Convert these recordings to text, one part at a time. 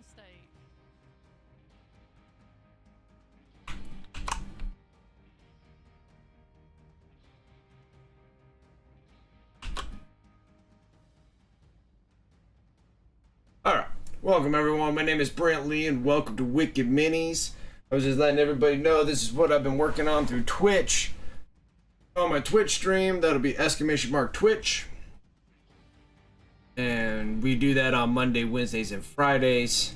state. Alright, welcome everyone. My name is Brent Lee and welcome to Wicked Minis. I was just letting everybody know this is what I've been working on through Twitch. On my Twitch stream, that'll be !Twitch. And we do that on Monday, Wednesdays, and Fridays.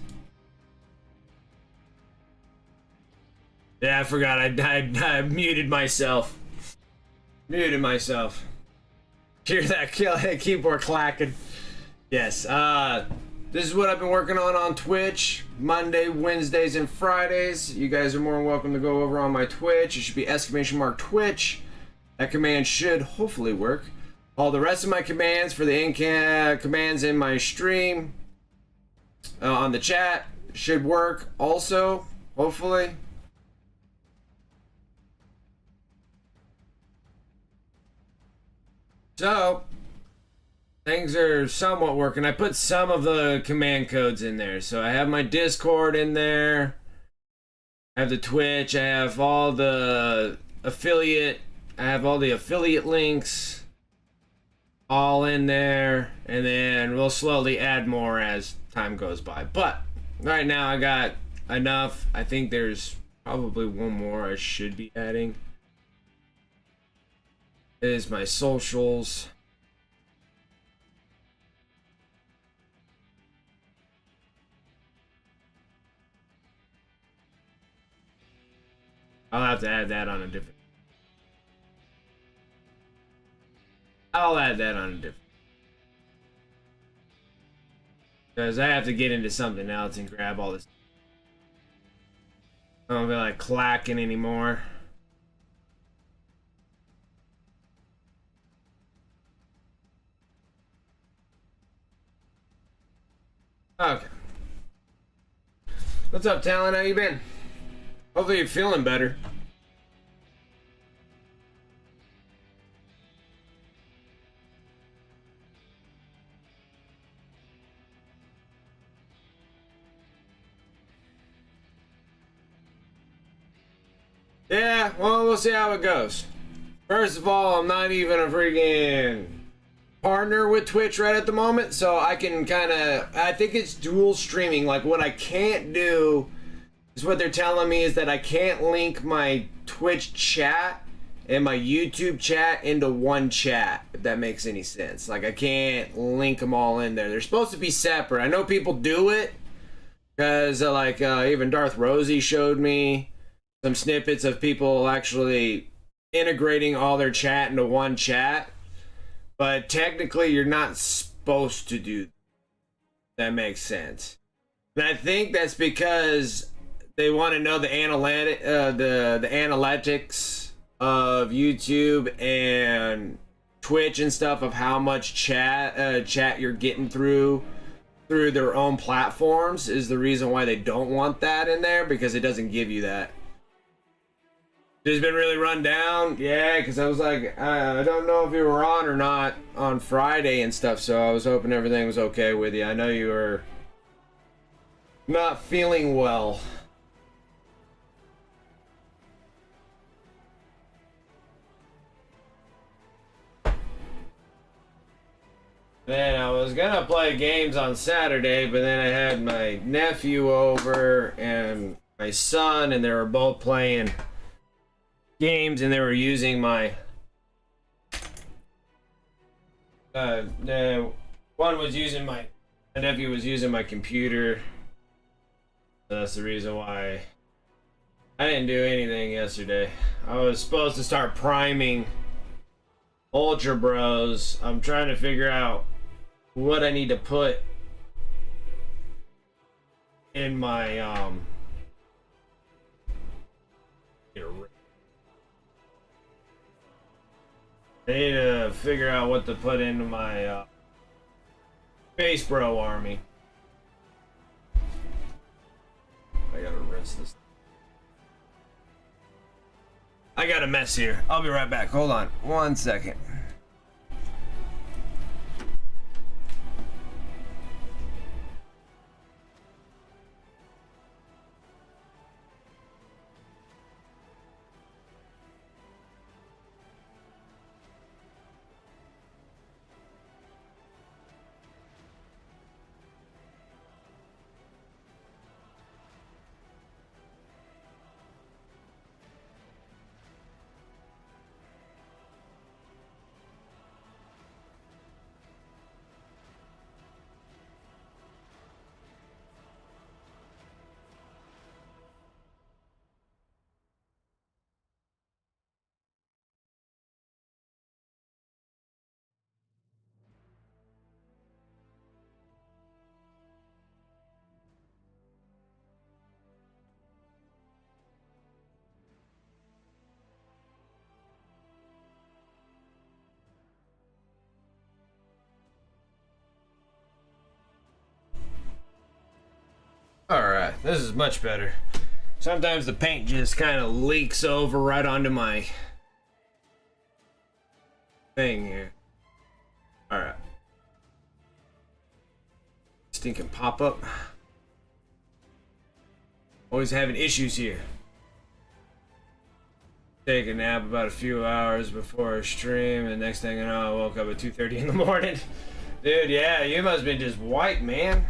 Yeah, I forgot. I muted myself. Muted myself. Hear that keyboard clacking? Yes. This is what I've been working on Twitch. Monday, Wednesdays, and Fridays. You guys are more than welcome to go over on my Twitch. It should be !Twitch. That command should hopefully work. All the rest of my commands for the commands in my stream on the chat should work also, hopefully. So, things are somewhat working. I put some of the command codes in there. So I have my Discord in there. I have the Twitch. I have all the affiliate. I have all the affiliate links all in there, and then we'll slowly add more as time goes by. But right now I got enough. I think there's probably one more I should be adding. Is my socials. I'll have to add that on a different. I'll add that on a different. Because I have to get into something else and grab all this. I don't feel like clacking anymore. Okay. What's up, Talon? How you been? Hopefully you're feeling better. Yeah, well, we'll see how it goes. First of all, I'm not even a freaking partner with Twitch right at the moment, so I can I think it's dual streaming. Like, what I can't do is what they're telling me is that I can't link my Twitch chat and my YouTube chat into one chat, if that makes any sense. Like, I can't link them all in there. They're supposed to be separate. I know people do it, because even Darth Rosie showed me some snippets of people actually integrating all their chat into one chat. But technically, you're not supposed to do that. That makes sense. And I think that's because they want to know the analytics of YouTube and Twitch and stuff of how much chat you're getting through their own platforms is the reason why they don't want that in there, because it doesn't give you that. It's been really run down, yeah, because I was like, I don't know if you were on or not on Friday and stuff, so I was hoping everything was okay with you. I know you were not feeling well. Then I was gonna play games on Saturday, but then I had my nephew over and my son, and they were both playing games, and they were using my one was using my nephew was using my computer. So that's the reason why I didn't do anything yesterday. I was supposed to start priming Ultra Bros. I'm trying to figure out what I need to put in my I need to figure out what to put into my Space Bro army. I gotta rinse this. I got a mess here. I'll be right back. Hold on 1 second. Alright, this is much better. Sometimes the paint just kind of leaks over right onto my thing here. Alright. Stinking pop-up. Always having issues here. Take a nap about a few hours before a stream, and next thing I know, I woke up at 2:30 in the morning. Dude, yeah, you must have been just white, man.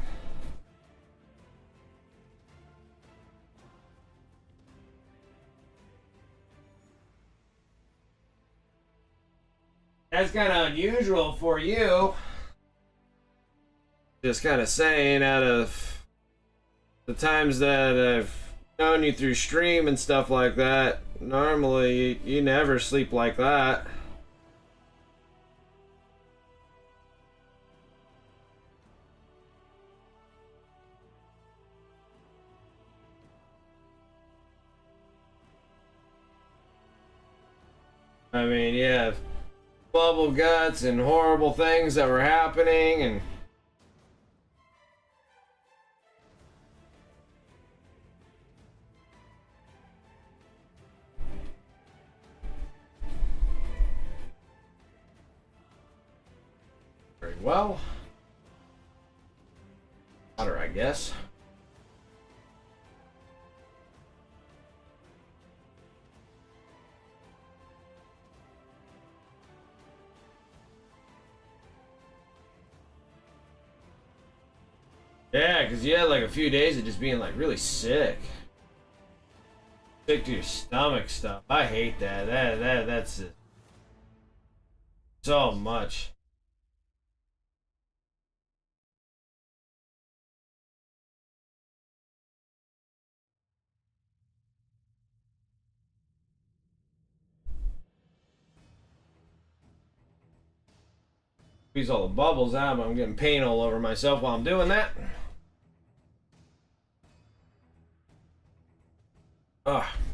That's kind of unusual for you. Just kind of saying, out of the times that I've known you through stream and stuff like that, normally you never sleep like that. I mean, yeah, bubble guts and horrible things that were happening, and very well. Water, I guess. Yeah, because you had like a few days of just being like really sick. Sick to your stomach stuff. I hate that. That's it. So much. Squeeze all the bubbles out, but I'm getting paint all over myself while I'm doing that.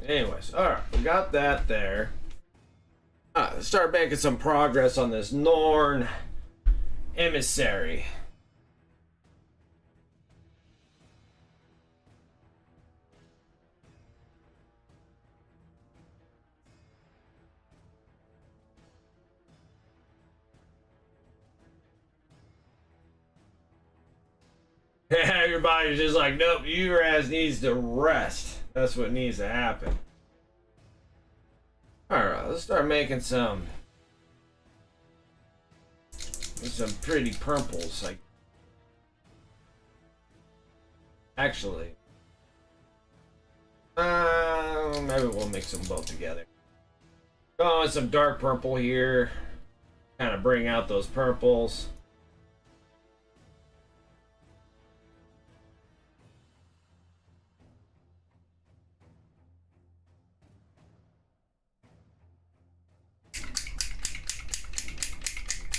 Anyways, alright, we got that there. Let's start making some progress on this Norn Emissary. Everybody's just like, nope, your ass needs to rest. That's what needs to happen. Alright, let's start making some pretty purples. Like, actually, maybe we'll mix them both together. Go with some dark purple here. Kind of bring out those purples.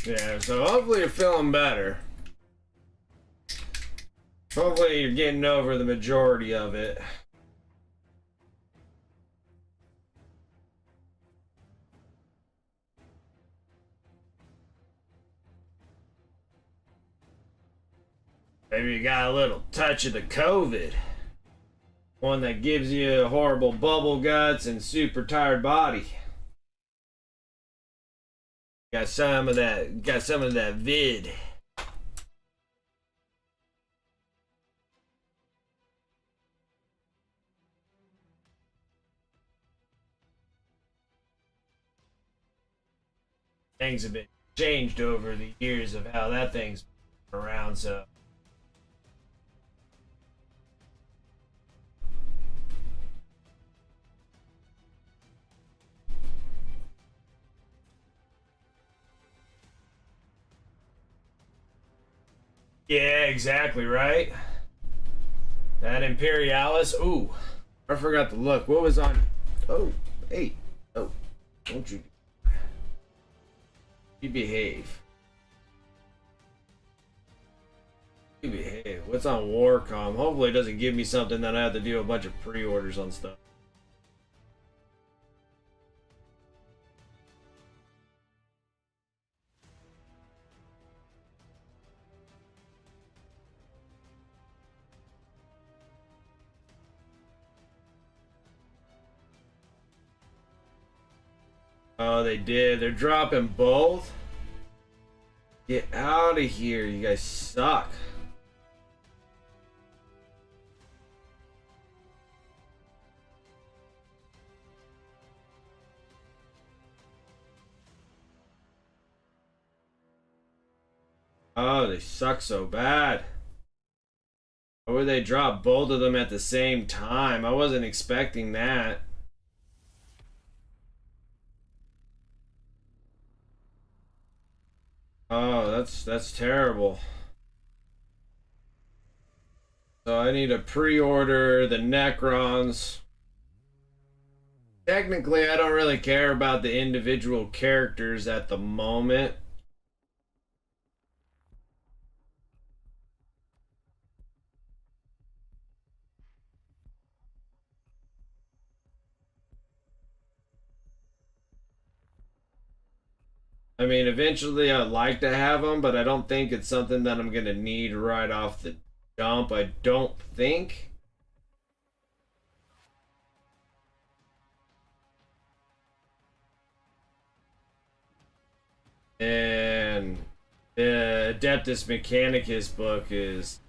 Yeah, so hopefully you're feeling better. Hopefully you're getting over the majority of it. Maybe you got a little touch of the COVID. One that gives you horrible bubble guts and super tired body. Got some of that vid. Things have been changed over the years of how that thing's been around, so yeah, exactly, right? That Imperialis. Ooh, I forgot to look. What was on? Oh, hey. Oh, don't you? You behave. You behave. What's on Warcom? Hopefully it doesn't give me something that I have to do a bunch of pre-orders on stuff. Oh, they did. They're dropping both. Get out of here. You guys suck. Oh, they suck so bad. Why would they drop both of them at the same time? I wasn't expecting that. Oh, that's terrible. So I need to pre-order the Necrons. Technically, I don't really care about the individual characters at the moment. I mean, eventually I'd like to have them, but I don't think it's something that I'm going to need right off the jump. I don't think. And the Adeptus Mechanicus book is...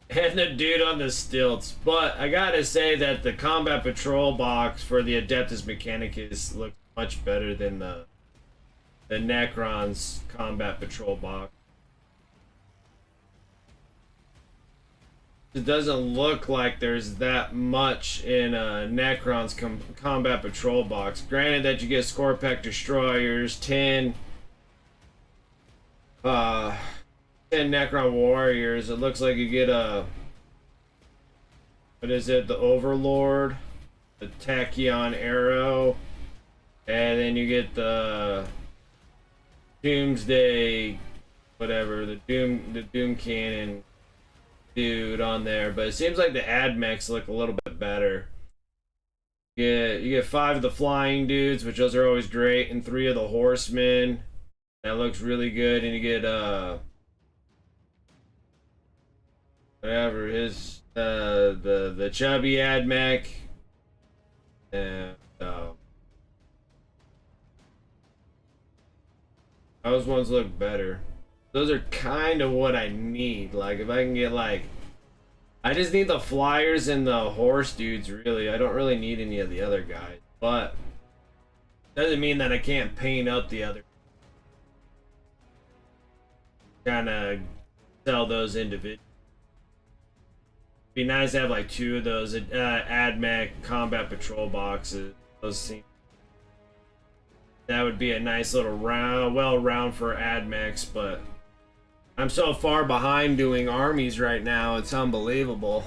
And the dude on the stilts. But I gotta say that the Combat Patrol box for the Adeptus Mechanicus looks much better than the Necron's Combat Patrol box. It doesn't look like there's that much in Necron's Combat Patrol box. Granted that you get Scorpec Destroyers, 10 Necron Warriors. It looks like you get a... What is it? The Overlord. The Tachyon Arrow. And then you get the Doomsday... Whatever. The Doom Cannon dude on there. But it seems like the AdMechs look a little bit better. You get 5 of the Flying Dudes, which those are always great. And 3 of the Horsemen. That looks really good. And you get... whatever his the chubby AdMech, and those ones look better. Those are kind of what I need. Like if I can get like, I just need the Flyers and the Horse dudes. Really, I don't really need any of the other guys. But doesn't mean that I can't paint up the other. Kind of sell those individually. Be nice to have like 2 of those AdMech Combat Patrol boxes. Those seem... That would be a nice little round for AdMechs, but I'm so far behind doing armies right now, it's unbelievable.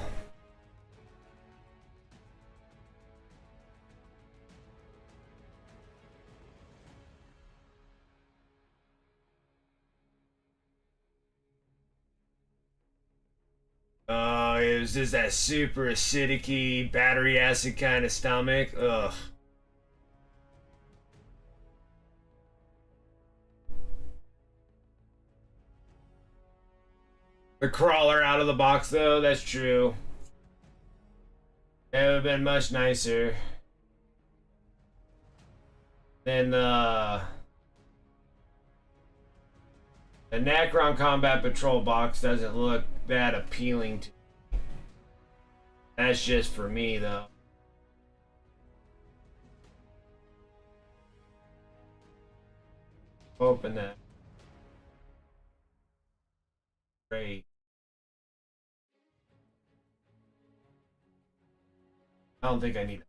Oh, it was just that super acidic-y, battery acid kind of stomach. Ugh. The crawler out of the box, though, that's true. It would have been much nicer. Then the Necron Combat Patrol box doesn't look that appealing to me. That's just for me, though. Open that. Great. I don't think I need it.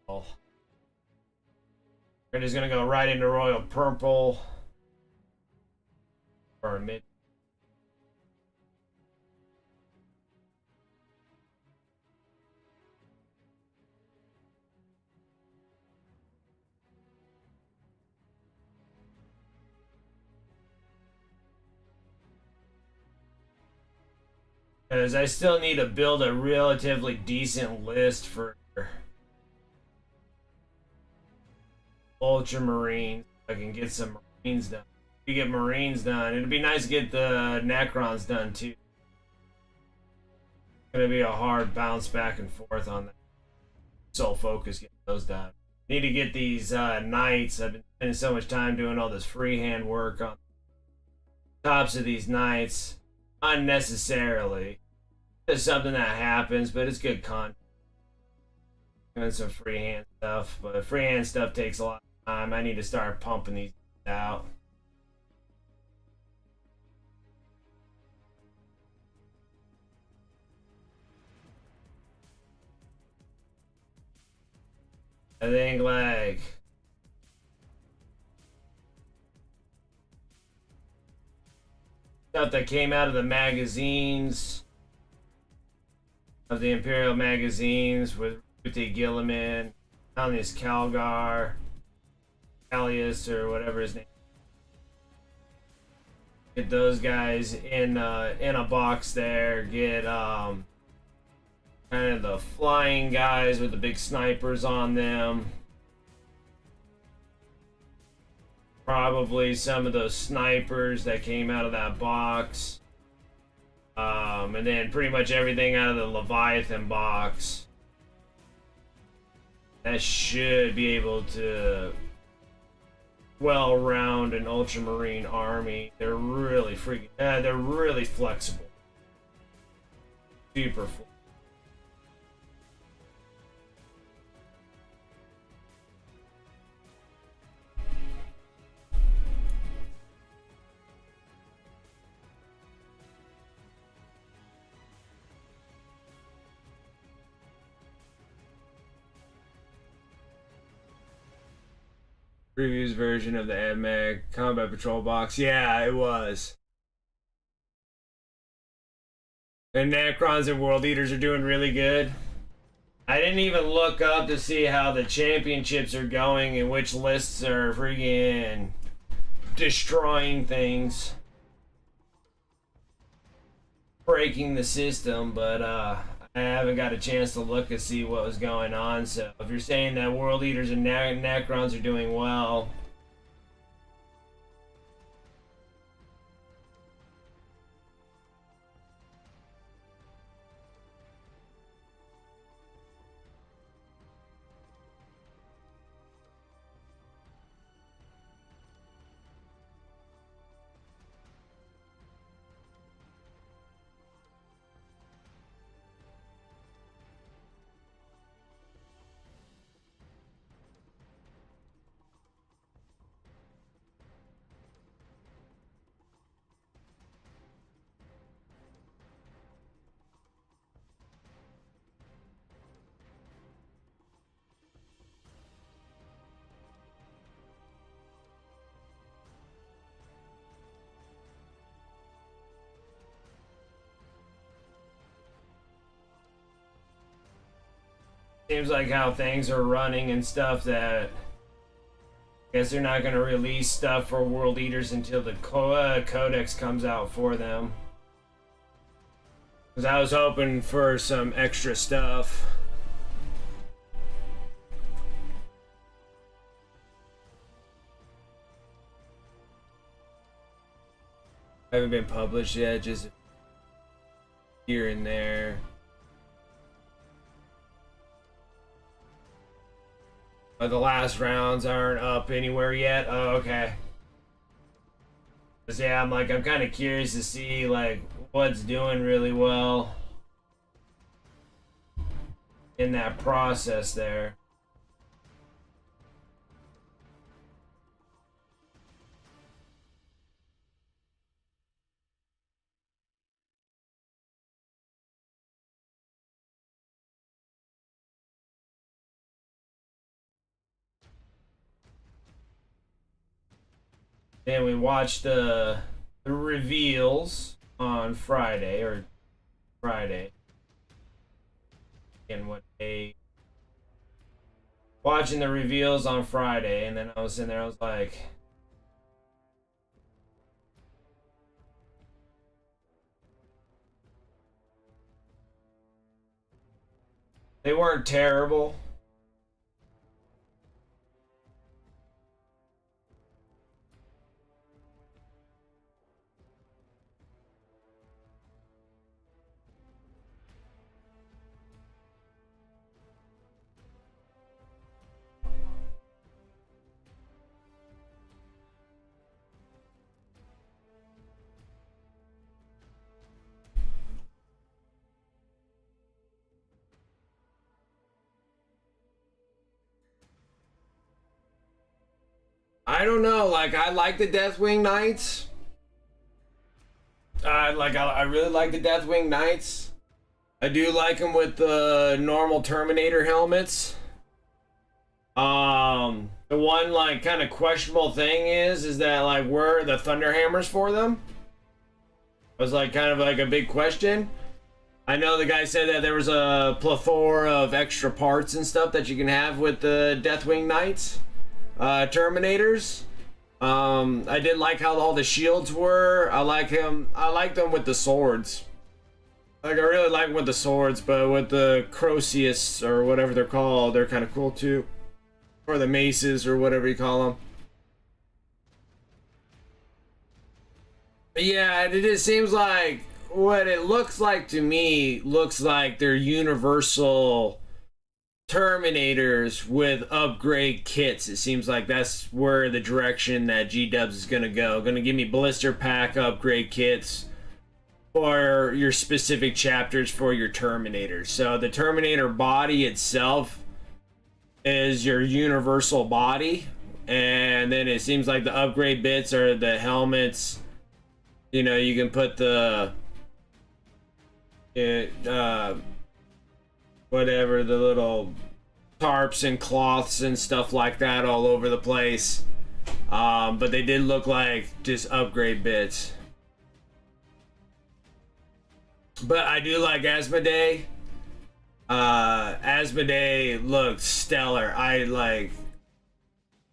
Oh. We're just gonna go right into Royal Purple. Or mid. Because I still need to build a relatively decent list for Ultramarines. I can get some Marines done. If you get Marines done, it'd be nice to get the Necrons done too. It's gonna be a hard bounce back and forth on that. Sole focus. those done. Need to get these knights. I've been spending so much time doing all this freehand work on tops of these knights unnecessarily. It's something that happens, but it's good content. Doing some freehand stuff, but freehand stuff takes a lot of time. I need to start pumping these out. I think like stuff that came out of the magazines, of the Imperial magazines with Ruthie Gilliman, Alius Calgar, Alius or whatever his name. Get those guys in a box there. Get kind of the flying guys with the big snipers on them. Probably some of those snipers that came out of that box. And then pretty much everything out of the Leviathan box. That should be able to well-round an Ultramarine army. They're really freaking... they're really flexible. Super flexible. Previous version of the AdMag Combat Patrol box. Yeah, it was. And Necrons and World Eaters are doing really good. I didn't even look up to see how the championships are going and which lists are freaking destroying things. Breaking the system, but I haven't got a chance to look and see what was going on. So if you're saying that World Eaters and Necrons are doing well, seems like how things are running and stuff that I guess they're not going to release stuff for World Eaters until the Codex comes out for them. Because I was hoping for some extra stuff. Haven't been published yet, just here and there. But the last rounds aren't up anywhere yet. Oh, okay. Yeah, I'm kind of curious to see like what's doing really well in that process there. Then we watched the reveals on Friday and what they watching the reveals on Friday, and then I was in there, I was like, they weren't terrible. I don't know. Like, I like the Deathwing Knights. I really like the Deathwing Knights. I do like them with the normal Terminator helmets. The one like kind of questionable thing is that like where are the thunder hammers for them? Was like kind of like a big question. I know the guy said that there was a plethora of extra parts and stuff that you can have with the Deathwing Knights, Terminators. I did like how all the shields were. I like them with the swords. Like, I really like them with the swords, but with the Croceus or whatever they're called, they're kind of cool too. Or the maces or whatever you call them. But yeah, it just seems like what it looks like to me looks like they're universal Terminators with upgrade kits. It seems like that's where the direction that G-Dubs is going to go. Going to give me blister pack upgrade kits for your specific chapters for your Terminators. So the Terminator body itself is your universal body, and then it seems like the upgrade bits are the helmets. You know, you can put the whatever, the little tarps and cloths and stuff like that all over the place. But they did look like just upgrade bits. But I do like Asmodee. Asmodee looked stellar. I like,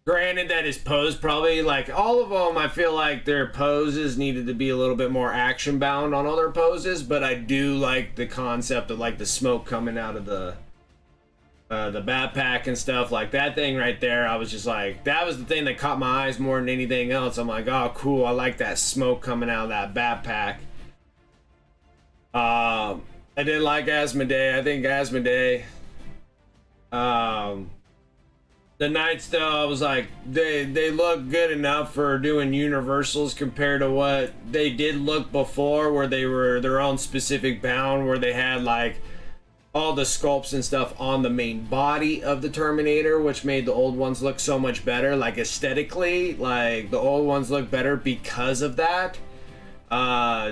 granted that his pose probably, like all of them, I feel like their poses needed to be a little bit more action bound on other poses, but I do like the concept of like the smoke coming out of the backpack and stuff. Like that thing right there, I was just like, that was the thing that caught my eyes more than anything else. I'm like, oh cool, I like that smoke coming out of that backpack. I did like Asmodee. I think Asmodee. The Knights though, I was like, they look good enough for doing universals compared to what they did look before, where they were their own specific bound, where they had like all the sculpts and stuff on the main body of the Terminator, which made the old ones look so much better. Like aesthetically, like the old ones look better because of that.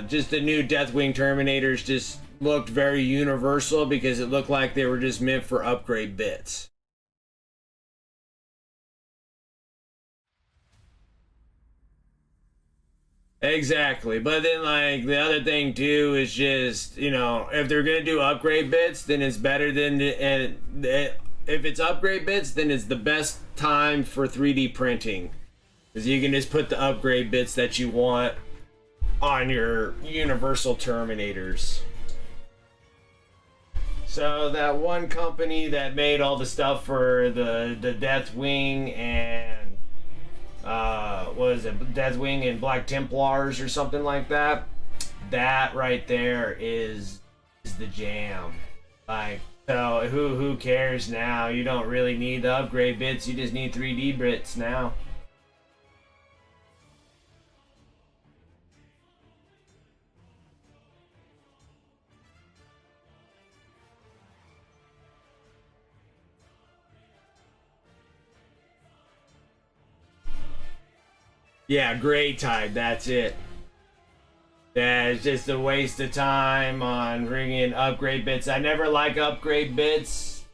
Just the new Deathwing Terminators just looked very universal because it looked like they were just meant for upgrade bits. Exactly. But then like the other thing too is just, you know, if they're gonna do upgrade bits, then it's better than if it's upgrade bits, then it's the best time for 3D printing, because you can just put the upgrade bits that you want on your universal Terminators. So that one company that made all the stuff for the Deathwing and what is it, Deathwing and Black Templars or something like that, that right there is the jam. Like, so who cares now? You don't really need the upgrade bits, you just need 3D bits now. Yeah, Grey Tide, that's it. Yeah, it's just a waste of time on bringing upgrade bits. I never like upgrade bits.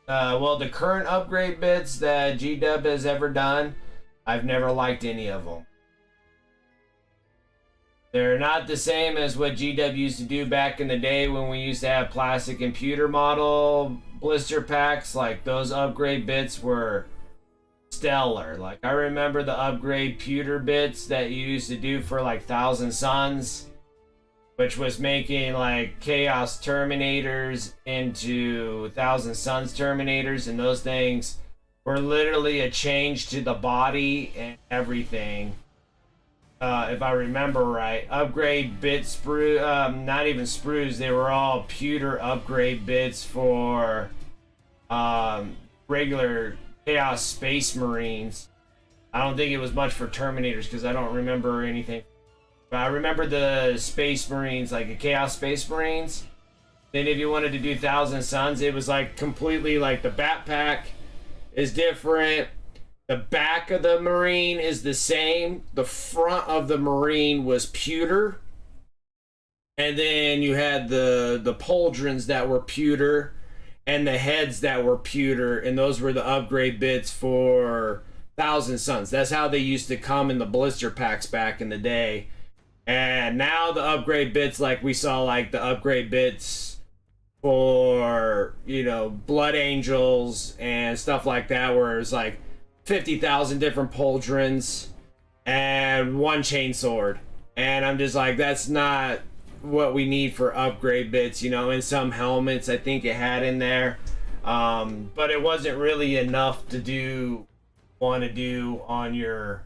Well, the current upgrade bits that G-Dub has ever done, I've never liked any of them. They're not the same as what G-Dub used to do back in the day when we used to have plastic computer model blister packs. Like, those upgrade bits were stellar. Like, I remember the upgrade pewter bits that you used to do for like Thousand Suns, which was making like Chaos Terminators into Thousand Suns Terminators, and those things were literally a change to the body and everything. If I remember right, upgrade bit sprue, not even sprues, they were all pewter upgrade bits for regular Chaos Space Marines. I don't think it was much for Terminators because I don't remember anything. But I remember the Space Marines, like the Chaos Space Marines. Then if you wanted to do Thousand Suns, it was like completely like the backpack is different. The back of the Marine is the same. The front of the Marine was pewter. And then you had the pauldrons that were pewter and the heads that were pewter, and those were the upgrade bits for Thousand Suns. That's how they used to come in the blister packs back in the day. And now the upgrade bits, like we saw, like the upgrade bits for, you know, Blood Angels and stuff like that, where it's like 50,000 different pauldrons and one chainsword. And I'm just like, that's not what we need for upgrade bits. You know, in some helmets I think it had in there, but it wasn't really enough to do want to do on your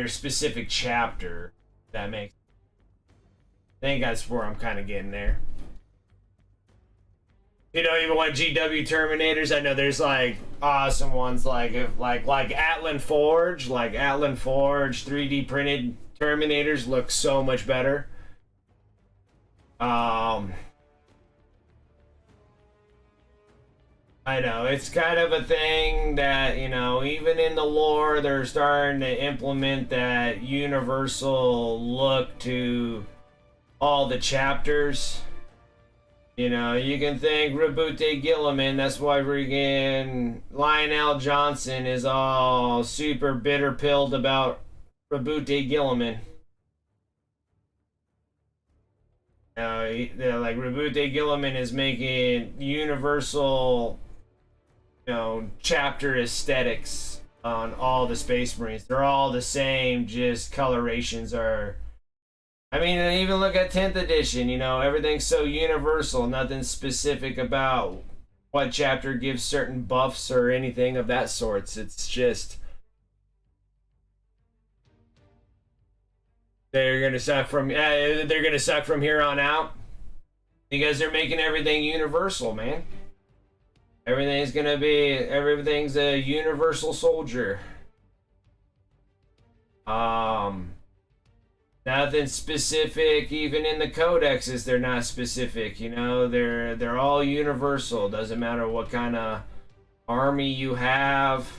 specific chapter. That makes, I think that's where I'm kind of getting there. You know, even when GW Terminators, I know there's like awesome ones like Atlan Forge, 3D printed Terminators look so much better. I know, it's kind of a thing that, you know, even in the lore, they're starting to implement that universal look to all the chapters. You know, you can thank Rabute Gilliman, that's why freaking Lionel Johnson is all super bitter-pilled about Rabute Gilliman. Like Rabute Gilliman is making universal, you know, chapter aesthetics on all the Space Marines. They're all the same, just colorations are. I mean, even look at 10th edition, you know, everything's so universal, nothing specific about what chapter gives certain buffs or anything of that sorts. It's just they're gonna suck from here on out because they're making everything universal, man. Everything's a universal soldier. Nothing specific, even in the codexes, they're not specific. You know, they're all universal. Doesn't matter what kind of army you have.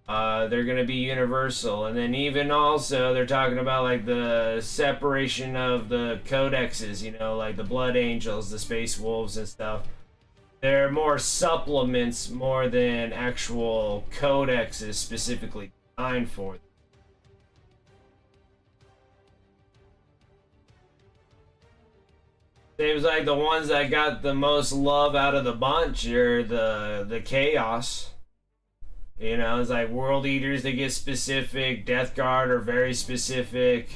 They're gonna be universal. And then even also they're talking about like the separation of the codexes, you know, like the Blood Angels, the Space Wolves and stuff. They're more supplements more than actual codexes specifically designed for them. Seems like the ones that got the most love out of the bunch are the Chaos. You know, it's like World Eaters, they get specific. Death Guard are very specific.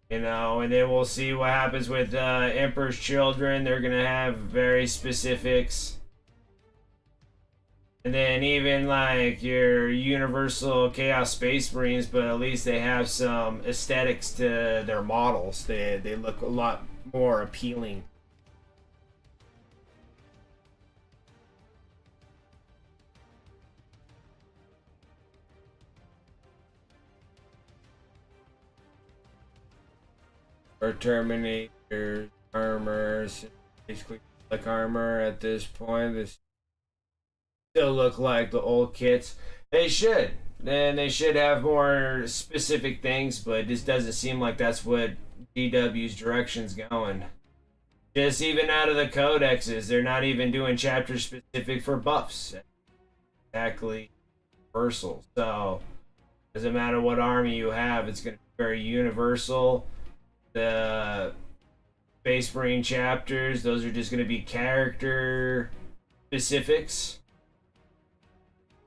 You know, and then we'll see what happens with Emperor's Children. They're going to have very specifics. And then even like your Universal Chaos Space Marines, but at least they have some aesthetics to their models. They look a lot more appealing. Or Terminators, armors, basically like armor at this point. They still look like the old kits. They should. And they should have more specific things, but it just doesn't seem like that's what GW's direction's going. Just even out of the codexes, they're not even doing chapters specific for buffs. Exactly universal. So doesn't matter what army you have, it's going to be very universal. The Space Marine chapters, those are just going to be character specifics.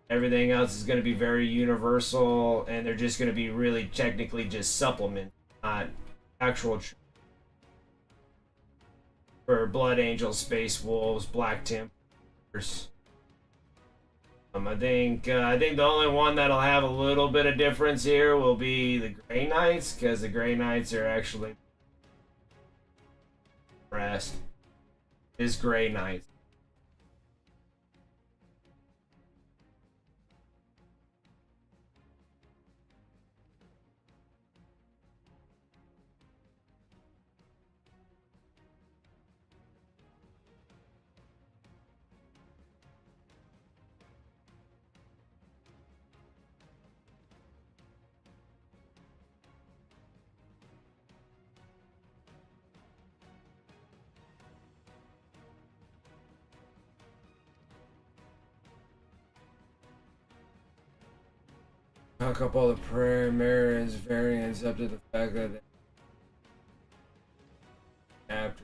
Everything else is going to be very universal, and they're just going to be really technically just supplement, not actual. For Blood Angels, Space Wolves, Black Templars. I think the only one that'll have a little bit of difference here will be the Grey Knights, because the Grey Knights are actually rest is Grey Knights. talk up all the Primaris variants up to the fact that after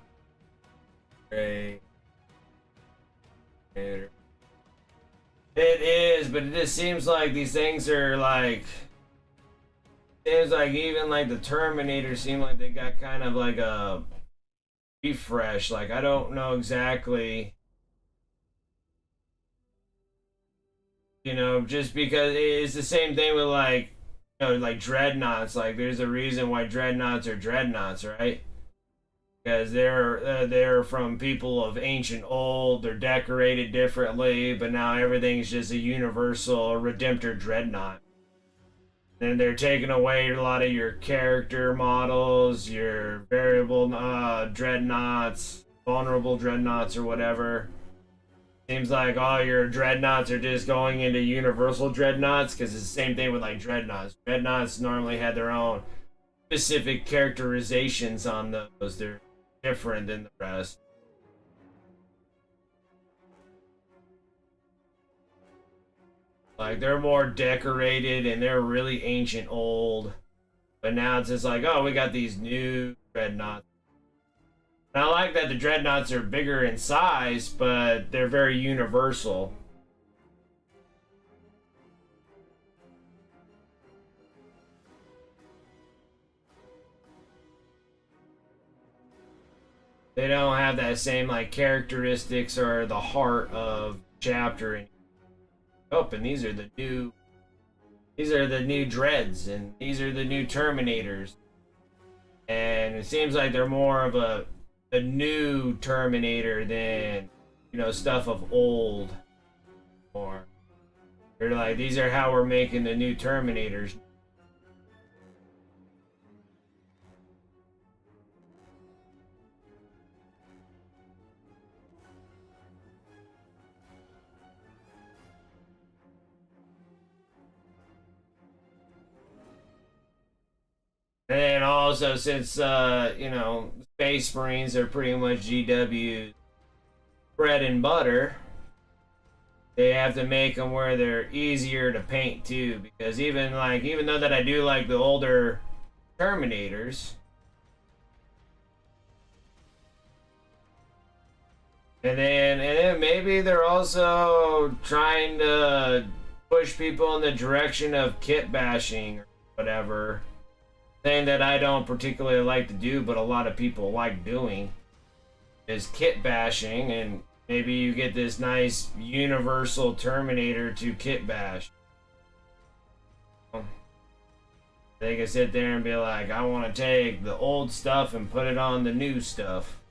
it is, but it just seems like these things are like, seems like even like the Terminators seem like they got kind of like a refresh. Like I don't know exactly, you know, just because it's the same thing with like, you know, like dreadnoughts. Like there's a reason why dreadnoughts are dreadnoughts, right? Because they're from people of ancient old. They're decorated differently, but now everything's just a universal Redemptor dreadnought. And they're taking away a lot of your character models, your variable dreadnoughts, vulnerable dreadnoughts, or whatever. Seems like all your dreadnoughts are just going into universal dreadnoughts because it's the same thing with like dreadnoughts. Dreadnoughts normally had their own specific characterizations on those. They're different than the rest. Like they're more decorated and they're really ancient old. But now it's just like, oh, we got these new dreadnoughts. And I like that the dreadnoughts are bigger in size, but they're very universal. They don't have that same like characteristics or the heart of chapter. And oh, and these are the new dreads, and these are the new Terminators. And it seems like they're more of a new Terminator than, you know, stuff of old. Or they're like, these are how we're making the new Terminators. And then also, since you know, Space Marines are pretty much GW's bread and butter, they have to make them where they're easier to paint too. Because even though that I do like the older Terminators, and then maybe they're also trying to push people in the direction of kit bashing or whatever. Thing that I don't particularly like to do, but a lot of people like doing, is kit bashing, and maybe you get this nice universal Terminator to kit bash. They can sit there and be like, I want to take the old stuff and put it on the new stuff.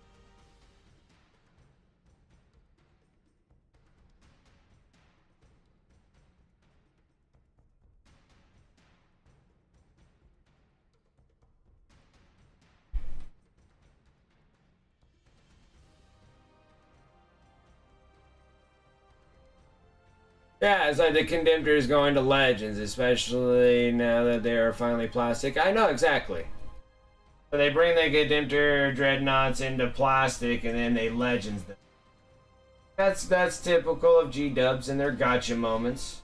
Yeah, it's like the Condemners is going to Legends, especially now that they are finally plastic. I know exactly. So they bring the Condemner Dreadnoughts into plastic and then they Legends them. That's typical of G-dubs and their gotcha moments.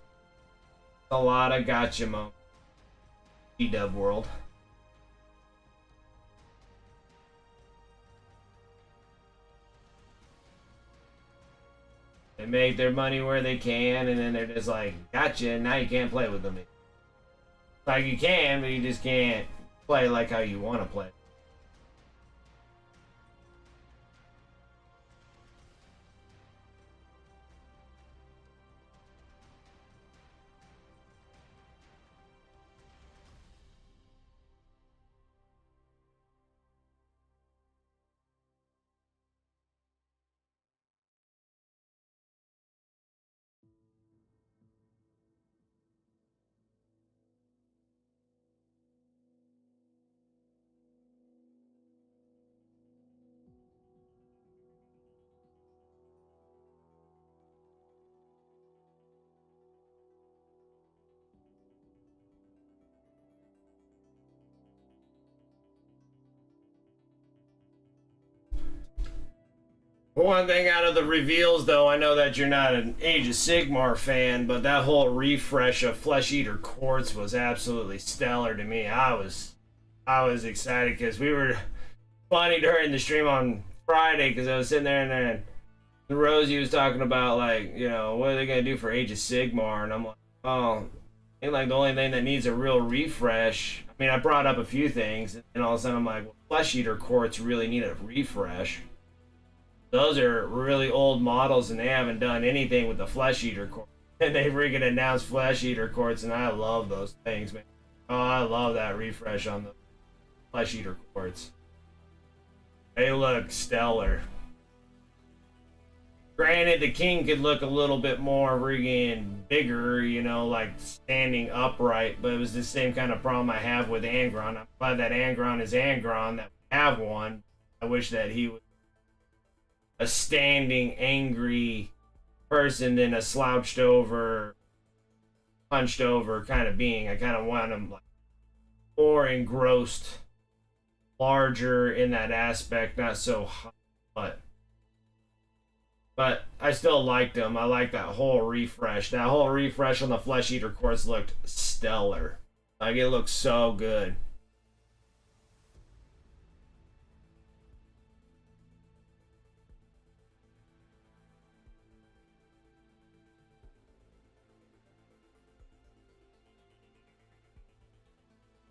A lot of gotcha moments. G-dub world. They make their money where they can, and then they're just like, gotcha, and now you can't play with them. Like you can, but you just can't play like how you want to play. One thing out of the reveals, though, I know that you're not an Age of Sigmar fan, but that whole refresh of Flesh Eater Quartz was absolutely stellar to me. I was excited because we were funny during the stream on Friday because I was sitting there and then Rosie was talking about like, you know, what are they gonna do for Age of Sigmar, and I'm like, oh, I think like the only thing that needs a real refresh. I mean, I brought up a few things, and all of a sudden I'm like, well, Flesh Eater Quartz really need a refresh. Those are really old models, and they haven't done anything with the Flesh Eater Quartz. And they freaking announced Flesh Eater Quartz, and I love those things, man. Oh, I love that refresh on the Flesh Eater Quartz. They look stellar. Granted, the king could look a little bit more friggin' bigger, you know, like standing upright, but it was the same kind of problem I have with Angron. I'm glad that Angron is Angron, that we have one. I wish that he was a standing, angry person than a slouched over, hunched over kind of being. I kind of want him like more engrossed, larger in that aspect, not so hot, but I still liked him. I like that whole refresh. That whole refresh on the Flesh Eater Quartz looked stellar. Like, it looked so good.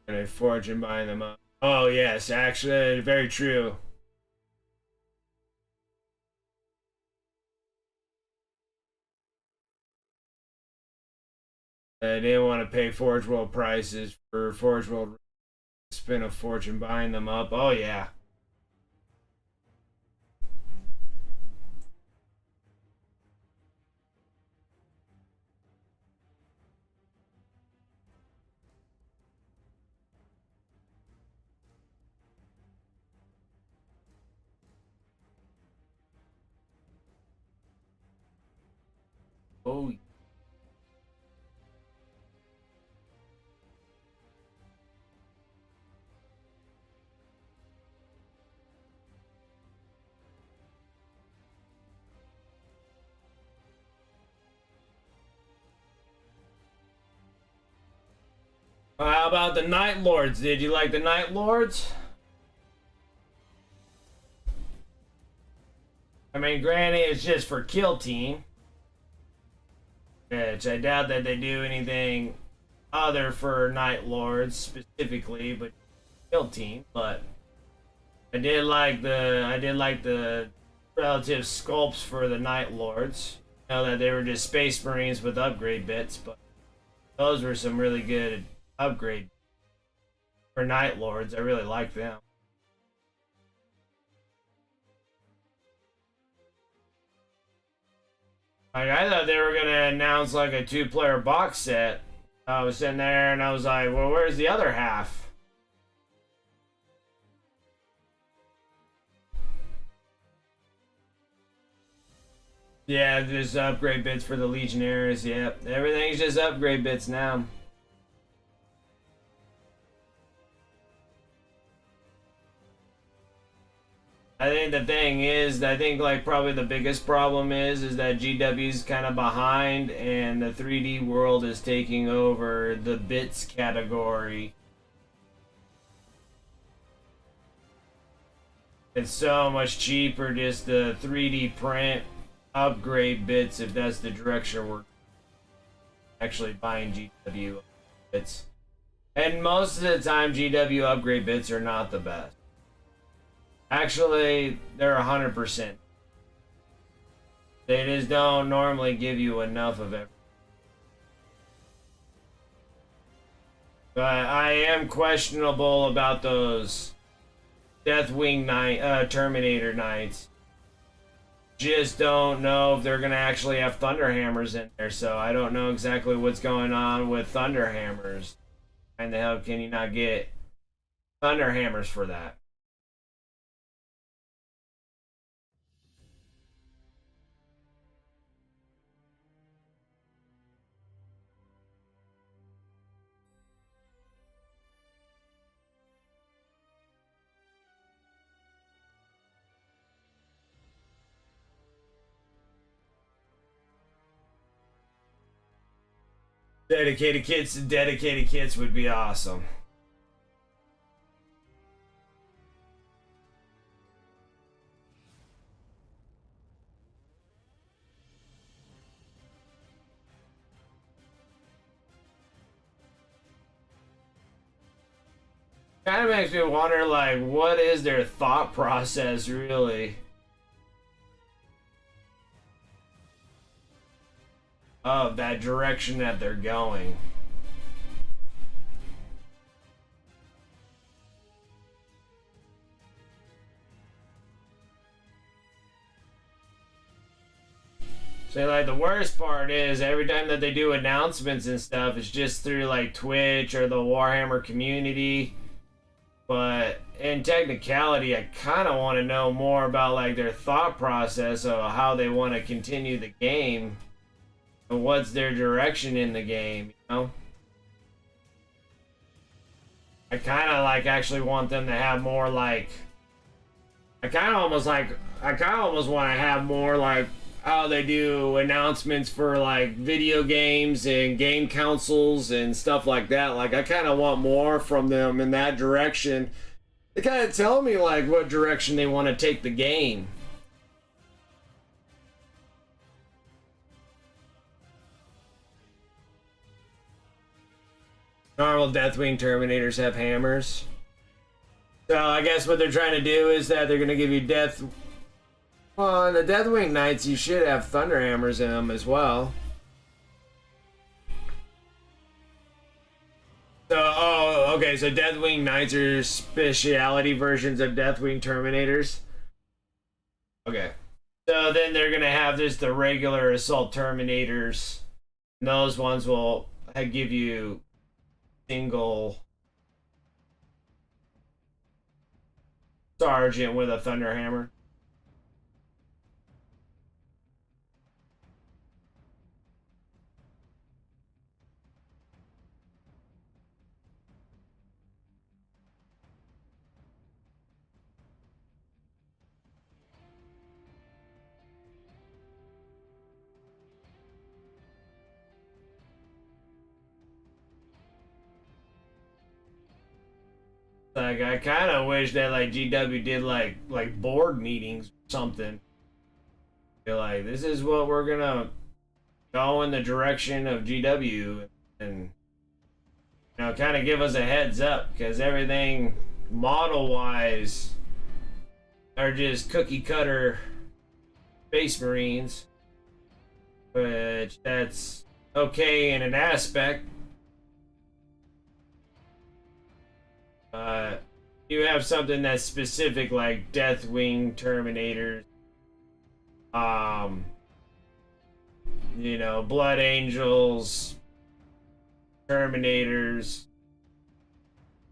And I forge and bind them up. Oh, yes, actually, very true. I didn't want to pay Forge World prices for Forge World, spin a fortune buying them up. Oh, yeah. Oh, how about the Night Lords? Did you like the Night Lords? I mean, granted, it's just for Kill Team. Which I doubt that they do anything other for Night Lords specifically, but Kill Team. But I did like the relative sculpts for the Night Lords. You know that they were just Space Marines with upgrade bits, but those were some really good upgrade for Night Lords. I really like them. Like, I thought they were gonna announce like a 2-player box set. I was sitting there and I was like, well, where's the other half? Yeah, just upgrade bits for the Legionnaires. Yep, everything's just upgrade bits now. I think the thing is, I think like probably the biggest problem is that GW's kind of behind, and the 3D world is taking over the bits category. It's so much cheaper just to 3D print upgrade bits if that's the direction we're actually buying GW bits. And most of the time, GW upgrade bits are not the best. Actually, they're 100%. They just don't normally give you enough of it. But I am questionable about those Deathwing Knight, Terminator Knights. Just don't know if they're gonna actually have Thunderhammers in there, so I don't know exactly what's going on with Thunderhammers. Why the hell can you not get Thunderhammers for that? Dedicated kits to dedicated kits would be awesome. Kind of makes me wonder, like, what is their thought process really of that direction that they're going. So, like, the worst part is every time that they do announcements and stuff, it's just through, like, Twitch or the Warhammer community. But in technicality, I kind of want to know more about, like, their thought process of how they want to continue the game and what's their direction in the game, you know? I kind of, like, actually want them to have more, like, I kind of almost want to have more, like, how they do announcements for, like, video games and game consoles and stuff like that. Like, I kind of want more from them in that direction. They kind of tell me, like, what direction they want to take the game. Normal Deathwing Terminators have hammers. So I guess what they're trying to do is that they're going to give you death. Well, in the Deathwing Knights, you should have Thunder Hammers in them as well. So, oh, okay, so Deathwing Knights are speciality versions of Deathwing Terminators. Okay. So then they're going to have just the regular Assault Terminators. And those ones will give you single sergeant with a Thunder Hammer. Like, I kind of wish that, like, GW did, like board meetings or something. They're like, this is what we're gonna go in the direction of GW, and, you know, kind of give us a heads up, because everything model-wise are just cookie-cutter Space Marines, which that's okay in an aspect. You have something that's specific, like Deathwing Terminators, you know, Blood Angels, Terminators,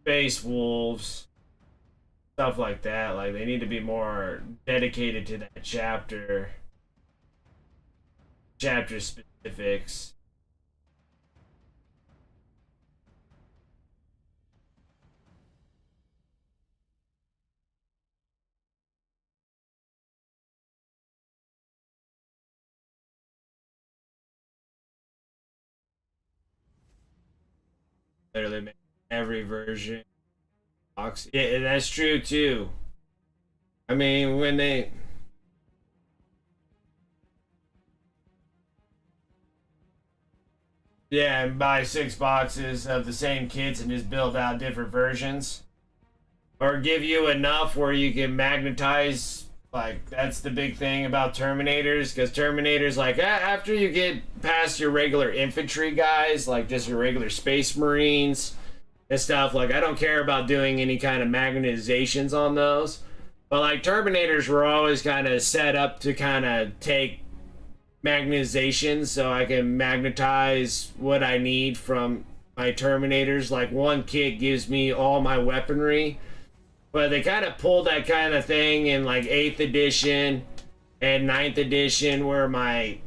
Space Wolves, stuff like that. Like, they need to be more dedicated to that chapter specifics. Literally make every version box. Yeah, that's true too. I mean, when they and buy 6 boxes of the same kits and just build out different versions, or give you enough where you can magnetize. Like, that's the big thing about Terminators, because Terminators, like, after you get past your regular infantry guys, like just your regular Space Marines and stuff, like, I don't care about doing any kind of magnetizations on those. But, like, Terminators were always kind of set up to kind of take magnetizations, so I can magnetize what I need from my Terminators. Like, one kit gives me all my weaponry. But they kind of pulled that kind of thing in, like, 8th edition and 9th edition, where my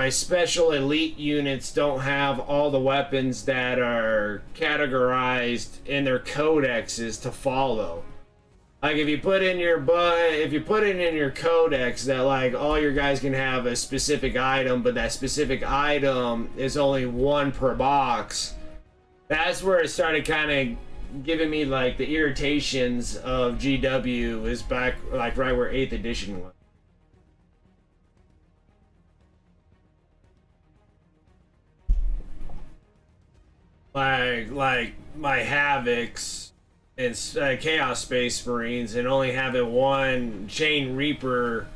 special elite units don't have all the weapons that are categorized in their codexes to follow. Like if you put in your if you put it in your codex that like all your guys can have a specific item, but that specific item is only one per box. That's where it started kind of giving me like the irritations of GW is back like right where 8th edition was. Like my Havocs and Chaos Space Marines and only having one Chain Reaper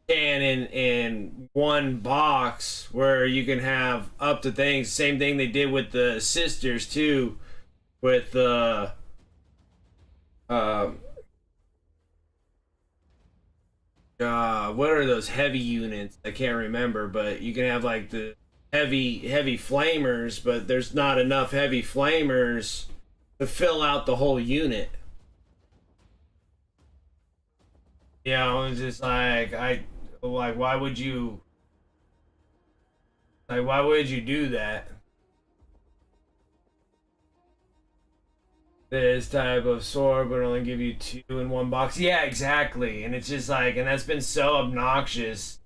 cannon in one box where you can have up to things. Same thing they did with the sisters too, with the what are those heavy units? I can't remember, but you can have like the heavy flamers, but there's not enough heavy flamers to fill out the whole unit. You know, it's just like why would you do that? This type of sword would only give you 2 in one box. Yeah, exactly. And it's just like, and that's been so obnoxious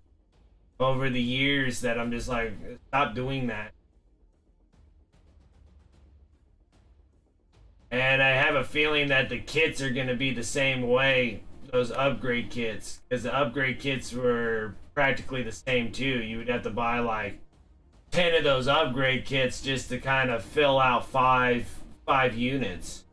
over the years that I'm just like, stop doing that. And I have a feeling that the kits are going to be the same way, those upgrade kits. Because the upgrade kits were practically the same too. You would have to buy like 10 of those upgrade kits just to kind of fill out five units.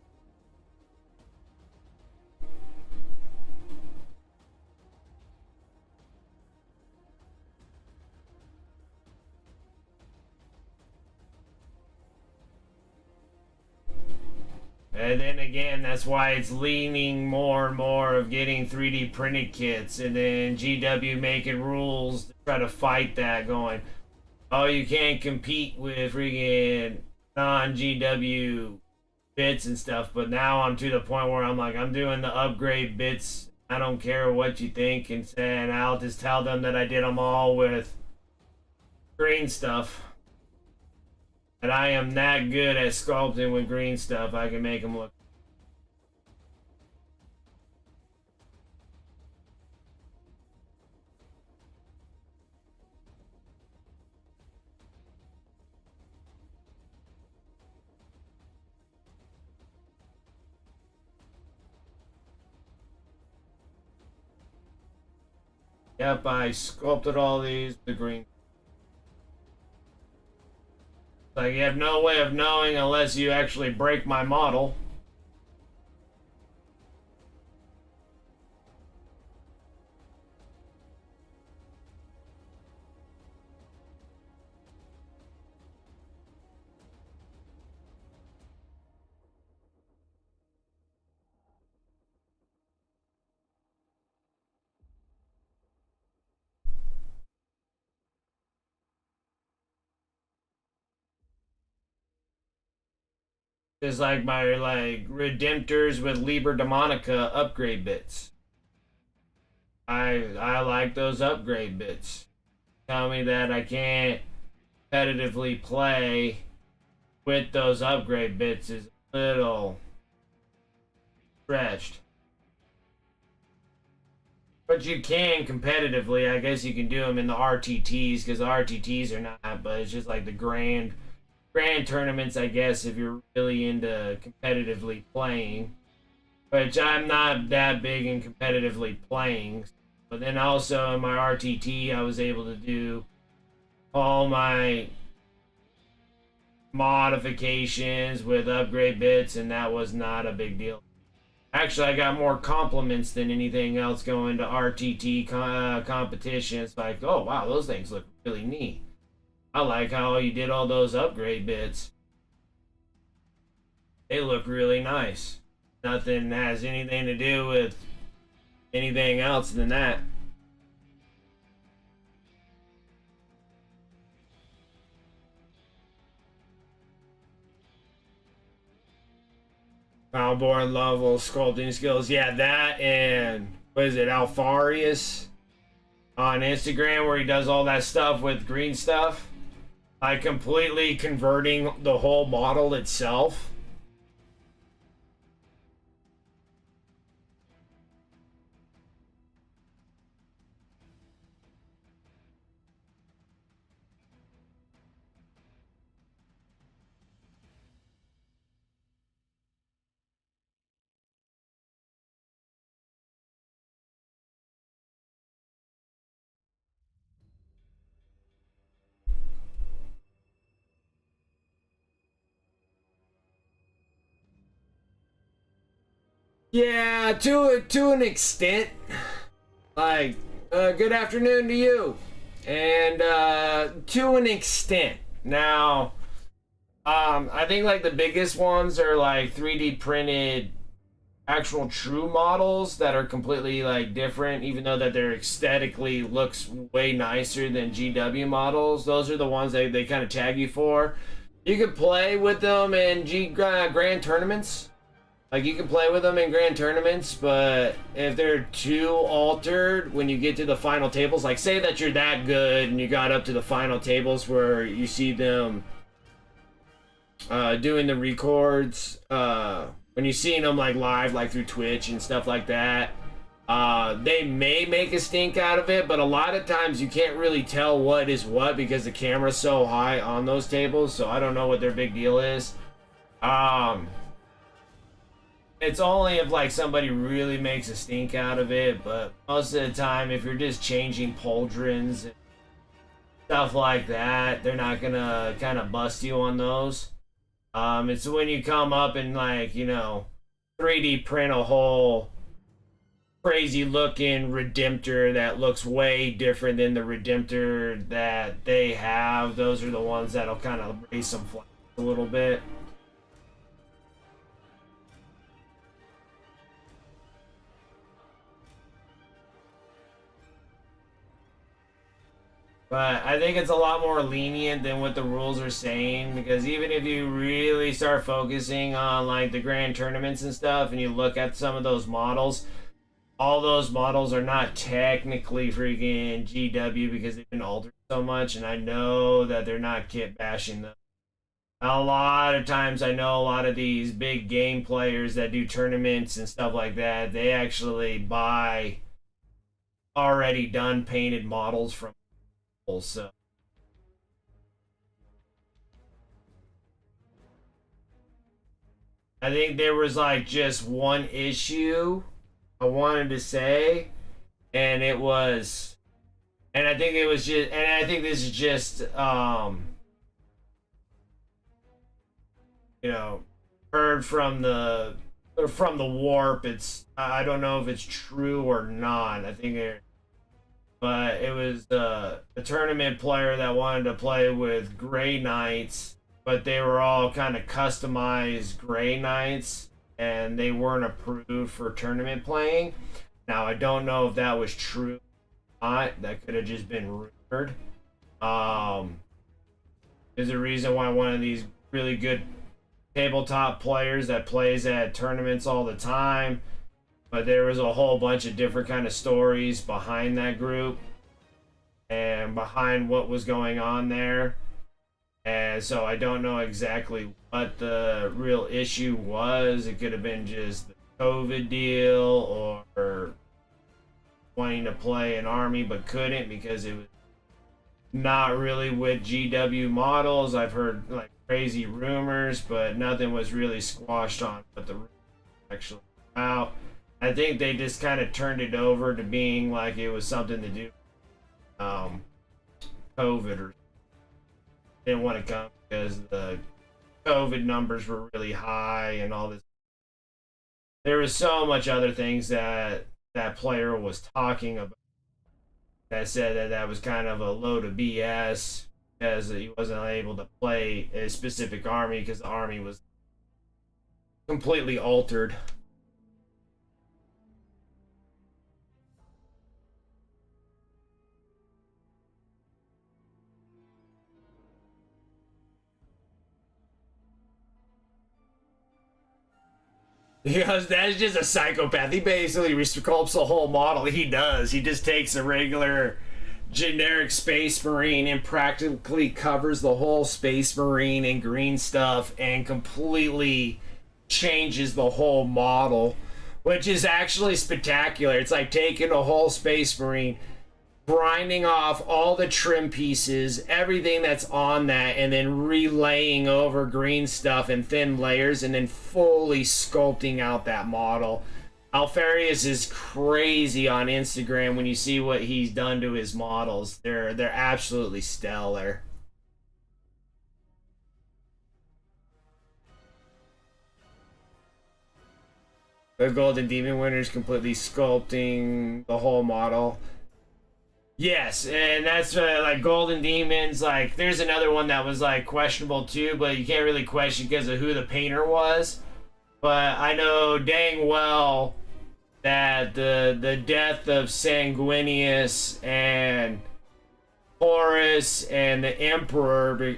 And then again, that's why it's leaning more and more of getting 3D printed kits, and then GW making rules to try to fight that, going, oh, you can't compete with freaking non-GW bits and stuff. But now I'm to the point where I'm like, I'm doing the upgrade bits. I don't care what you think, and I'll just tell them that I did them all with green stuff. And I am that good at sculpting with green stuff, I can make them look. Yep, I sculpted all these with green. Like, you have no way of knowing unless you actually break my model. Just like my Redemptors with Liber Demonica upgrade bits. I like those upgrade bits. Tell me that I can't competitively play with those upgrade bits is a little stretched. But you can competitively. I guess you can do them in the RTTs because the RTTs are not. But it's just like the grand tournaments, I guess, if you're really into competitively playing, which I'm not that big in competitively playing. But then also in my RTT, I was able to do all my modifications with upgrade bits, and that was not a big deal. Actually, I got more compliments than anything else going to RTT competitions. Like, oh wow, those things look really neat. I like how you did all those upgrade bits. They look really nice. Nothing has anything to do with anything else than that. Battleborn level sculpting skills. Yeah, that and what is it, Alfarius on Instagram where he does all that stuff with green stuff. Like completely converting the whole model itself. Yeah, to an extent. Like, good afternoon to you. And to an extent. Now, I think like the biggest ones are like 3D printed actual true models that are completely like different, even though that they're aesthetically looks way nicer than GW models. Those are the ones that they kind of tag you for. You could play with them in grand tournaments. Like you can play with them in grand tournaments, but if they're too altered when you get to the final tables, like say that you're that good and you got up to the final tables where you see them doing the records, when you see them like live, like through Twitch and stuff like that, they may make a stink out of it, but a lot of times you can't really tell what is what because the camera's so high on those tables. So I don't know what their big deal is. It's only if like somebody really makes a stink out of it, but most of the time, if you're just changing pauldrons and stuff like that, they're not gonna kind of bust you on those. It's when you come up and like 3D print a whole crazy looking Redemptor that looks way different than the Redemptor that they have. Those are the ones that'll kind of raise some flags a little bit. But I think it's a lot more lenient than what the rules are saying, because even if you really start focusing on like the grand tournaments and stuff and you look at some of those models, all those models are not technically freaking GW because they've been altered so much, and I know that they're not kit bashing them. A lot of times I know a lot of these big game players that do tournaments and stuff like that, they actually buy already done painted models from people, so I think there was like just one issue I wanted to say, and it was, and I think it was just, and I think this is just, you know, heard from the warp. It's I don't know if it's true or not. I think it, but it was a tournament player that wanted to play with Gray Knights, but they were all kind of customized Gray Knights, and they weren't approved for tournament playing. Now I don't know if that was true or not. That could have just been rumored. There's a reason why one of these really good tabletop players that plays at tournaments all the time, but there was a whole bunch of different kind of stories behind that group and behind what was going on there. And so I don't know exactly what the real issue was. It could have been just the COVID deal or wanting to play an army but couldn't because it was not really with GW models. I've heard like crazy rumors, but nothing was really squashed on what the rumors actually about. I think they just kind of turned it over to being like it was something to do COVID, or didn't want to come because the COVID numbers were really high and all this. There was so much other things that that player was talking about that said that that was kind of a load of BS because he wasn't able to play a specific army because the army was completely altered. Because that's just a psychopath. He basically resculpts the whole model. He does. He just takes a regular generic Space Marine and practically covers the whole Space Marine in green stuff and completely changes the whole model, which is actually spectacular. It's like taking a whole Space Marine, grinding off all the trim pieces, everything that's on that, and then relaying over green stuff in thin layers, and then fully sculpting out that model. Alfarius is crazy on Instagram when you see what he's done to his models. They're absolutely stellar. The Golden Demon winners completely sculpting the whole model. Yes, and that's like Golden Demons. Like, there's another one that was like questionable too, but you can't really question because of who the painter was. But I know dang well that the death of Sanguinius and Horus and the Emperor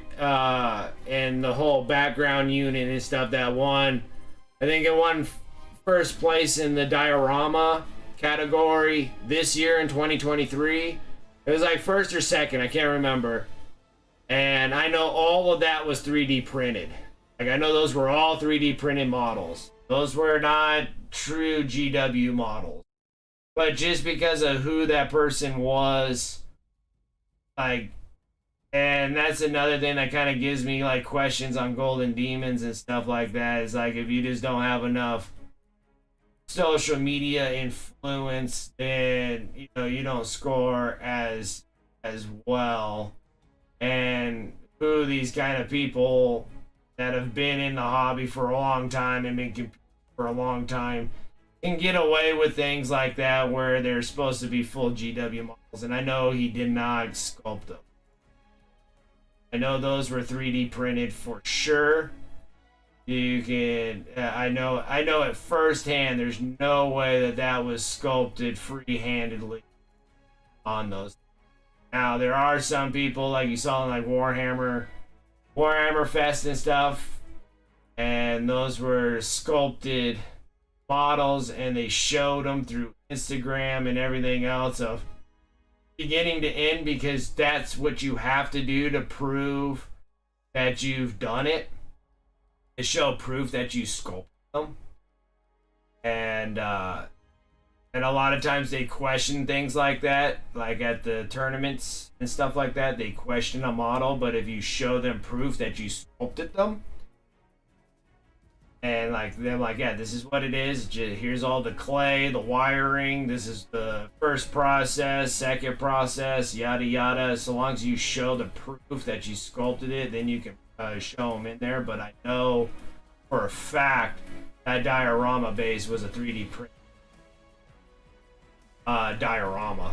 and the whole background unit and stuff that won. I think it won first place in the diorama category this year in 2023. It was like first or second, I can't remember. And I know all of that was 3D printed. Like, I know those were all 3D printed models. Those were not true GW models. But just because of who that person was, like, and that's another thing that kind of gives me like questions on Golden Demons and stuff like that. Is like, if you just don't have enough social media influence, then you don't score as well. And who these kind of people that have been in the hobby for a long time and been competing for a long time can get away with things like that where they're supposed to be full GW models. And I know he did not sculpt them. I know those were 3D printed for sure. You can, I know it firsthand. There's no way that was sculpted free-handedly on those. Now there are some people like you saw in like Warhammer Fest and stuff, and those were sculpted models, and they showed them through Instagram and everything else of beginning to end, because that's what you have to do to prove that you've done it, to show proof that you sculpted them. And a lot of times they question things like that, like at the tournaments and stuff like that. They question a model, but if you show them proof that you sculpted them, and like they're like, yeah, this is what it is. Here's all the clay, the wiring. This is the first process, second process, yada yada. So long as you show the proof that you sculpted it, then you can show them in there. But I know for a fact that diorama base was a 3D print diorama.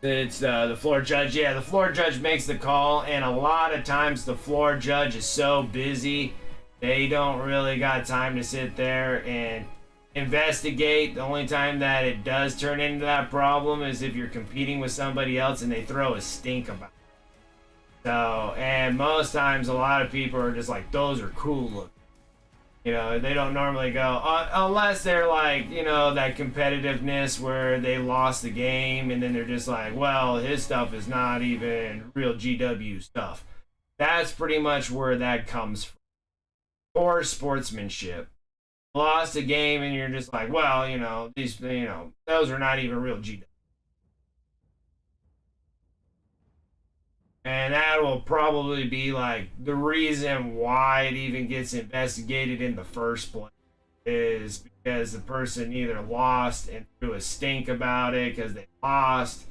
It's the floor judge. Yeah, the floor judge makes the call, and a lot of times the floor judge is so busy, they don't really got time to sit there and investigate. The only time that it does turn into that problem is if you're competing with somebody else and they throw a stink about it. So, and most times a lot of people are just like, those are cool looking. They don't normally go, unless they're like, that competitiveness where they lost the game and then they're just like, well, his stuff is not even real GW stuff. That's pretty much where that comes from. Or sportsmanship. Lost a game and you're just like, well, those are not even real GW. And that will probably be like the reason why it even gets investigated in the first place, is because the person either lost and threw a stink about it because they lost,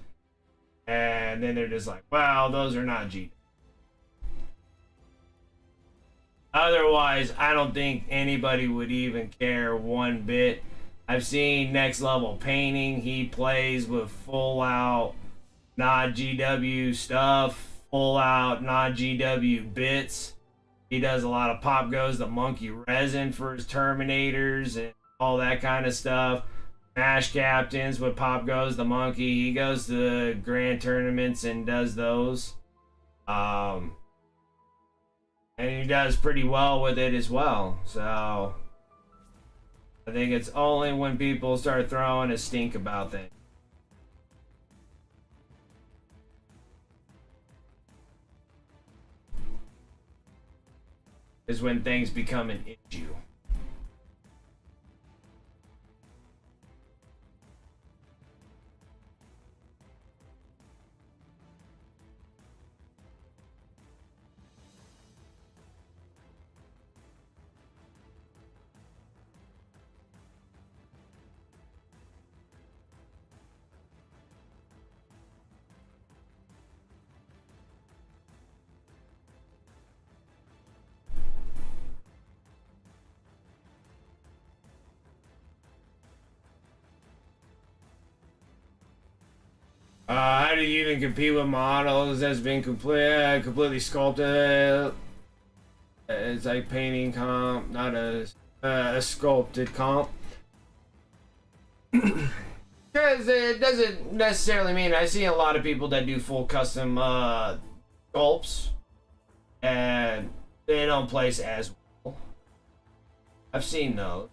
and then they're just like, well, those are not G. Otherwise, I don't think anybody would even care one bit. I've seen Next Level Painting. He plays with full out not GW stuff, full out non GW bits. He does a lot of Pop Goes the Monkey resin for his Terminators and all that kind of stuff. Smash Captains with Pop Goes the Monkey. He goes to grand tournaments and does those. And he does pretty well with it as well. So I think it's only when people start throwing a stink about things is when things become an issue. How do you even compete with models that's been completely sculpted? It's like painting comp, not a sculpted comp. Because it doesn't necessarily mean I see a lot of people that do full custom sculpts and they don't place as well. I've seen those.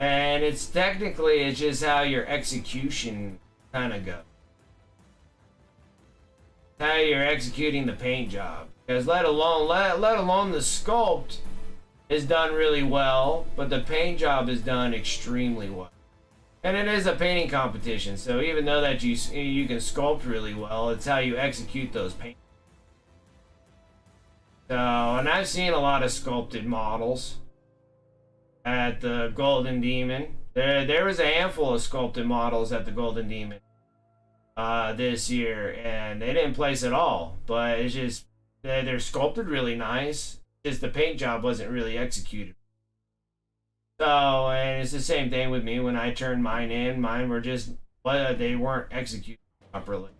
And it's just how your execution kind of goes. How you're executing the paint job. Because let alone the sculpt is done really well, but the paint job is done extremely well. And it is a painting competition, so even though that you can sculpt really well, it's how you execute those paints. So, and I've seen a lot of sculpted models at the Golden Demon. There was a handful of sculpted models at the Golden Demon this year, and they didn't place at all. But it's just they're sculpted really nice. Just the paint job wasn't really executed. So, and it's the same thing with me when I turned mine in. Mine were just, they weren't executed properly.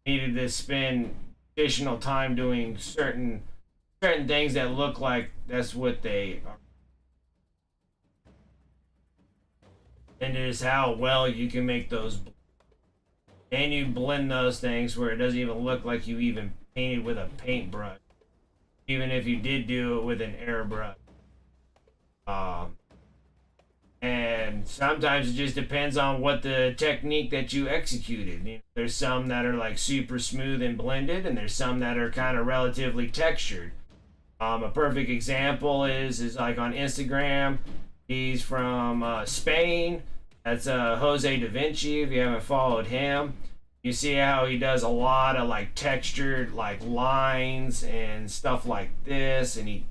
Needed to spend additional time doing certain things that look like that's what they are. And it is how well you can make those. And you blend those things where it doesn't even look like you even painted with a paintbrush. Even if you did do it with an airbrush. And sometimes it just depends on what the technique that you executed. You know, there's some that are like super smooth and blended, and there's some that are kind of relatively textured. A perfect example is like on Instagram. He's from Spain. That's Jose Da Vinci. If you haven't followed him, you see how he does a lot of like textured like lines and stuff like this, and he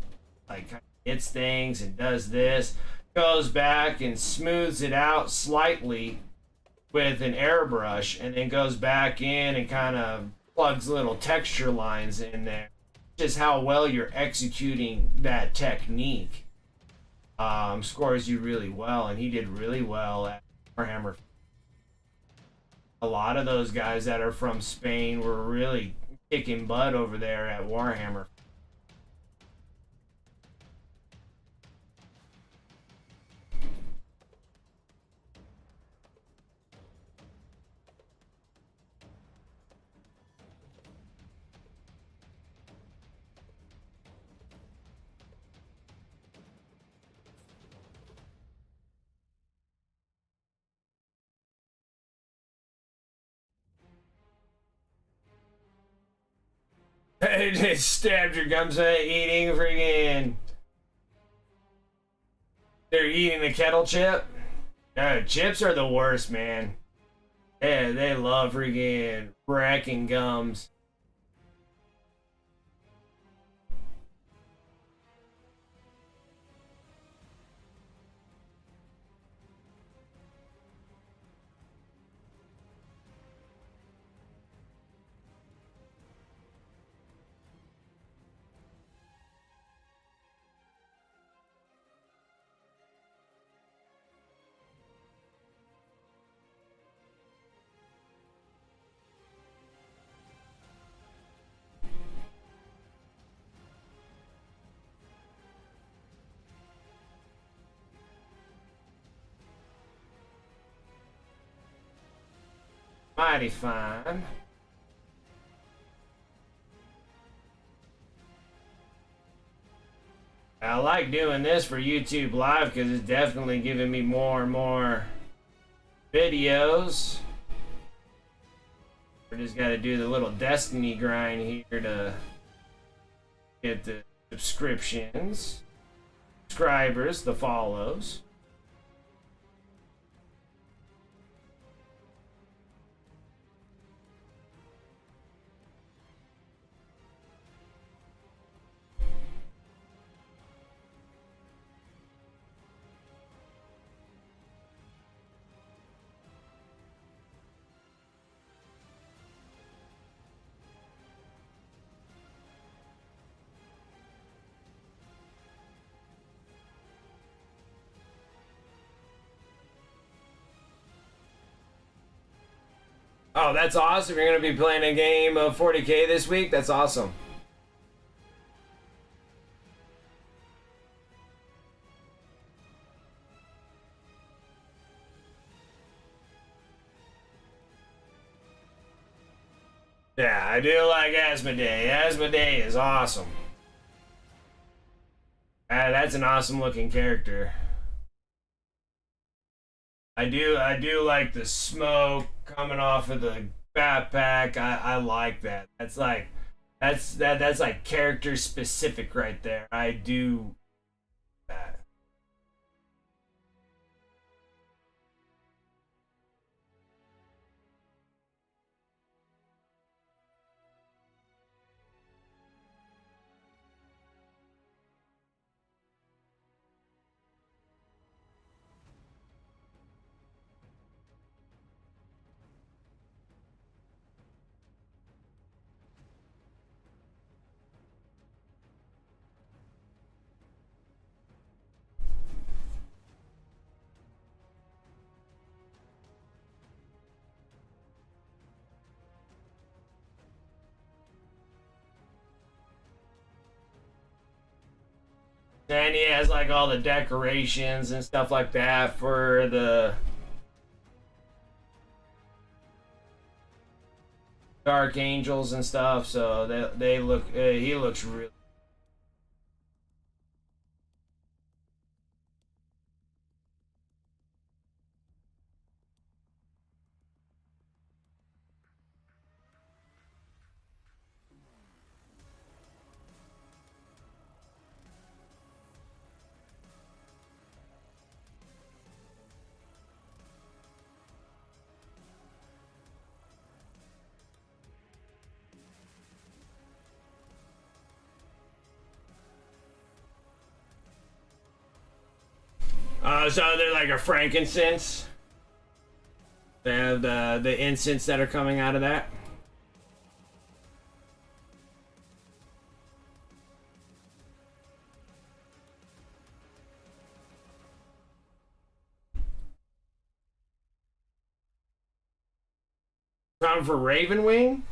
like hits things and does this. Goes back and smooths it out slightly with an airbrush, and then goes back in and kind of plugs little texture lines in there. Just how well you're executing that technique scores you really well, and he did really well at Warhammer. A lot of those guys that are from Spain were really kicking butt over there at Warhammer. They stabbed your gums eating freaking. They're eating the kettle chip. Chips are the worst, man. Yeah, they love freaking wrecking gums. Mighty fine. I like doing this for YouTube Live because it's definitely giving me more and more videos. We just got to do the little Destiny grind here to get the subscriptions, subscribers, the follows. Oh, that's awesome. You're going to be playing a game of 40K this week? That's awesome. Yeah, I do like Asmodee. Asmodee is awesome. That's an awesome looking character. I do like the smoke coming off of the backpack. I like that. That's like character specific right there. I do that. And he has like all the decorations and stuff like that for the Dark Angels and stuff. So they look. He looks really. So they're like a frankincense. They have the incense that are coming out of that. Time for Ravenwing.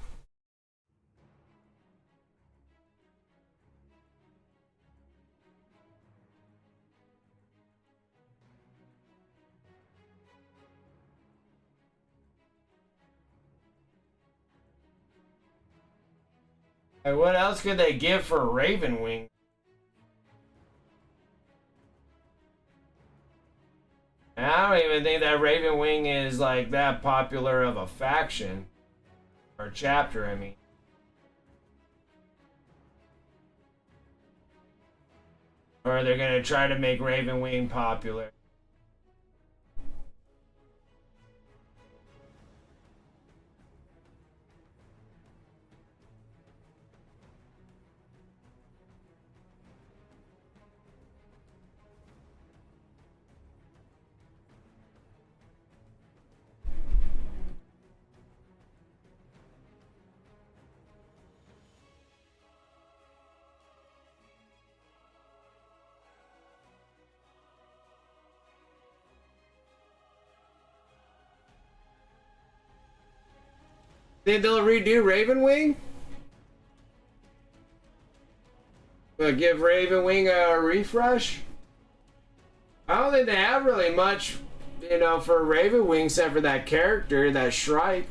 Like, what else could they give for Ravenwing? I don't even think that Ravenwing is like that popular of a faction or chapter. I mean, or they're gonna try to make Ravenwing popular. Think they'll redo Ravenwing? Give Ravenwing a refresh? I don't think they have really much, for Ravenwing except for that character, that Shrike.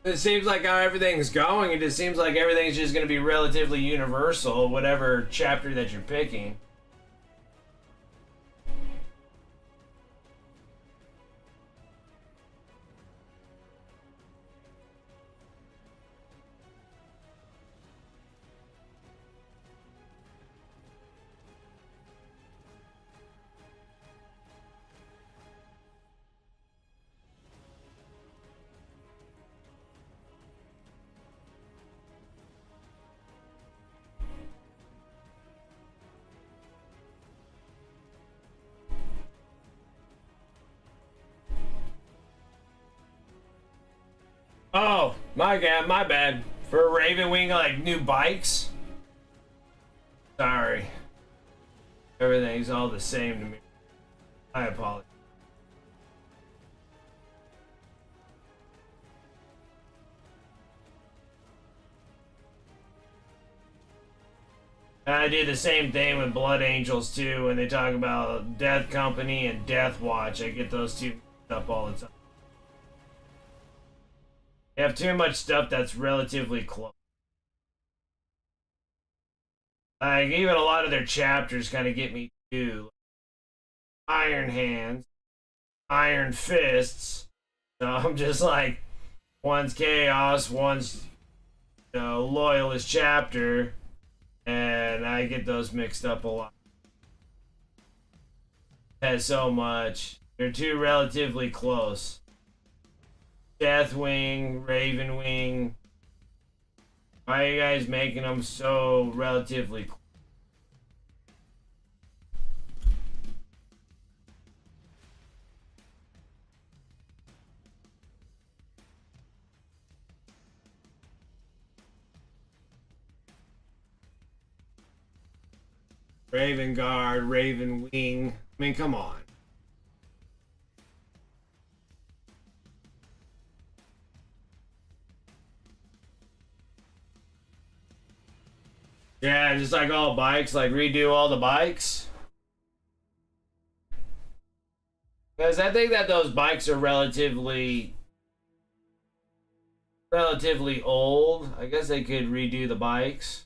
It seems like how everything's going, it just seems like everything's just going to be relatively universal, whatever chapter that you're picking. Oh, my God, my bad. For Ravenwing, like new bikes? Sorry. Everything's all the same to me. I apologize. I do the same thing with Blood Angels too. When they talk about Death Company and Death Watch, I get those two mixed up all the time. They have too much stuff that's relatively close. Like, even a lot of their chapters kind of get me too. Iron Hands, Iron Fists. So I'm just like, one's Chaos, one's Loyalist chapter, and I get those mixed up a lot. Has so much. They're two relatively close. Deathwing, Ravenwing. Why are you guys making them so relatively close? Raven Guard, Raven Wing. I mean, come on. Yeah, just like all bikes, like redo all the bikes. Because I think that those bikes are relatively old. I guess they could redo the bikes.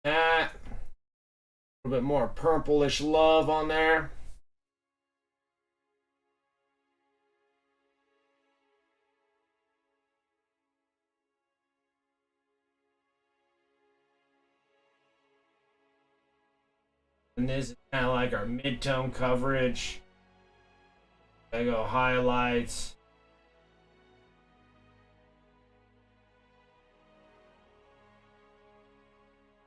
A little bit more purplish love on there. And this is kind of like our mid-tone coverage. I go highlights.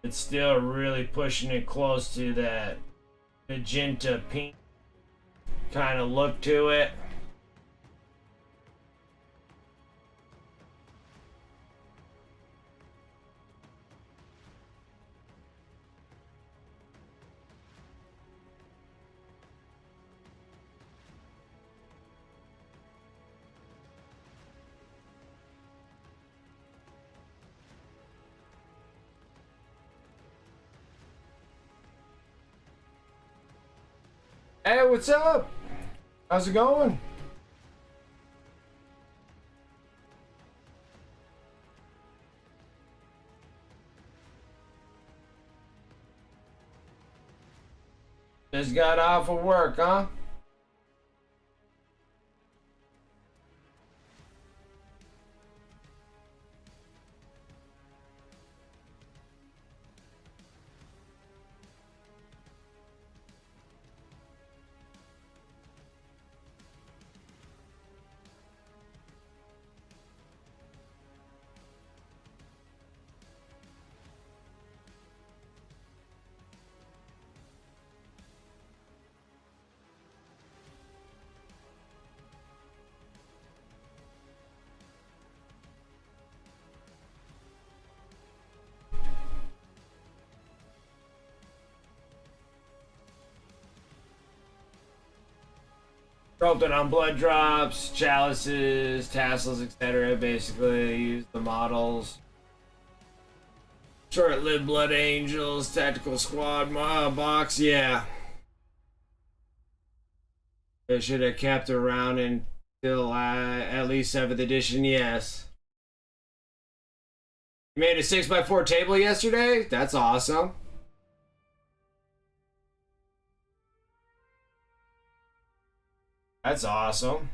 It's still really pushing it close to that magenta pink kind of look to it. Hey, what's up? How's it going? Just got off of work, huh? Sculpted on blood drops, chalices, tassels, etc. Basically, use the models. Short-lived blood angels, tactical squad box. Yeah, they should have kept around until at least 7th edition. Yes. You made a 6x4 table yesterday? That's awesome. That's awesome.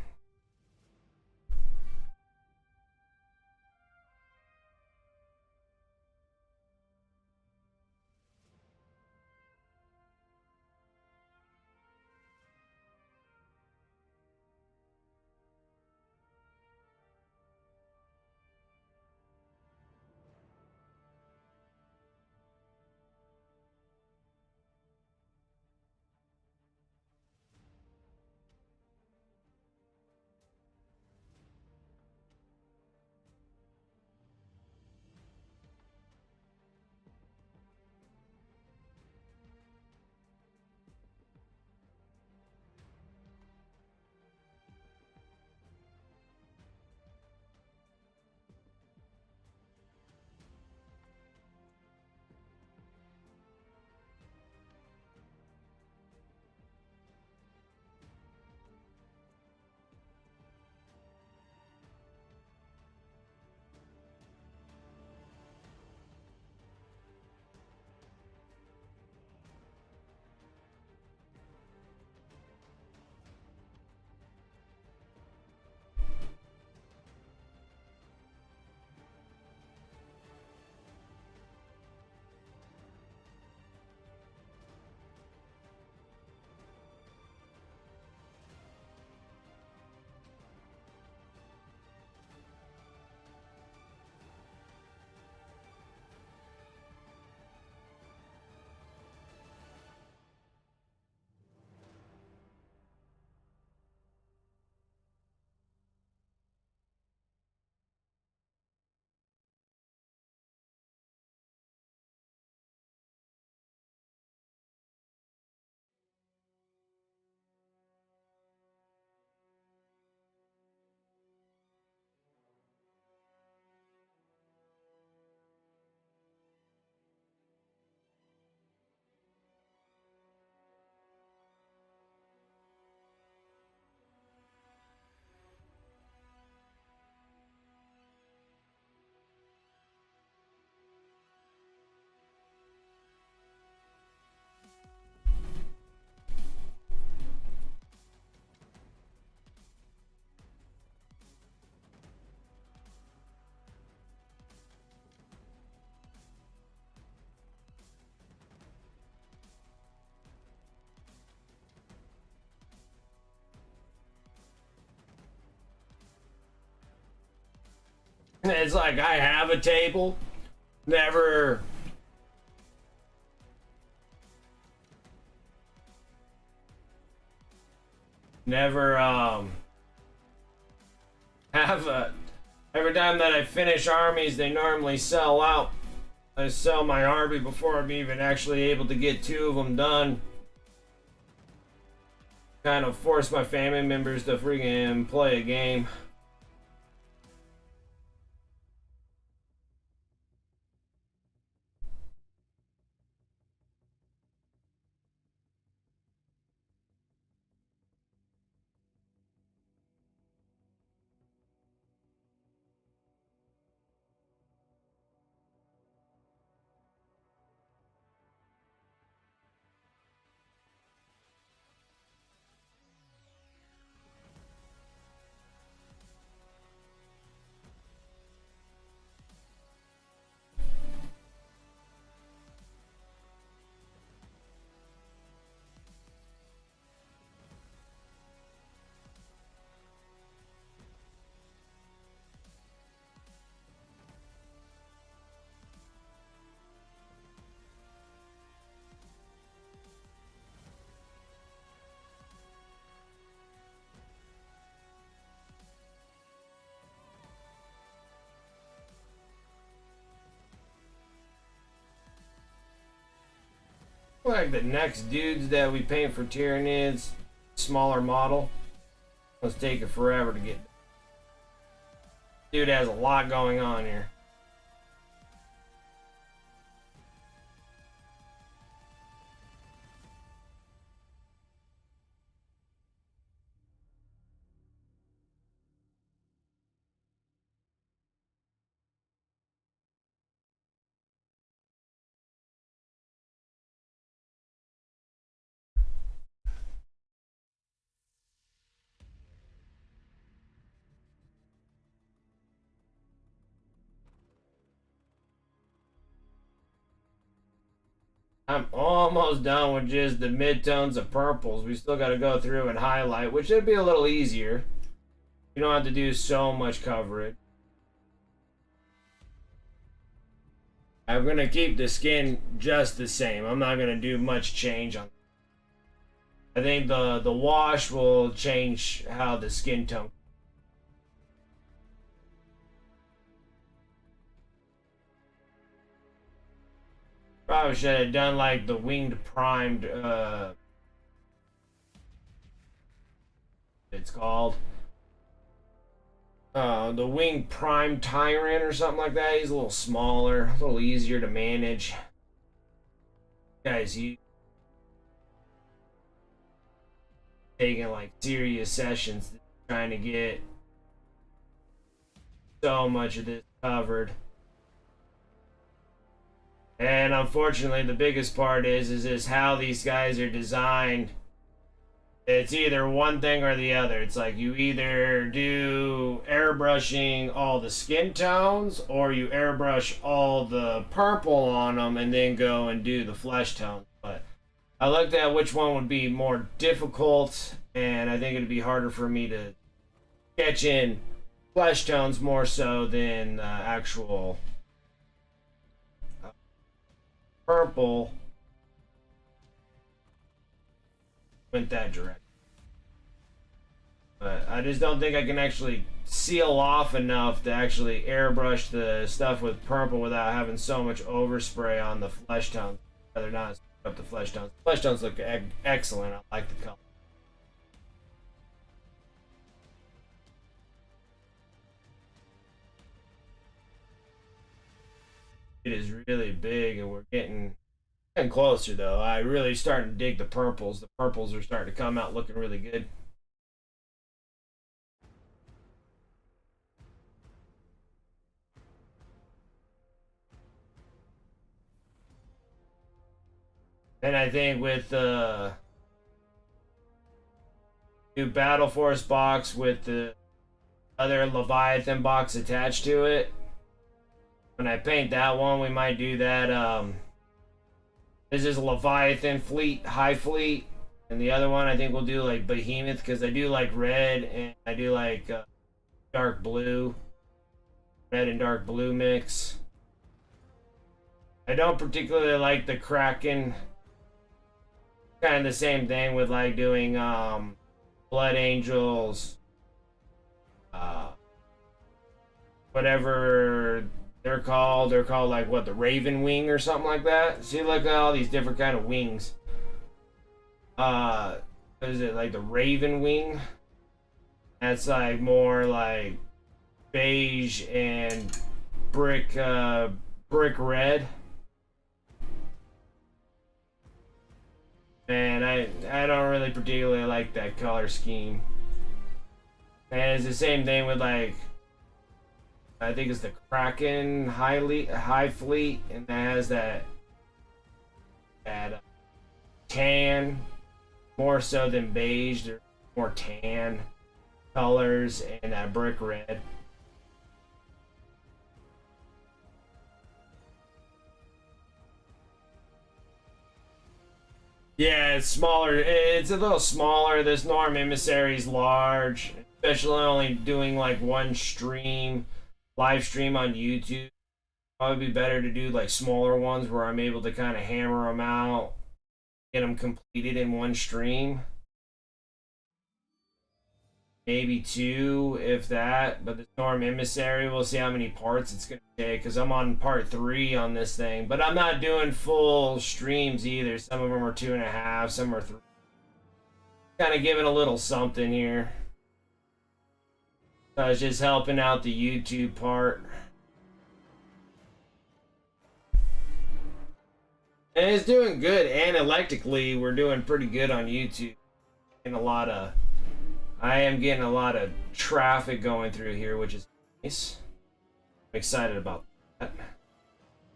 It's like I have a table, never never have a every time that I finish armies they normally sell out. I sell my army before I'm even actually able to get two of them done. Kind of force my family members to freaking play a game. Like the next dudes that we paint for Tyranids, smaller model. Let's take it forever to get. Dude has a lot going on here. I'm almost done with just the midtones of purples. We still got to go through and highlight, which should be a little easier. You don't have to do so much coverage. I'm going to keep the skin just the same. I'm not going to do much change on it. I think the wash will change how the skin tone. Probably should have done like the winged primed, it's called. The winged prime tyrant or something like that. He's a little smaller, a little easier to manage. Guys, you taking like serious sessions trying to get so much of this covered. And unfortunately, the biggest part is how these guys are designed. It's either one thing or the other. It's like you either do airbrushing all the skin tones or you airbrush all the purple on them and then go and do the flesh tone. But I looked at which one would be more difficult, and I think it'd be harder for me to sketch in flesh tones more so than actual purple went that direction. But I just don't think I can actually seal off enough to actually airbrush the stuff with purple without having so much overspray on the flesh tones. Rather not up the flesh tones. Flesh tones look excellent. I like the color. It is really big, and we're getting closer though. I really starting to dig the purples. The purples are starting to come out looking really good. And I think with the new Battle Force box with the other Leviathan box attached to it, when I paint that one, we might do that. This is Leviathan fleet, high fleet, and the other one I think we'll do like Behemoth because I do like red and I do like dark blue, red and dark blue mix. I don't particularly like the Kraken. Kind of the same thing with like doing Blood Angels, whatever they're called. They're called like what, the Raven Wing or something like that. See, look at all these different kind of wings. What is it, like the Raven Wing? That's like more like beige and brick red. And I don't really particularly like that color scheme. And it's the same thing with like, I think it's the Kraken high fleet, and that has that tan more so than beige. There's more tan colors and that brick red. Yeah, it's smaller. It's a little smaller. This Norn Emissary is large, especially only doing like one stream, live stream on YouTube. Probably be better to do like smaller ones where I'm able to kind of hammer them out, get them completed in one stream. Maybe two, if that. But the Norm Emissary, we'll see how many parts it's going to take. Because I'm on part 3 on this thing. But I'm not doing full streams either. Some of them are 2.5, some are 3. Kind of giving a little something here. So I was just helping out the YouTube part. And it's doing good. Analytically, we're doing pretty good on YouTube. And I am getting a lot of traffic going through here, which is nice. I'm excited about that.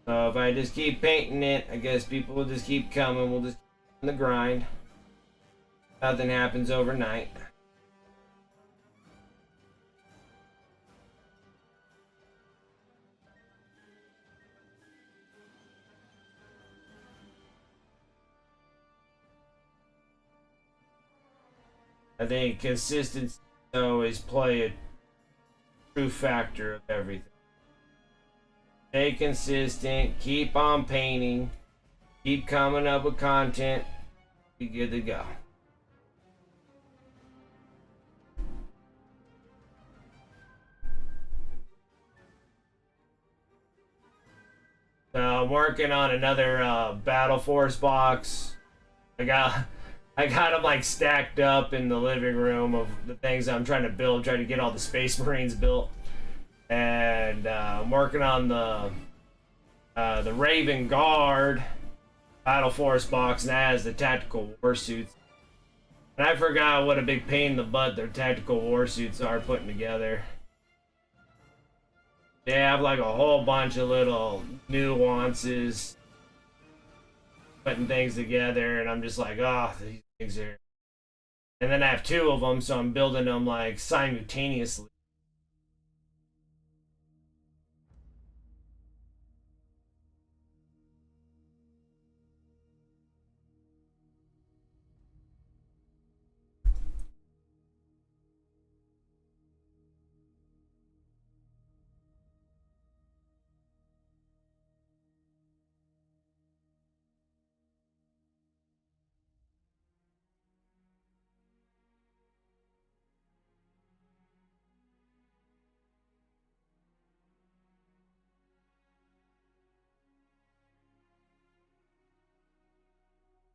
So if I just keep painting it, I guess people will just keep coming. We'll just keep on the grind. Nothing happens overnight. I think consistency always play a true factor of everything. Stay consistent, keep on painting, keep coming up with content, be good to go. I'm working on another Battle Force box. I got them like stacked up in the living room of the things I'm trying to build, trying to get all the Space Marines built, and I'm working on the Raven Guard Battle Force box, and that has the tactical war suits. And I forgot what a big pain in the butt their tactical war suits are putting together. They have like a whole bunch of little nuances putting things together, and I'm just like, oh, these things are. And then I have two of them, so I'm building them like simultaneously.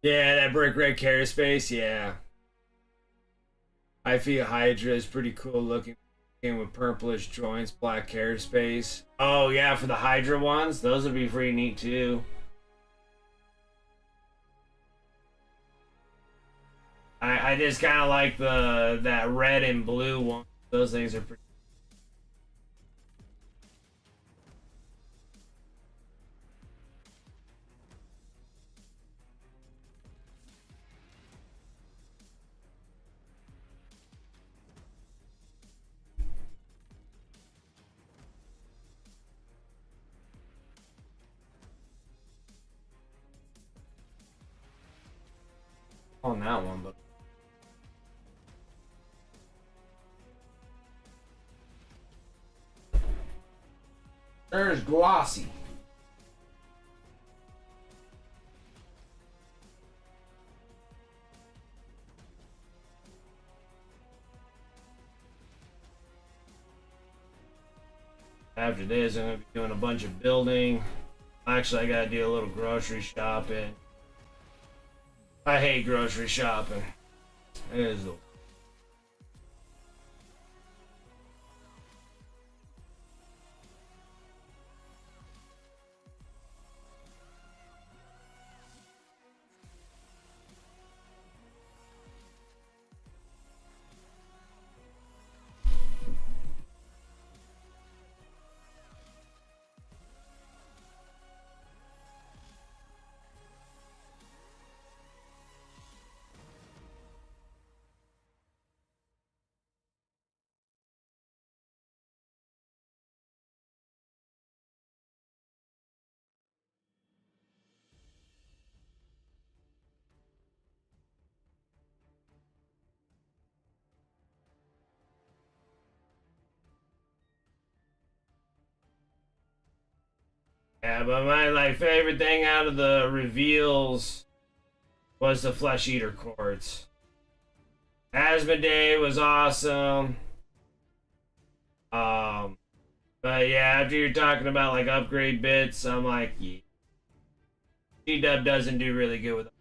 Yeah, that brick red carrier space, yeah. I feel Hydra is pretty cool looking with purplish joints, black carrier space. Oh yeah, for the Hydra ones, those would be pretty neat too. I just kind of like that red and blue one. Those things are pretty. On that one, but there's glossy. After this, I'm gonna be doing a bunch of building. Actually, I gotta do a little grocery shopping. I hate grocery shopping. It is the yeah, but my like favorite thing out of the reveals was the Flesh Eater Quartz. Asmodee was awesome. But yeah, after you're talking about like upgrade bits, I'm like, yeah. G-Dub doesn't do really good with them.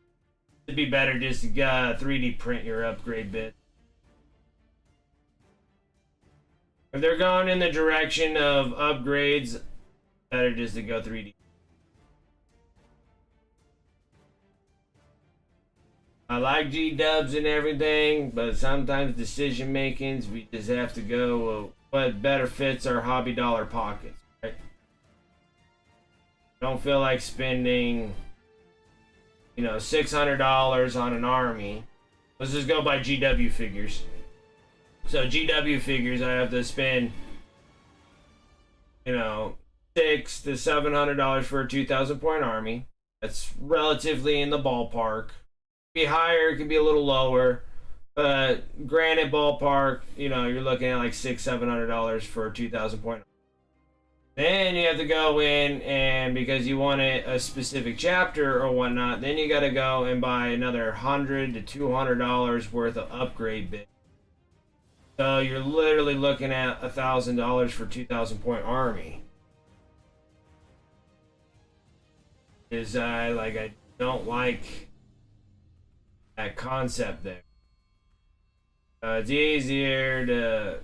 It'd be better just to 3D print your upgrade bit. If they're going in the direction of upgrades, better just to go 3D. I like G-Dubs and everything, but sometimes decision makings, we just have to go what better fits our hobby dollar pockets, right? Don't feel like spending, $600 on an army. Let's just go by GW figures. So GW figures, I have to spend, $600 to $700 for a 2,000 point army. That's relatively in the ballpark. Be higher, it could be a little lower, Granted, ballpark, you know, you're looking at like $600-700 for a 2,000 point. Then you have to go in, and because you want a specific chapter or whatnot, then you got to go and buy another $100 to $200 worth of upgrade bits. So you're literally looking at $1,000 for 2,000 point army. Is I don't like that concept there. It's easier to,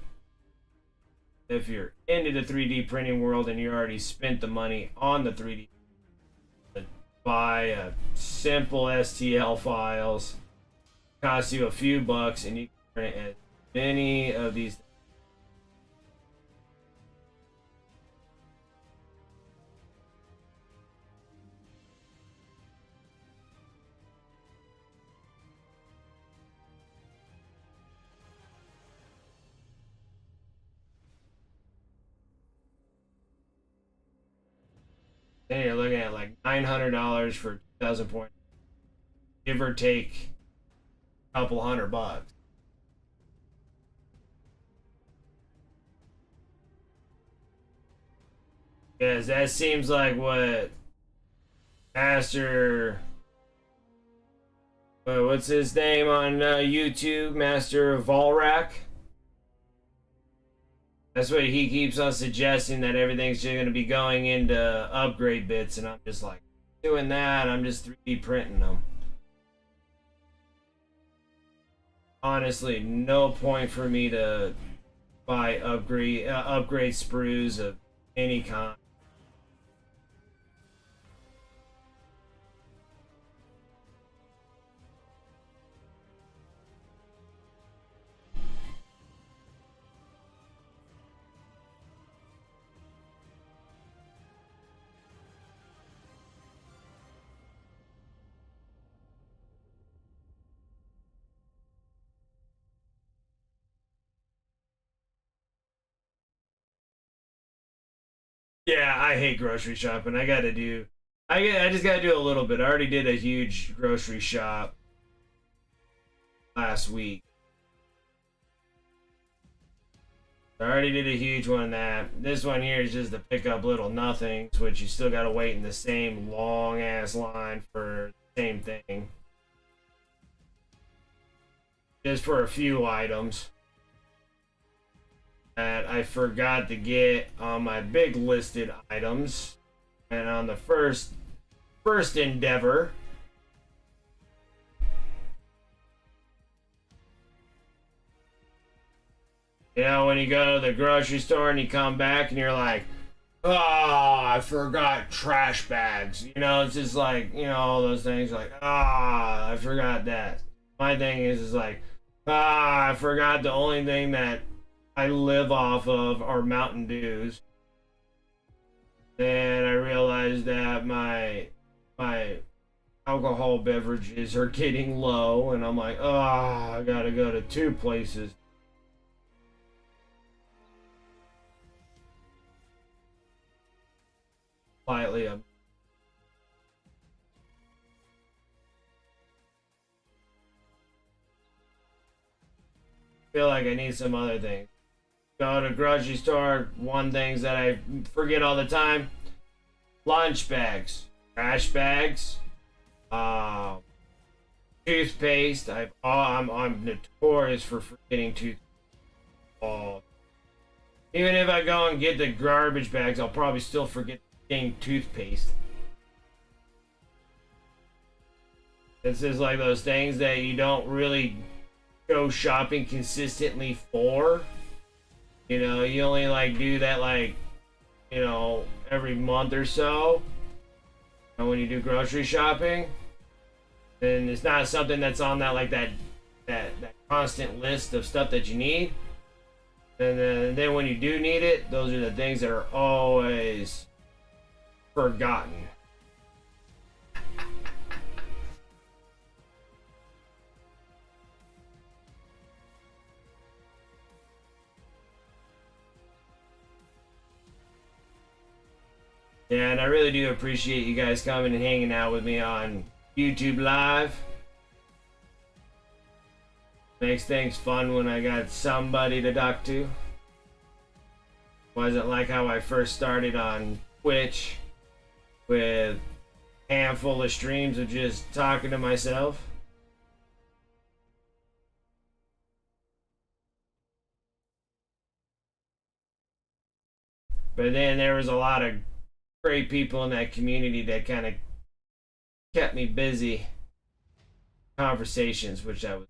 if you're into the 3D printing world and you already spent the money on the 3D, to buy a simple STL files, cost you a few bucks, and you can print as many of these. Then you're looking at like $900 for 2,000 points, give or take a couple $100. Because that seems like what Master, what's his name on YouTube, Master Volrak. That's what he keeps on suggesting, that everything's just going to be going into upgrade bits, and I'm just like, doing that, I'm just 3D printing them. Honestly, no point for me to buy upgrade sprues of any kind. Yeah, I hate grocery shopping. I just gotta do a little bit. I already did a huge grocery shop last week. I already did a huge one. That this one here is just to pick up little nothings, which you still gotta wait in the same long ass line for the same thing. Just for a few items that I forgot to get on my big listed items, and on the first endeavor. You know, when you go to the grocery store and you come back and you're like, oh, I forgot trash bags. You know, it's just like, you know, all those things like, I forgot that. My thing is like, I forgot the only thing that I live off of are Mountain Dews. Then I realized that my alcohol beverages are getting low, and I'm like, I gotta go to two places. Slightly up. Feel like I need some other things. Go to grocery store, one things that I forget all the time: lunch bags, trash bags, toothpaste. I'm notorious for forgetting toothpaste. Even if I go and get the garbage bags, I'll probably still forget dang toothpaste. This is like those things that you don't really go shopping consistently for. You know, you only like do that like, you know, every month or so. And when you do grocery shopping, then it's not something that's on that like that constant list of stuff that you need. And then when you do need it, those are the things that are always forgotten. Yeah, and I really do appreciate you guys coming and hanging out with me on YouTube Live. Makes things fun when I got somebody to talk to. Wasn't like how I first started on Twitch with a handful of streams of just talking to myself. But then there was a lot of great people in that community that kind of kept me busy. Conversations, which I was.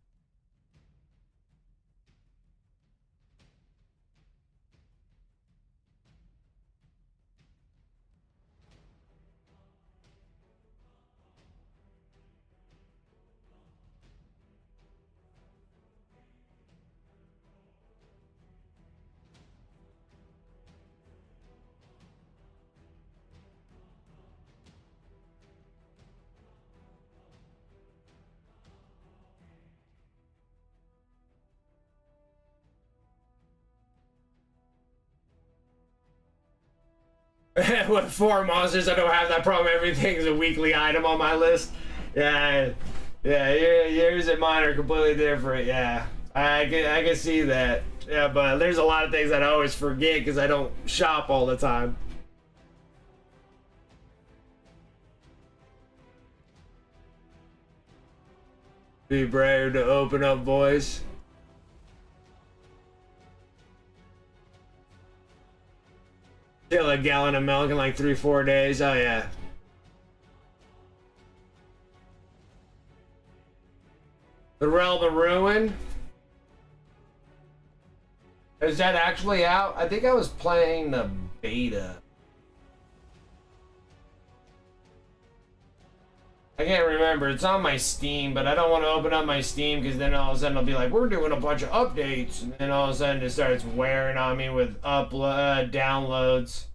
With 4 monsters, I don't have that problem. Everything's a weekly item on my list. Yeah, yeah, yours and mine are completely different. Yeah, I can see that. Yeah, but there's a lot of things that I always forget because I don't shop all the time. Be brave to open up voice. Kill a gallon of milk in like 3-4 days. Oh yeah. The Realm of Ruin. Is that actually out? I think I was playing the beta. I can't remember. It's on my Steam, but I don't want to open up my Steam because then all of a sudden it'll be like, we're doing a bunch of updates. And then all of a sudden it starts wearing on me with downloads.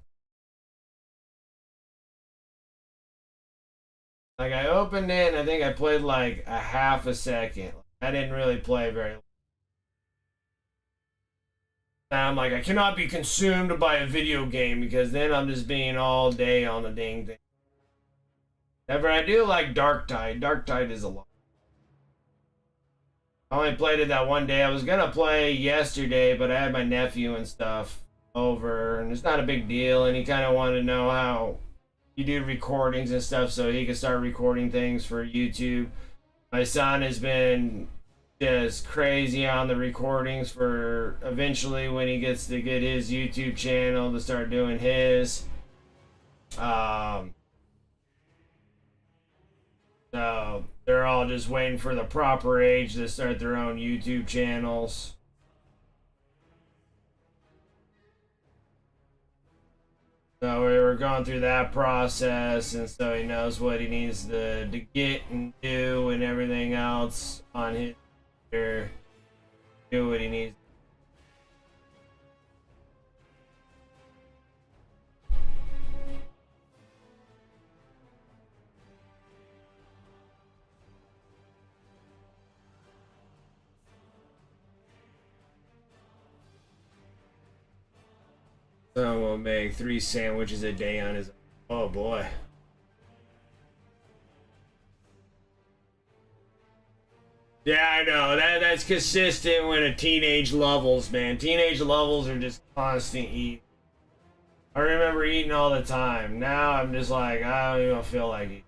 Like I opened it and I think I played like a half a second. I didn't really play very long. And I'm like, I cannot be consumed by a video game because then I'm just being all day on the dang thing. However, I do like Dark Tide. Dark Tide is a lot. I only played it that one day. I was gonna play yesterday, but I had my nephew and stuff over, and it's not a big deal. And he kind of wanted to know how you do recordings and stuff, so he could start recording things for YouTube. My son has been just crazy on the recordings for eventually when he gets to get his YouTube channel to start doing his. So they're all just waiting for the proper age to start their own YouTube channels. So we were going through that process, and so he knows what he needs to get and do and everything else on his computer. Do what he needs. So we'll make 3 sandwiches a day on his. Oh boy. Yeah, I know. That's consistent when a teenage levels, man. Teenage levels are just constant eat. I remember eating all the time. Now I'm just like, I don't even feel like eating.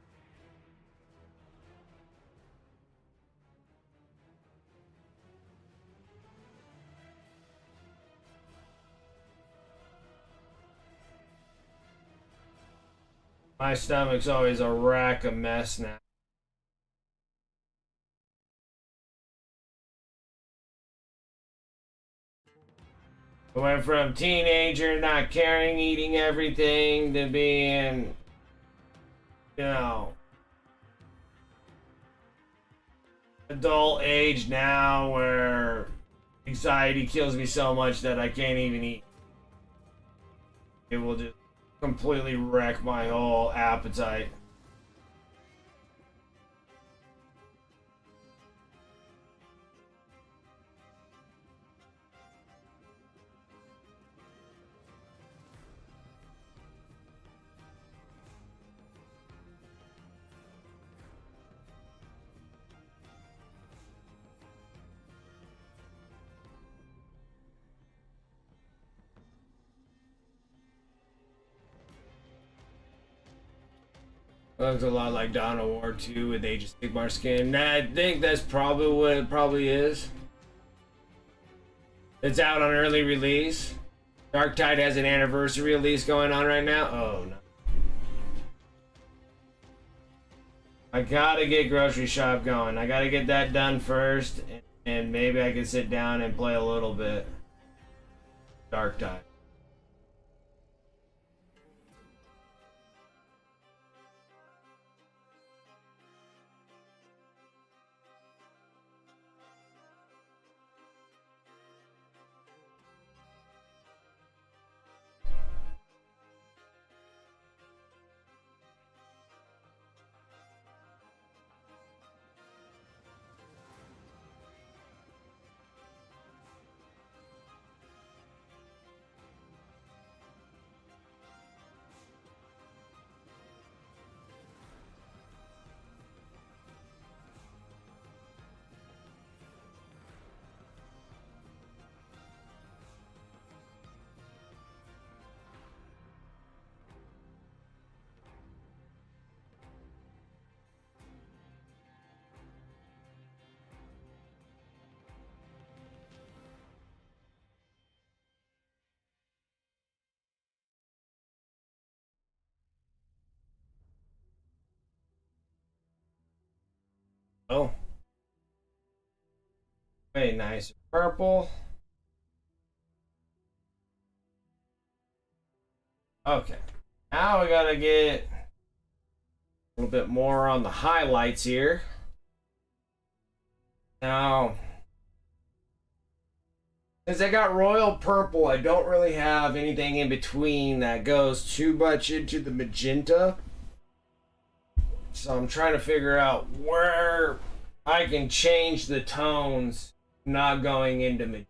My stomach's always a rack of mess now. I went from teenager not caring, eating everything, to being, you know, adult age now where anxiety kills me so much that I can't even eat. It will just completely wreck my whole appetite. Looks a lot like Dawn of War 2 with Age of Sigmar skin. I think that's probably what it probably is. It's out on early release. Darktide has an anniversary release going on right now. Oh no. I gotta get grocery shop going. I gotta get that done first, and maybe I can sit down and play a little bit. Darktide. Oh. Very nice. Purple. Okay. Now we gotta get a little bit more on the highlights here. Now, since I got royal purple, I don't really have anything in between that goes too much into the magenta. So I'm trying to figure out where I can change the tones, not going into magenta.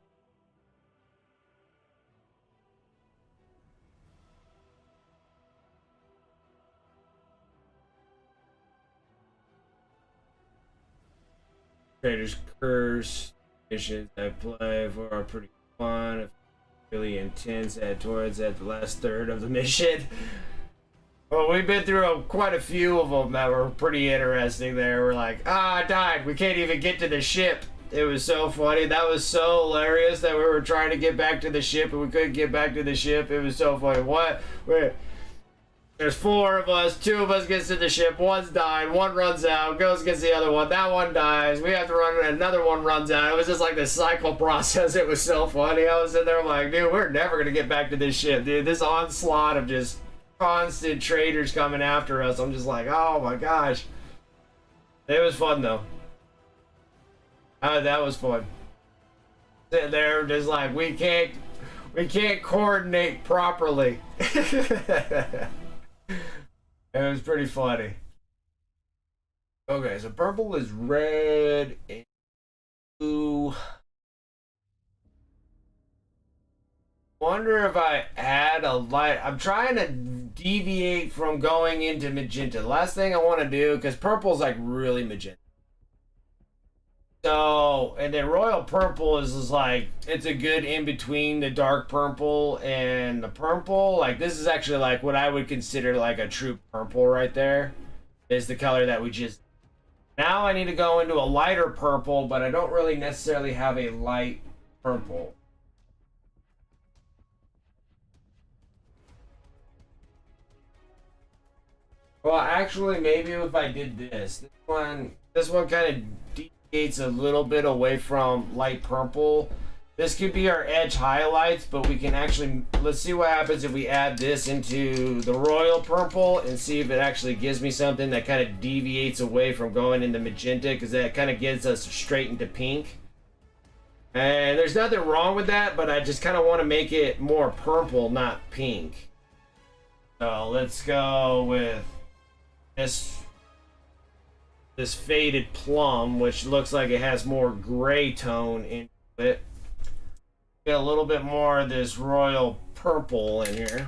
Trader's Curse missions I play for are pretty fun, really intense towards the last third of the mission. Well, we've been through quite a few of them that were pretty interesting there. We're like, I died. We can't even get to the ship. It was so funny. That was so hilarious that we were trying to get back to the ship and we couldn't get back to the ship. It was so funny. There's 4 of us. 2 of us gets to the ship. One's died. One runs out. Goes gets the other one. That one dies. We have to run. Another one runs out. It was just like this cycle process. It was so funny. I was sitting there like, dude, we're never going to get back to this ship, dude. This onslaught of just constant traders coming after us. I'm just like, oh my gosh. It was fun though. That was fun. Sitting there just like we can't coordinate properly. It was pretty funny. Okay, so purple is red and blue. Wonder if I add a light. I'm trying to deviate from going into magenta. The last thing I want to do, because purple's like really magenta. So, and then royal purple is like, it's a good in between the dark purple and the purple. Like this is actually like what I would consider like a true purple right there. Is the color that we just. Now I need to go into a lighter purple, but I don't really necessarily have a light purple. Well, actually, maybe if I did this one kind of deviates a little bit away from light purple. This could be our edge highlights, but we can actually, let's see what happens if we add this into the royal purple and see if it actually gives me something that kind of deviates away from going into magenta, because that kind of gets us straight into pink. And there's nothing wrong with that, but I just kind of want to make it more purple, not pink. So let's go with this faded plum, which looks like it has more gray tone into it. Get a little bit more of this royal purple in here.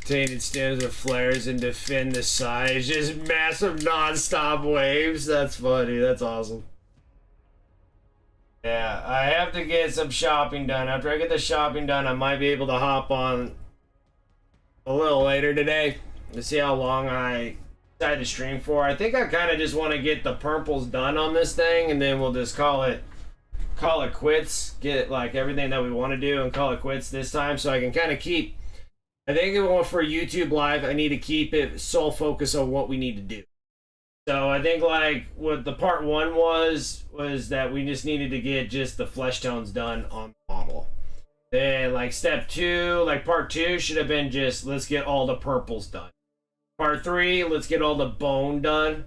Tainted stems with flares and defend the sides. Just massive non-stop waves. That's funny. That's awesome. Yeah, I have to get some shopping done. After I get the shopping done, I might be able to hop on a little later today to see how long I decide to stream for. I think I kind of just want to get the purples done on this thing, and then we'll just call it quits. Get like everything that we want to do and call it quits this time, so I can kind of keep. I think for YouTube Live, I need to keep it sole focus on what we need to do. So I think like what the part one was that we just needed to get just the flesh tones done on the model. Then like step two, like part two should have been just let's get all the purples done. Part three, let's get all the bone done.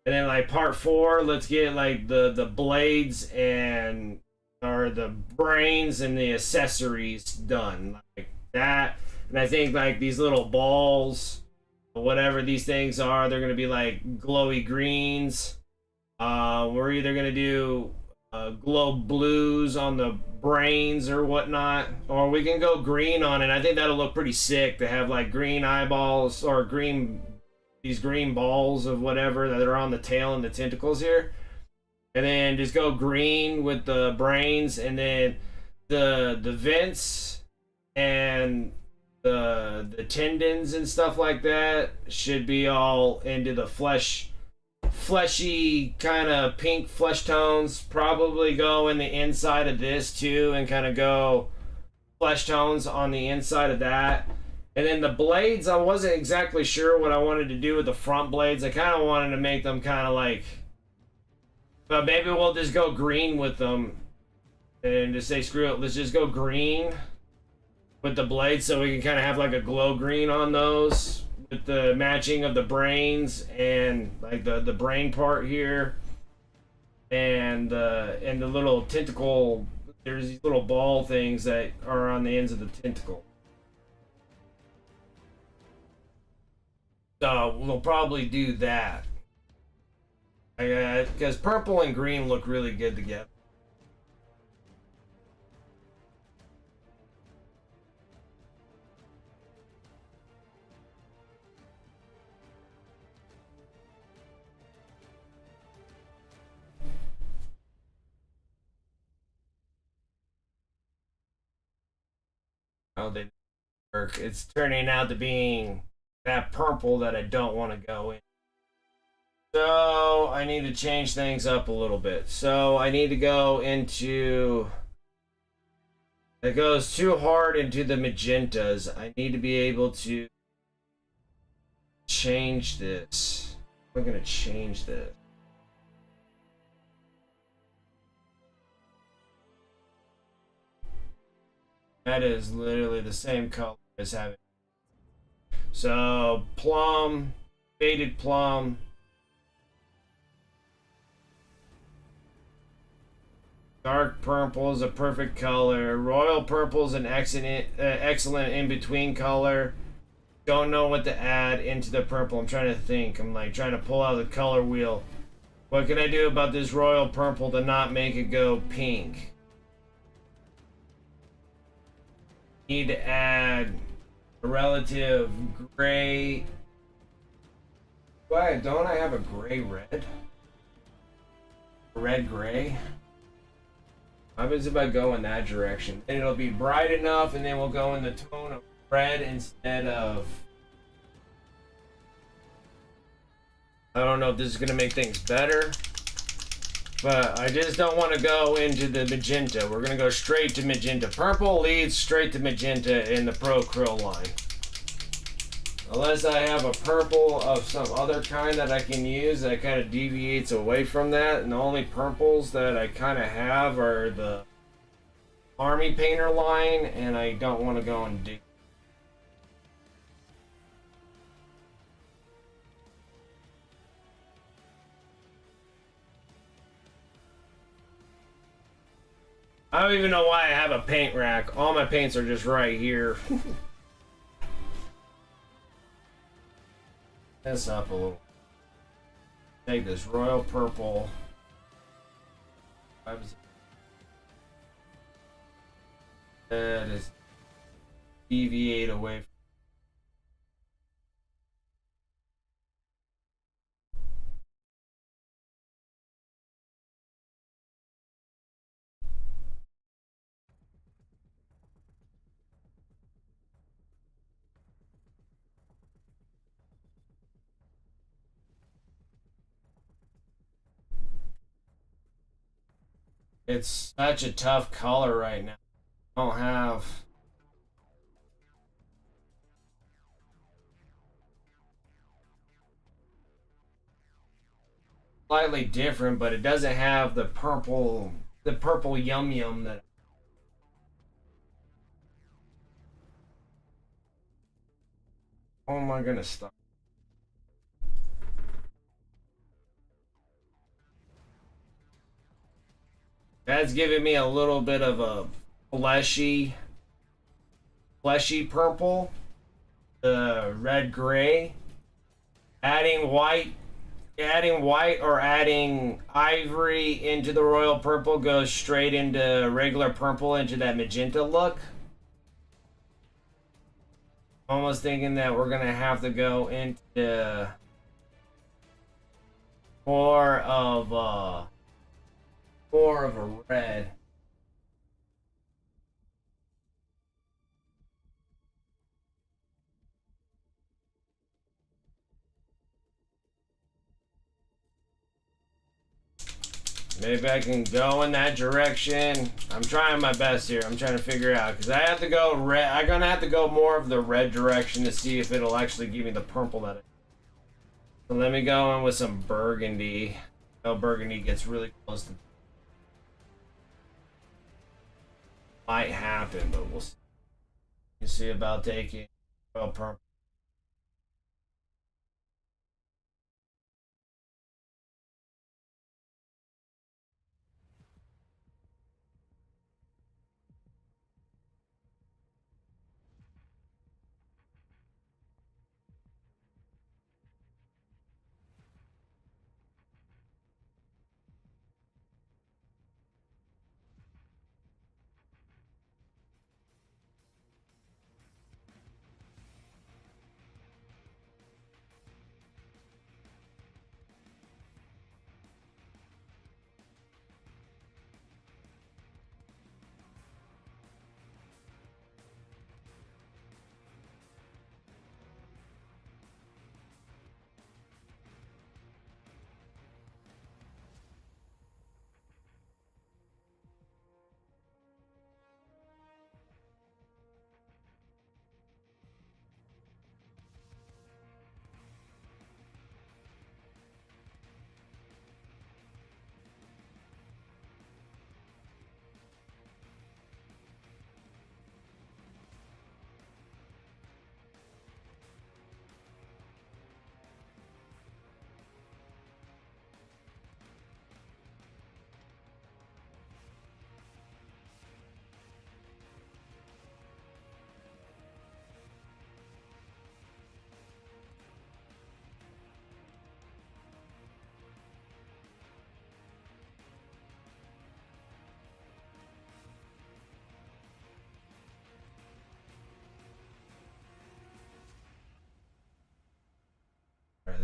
And then like part four, let's get like the blades and or the brains and the accessories done. Like that. And I think like these little balls, whatever these things are, they're gonna be like glowy greens. We're either gonna do glow blues on the brains or whatnot, or we can go green on it. I think that'll look pretty sick to have like green eyeballs or these green balls of whatever that are on the tail and the tentacles here, and then just go green with the brains, and then the vents and the tendons and stuff like that should be all into the fleshy kind of pink flesh tones. Probably go in the inside of this too and kind of go flesh tones on the inside of that. And then the blades, I wasn't exactly sure what I wanted to do with the front blades. I kind of wanted to make them kind of like, but maybe we'll just go green with them and just say screw it, let's just go green with the blades, so we can kind of have like a glow green on those with the matching of the brains and like the brain part here and the little tentacle. There's these little ball things that are on the ends of the tentacle. So we'll probably do that because purple and green look really good together. Oh, they work. It's turning out to being that purple that I don't want to go in. So I need to change things up a little bit. So I need to go into. It goes too hard into the magentas. I need to be able to change this. I'm gonna change this. That is literally the same color as having. So plum, faded plum. Dark purple is a perfect color. Royal purple is an excellent in-between color. Don't know what to add into the purple. I'm trying to think. I'm like trying to pull out the color wheel. What can I do about this royal purple to not make it go pink? Need to add a relative gray. Why don't I have a gray red? Red gray? How happens if I go in that direction? And it'll be bright enough, and then we'll go in the tone of red instead of. I don't know if this is gonna make things better, but I just don't want to go into the magenta. We're gonna go straight to magenta. Purple leads straight to magenta in the Pro Krill line. Unless I have a purple of some other kind that I can use that kind of deviates away from that. And the only purples that I kind of have are the Army Painter line, and I don't want to go and do. I don't even know why I have a paint rack. All my paints are just right here. This up a little. Take this royal purple. That is deviate away from. It's such a tough color right now. I don't have... Slightly different, but it doesn't have the purple yum yum that... Oh, am I gonna stop? That's giving me a little bit of a fleshy purple, red gray. Adding white or adding ivory into the royal purple goes straight into regular purple, into that magenta look. Almost thinking that we're gonna have to go into more of a red. Maybe I can go in that direction. I'm trying my best here. I'm trying to figure out, because I have to go red. I'm gonna have to go more of the red direction to see if it'll actually give me the purple that. So let me go in with some burgundy. Oh, burgundy gets really close to. Might happen, but we'll see. You see about taking purple.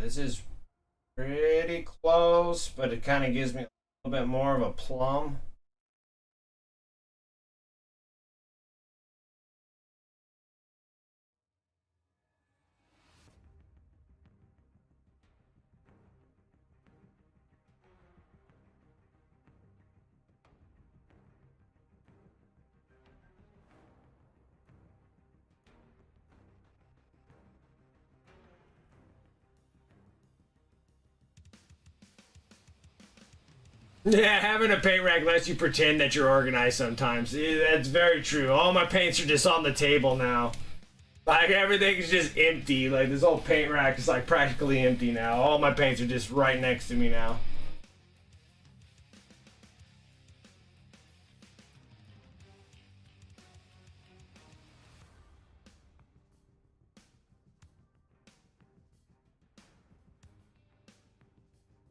This is pretty close, but it kind of gives me a little bit more of a plum. Yeah, having a paint rack lets you pretend that you're organized sometimes. Yeah, that's very true. All my paints are just on the table now. Like, everything's just empty. Like, this whole paint rack is, like, practically empty now. All my paints are just right next to me now.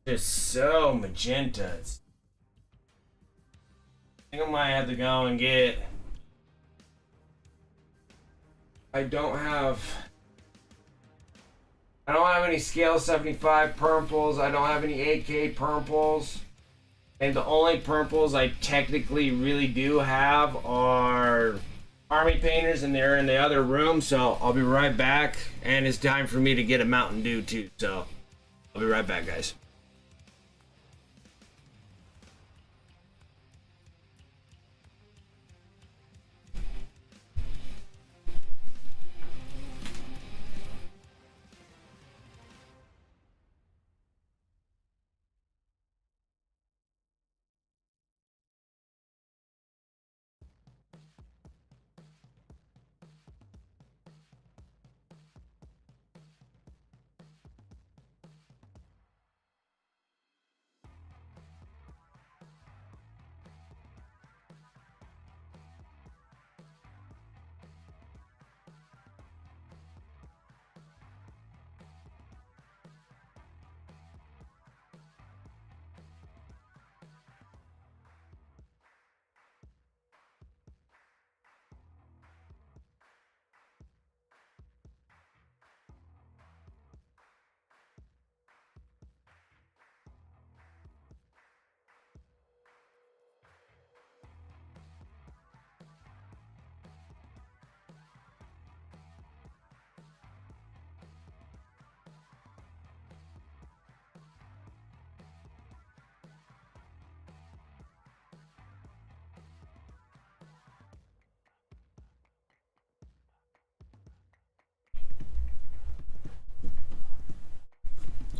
Just so magenta. I think I might have to go and get... I don't have any scale 75 purples. I don't have any 8K purples. And the only purples I technically really do have are army painters, and they're in the other room. So I'll be right back. And it's time for me to get a Mountain Dew too. So I'll be right back, guys.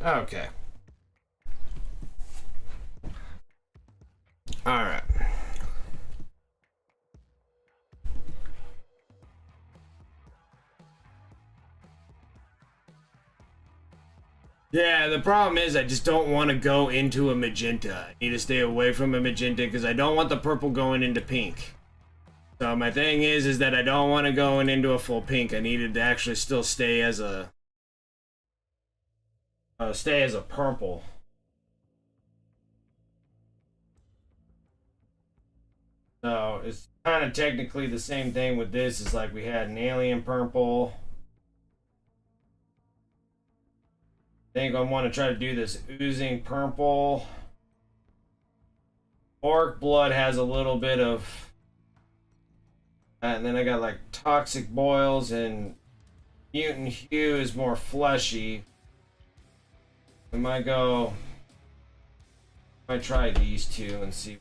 Okay. All right. Yeah, the problem is I just don't want to go into a magenta. I need to stay away from a magenta because I don't want the purple going into pink. So my thing is that I don't want to go into a full pink. I needed to actually still stay as a purple. So it's kind of technically the same thing with this. It's like we had an alien purple. I think I want to try to do this oozing purple. Orc blood has a little bit of, and then I got like toxic boils, and mutant hue is more fleshy. I might try these two and see.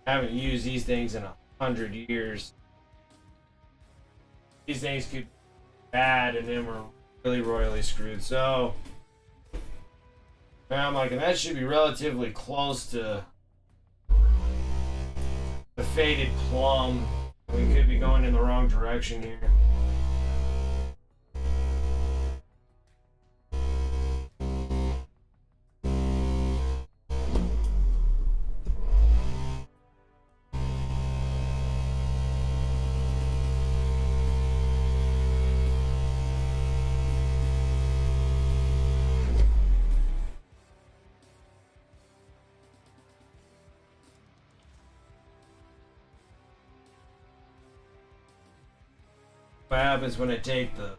I haven't used these things in 100 years. These things could be bad, and then we're really royally screwed. So now I'm like, and that should be relatively close to the faded plum. We could be going in the wrong direction here. What happens when I take the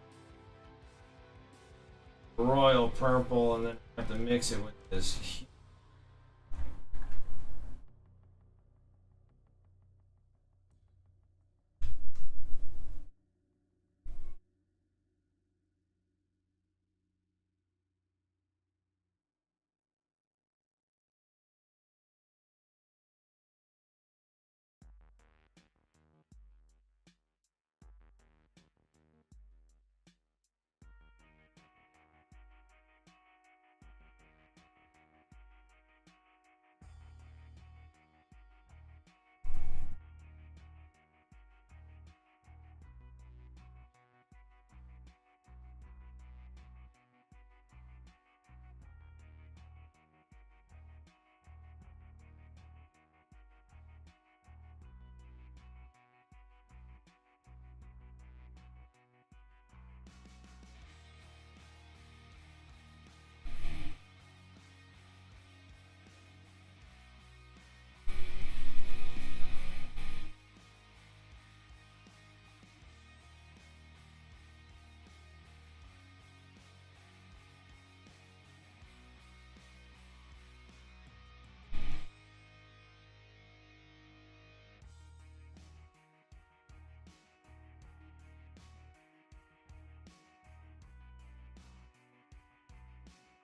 royal purple and then I have to mix it with this?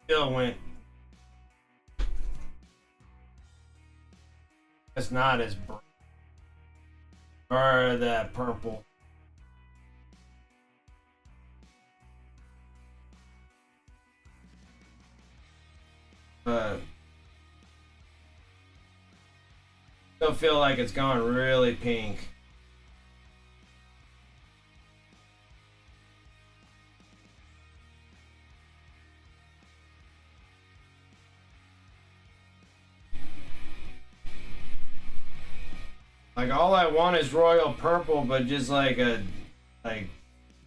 Still went. It's not as bright. Or that purple. But still feel like it's gone really pink. Like all I want is royal purple, but just like a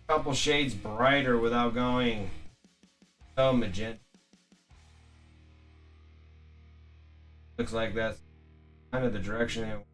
couple shades brighter without going so magenta. Looks like that's kind of the direction it.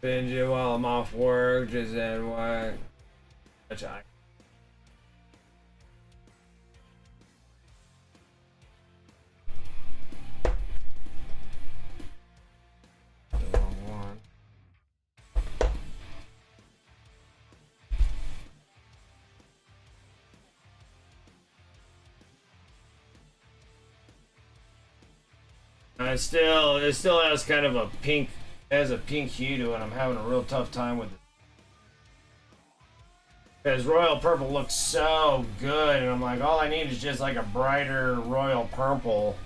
Binge it while I'm off work, just then what? Which I. The wrong one. It still has kind of a pink, has a pink hue to it. I'm having a real tough time with it. Because royal purple looks so good, and I'm like, all I need is just like a brighter royal purple.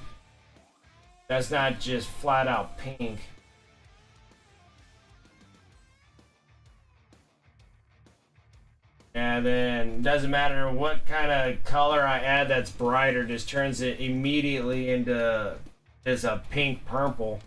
That's not just flat out pink. And then doesn't matter what kind of color I add that's brighter, just turns it immediately into just a pink purple.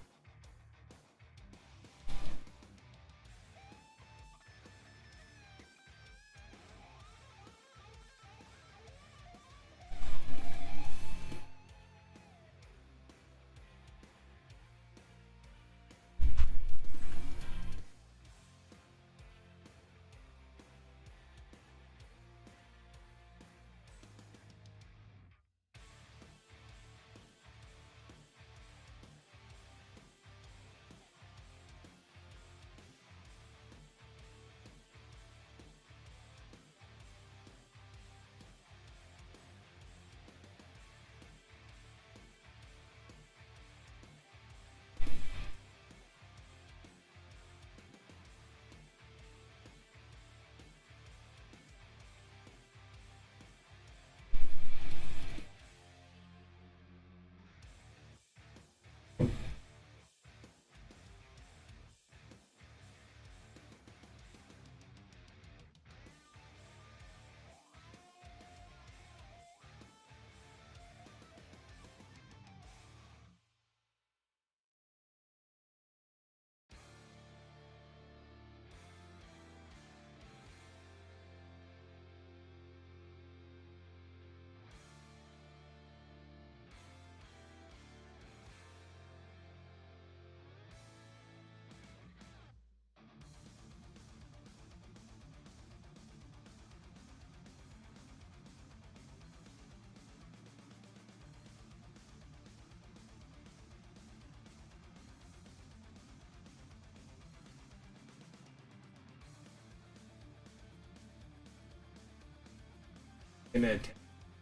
Gonna take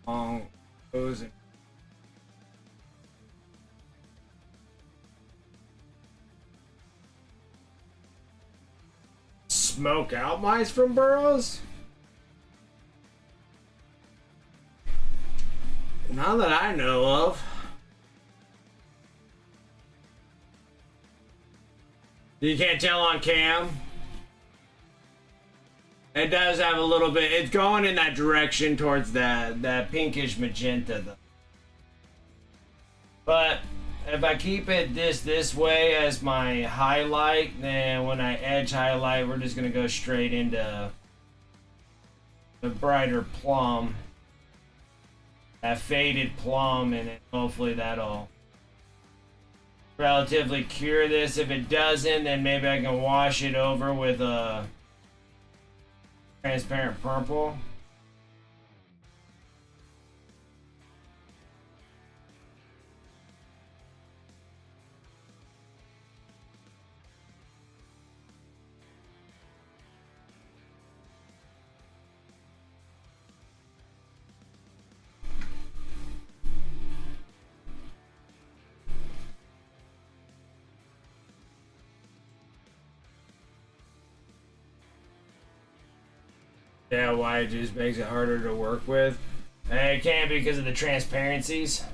long those and smoke out mice from burrows? Not that I know of. You can't tell on cam. It does have a little bit. It's going in that direction towards that pinkish magenta, though. But if I keep it this way as my highlight, then when I edge highlight, we're just gonna go straight into the brighter plum, that faded plum, and hopefully that'll relatively cure this. If it doesn't, then maybe I can wash it over with a transparent purple. Yeah, why it just makes it harder to work with. It can't be because of the transparencies.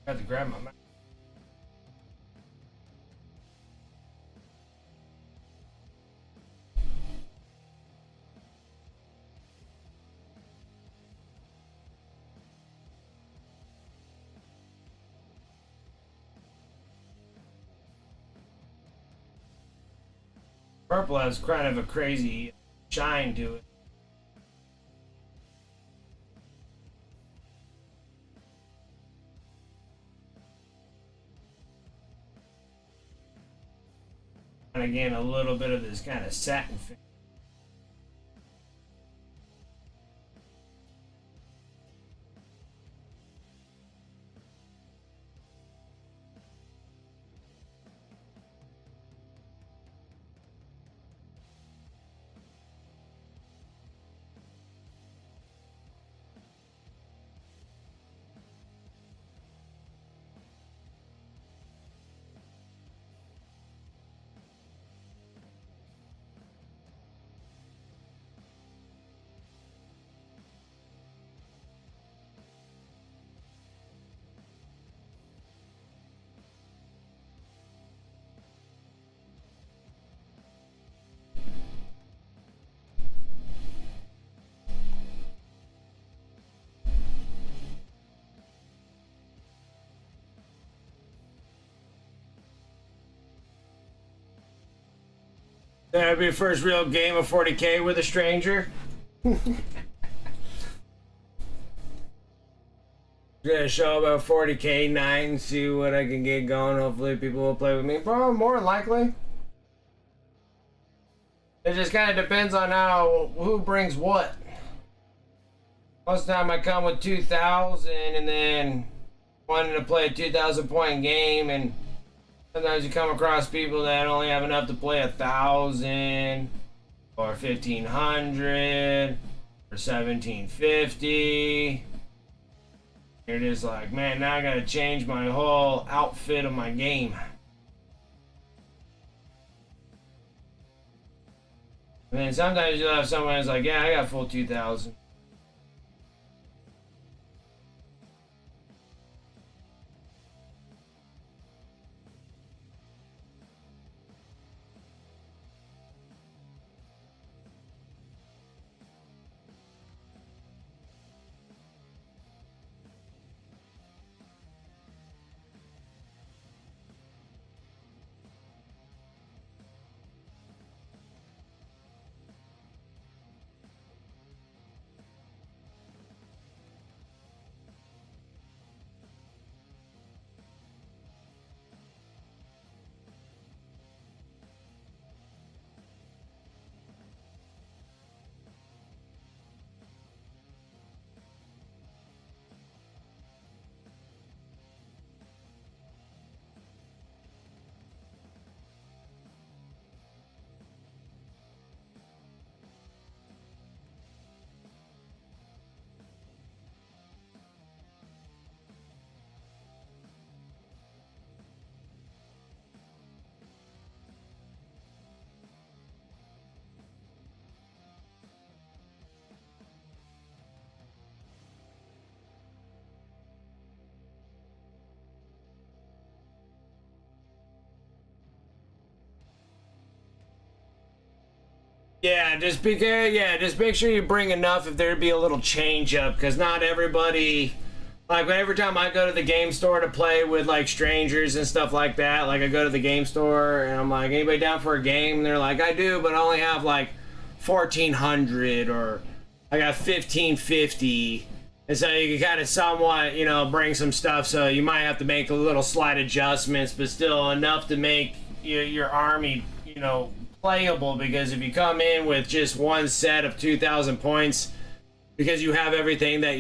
I have to grab my mouse. Purple has kind of a crazy shine to it. And again, a little bit of this kind of satin finish. That'd be your first real game of 40k with a stranger. Gonna show about 40k 9, see what I can get going. Hopefully people will play with me. Probably more than likely. It just kind of depends on who brings what. Most of the time I come with 2,000 and then wanting to play a 2,000 point game, and sometimes you come across people that only have enough to play 1,000 or 1,500 or 1,750. You're just like, man, now I gotta change my whole outfit of my game. And then sometimes you'll have someone who's like, yeah, I got full 2,000. Yeah, just make sure you bring enough if there'd be a little change up, because not everybody, like every time I go to the game store to play with like strangers and stuff like that, like I go to the game store and I'm like, anybody down for a game? And they're like, I do, but I only have like 1,400 or I got 1,550. And so you can kind of somewhat, bring some stuff, so you might have to make a little slight adjustments, but still enough to make your army, playable. Because if you come in with just one set of 2,000 points, because you have everything that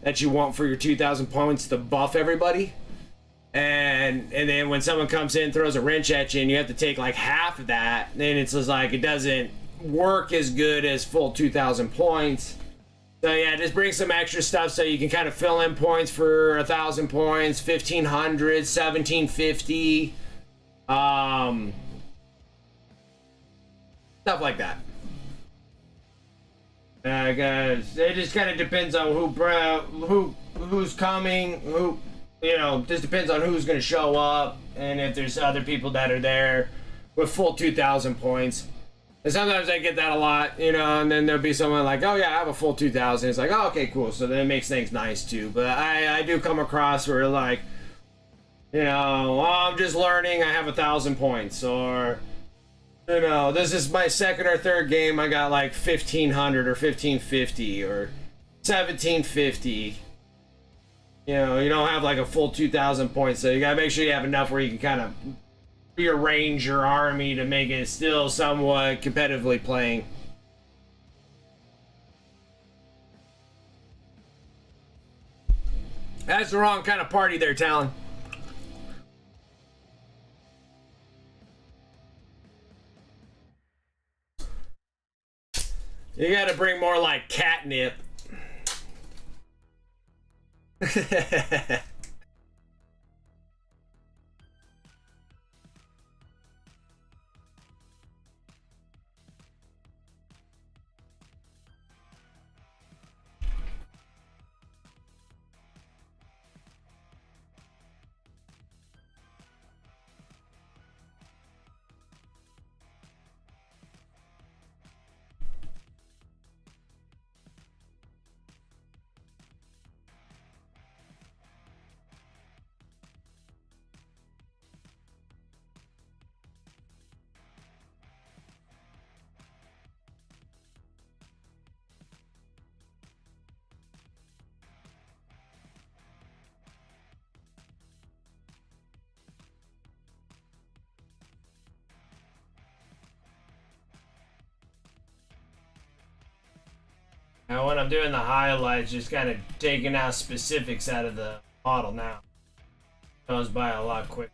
that you want for your 2,000 points to buff everybody, and then when someone comes in, throws a wrench at you, and you have to take like half of that, then it's just like it doesn't work as good as full 2,000 points. So yeah, just bring some extra stuff so you can kind of fill in points for 1,000 points, 1,500, 1,750, stuff like that. Guys, it just kind of depends on who's coming, You know, just depends on who's going to show up and if there's other people that are there with full 2,000 points. And sometimes I get that a lot, you know, and then there'll be someone like, oh yeah, I have a full 2,000. It's like, oh, okay, cool. So then it makes things nice too. But I do come across where like, you know, well, I'm just learning, I have 1,000 points. Or, you know, this is my second or third game, I got like 1,500 or 1,550 or 1,750. You know, you don't have like a full 2,000 points, so you gotta make sure you have enough where you can kind of rearrange your army to make it still somewhat competitively playing. That's the wrong kind of party there, Talon. You gotta bring more like catnip. Now when I'm doing the highlights, just kind of taking out specifics out of the model now. Goes by a lot quicker.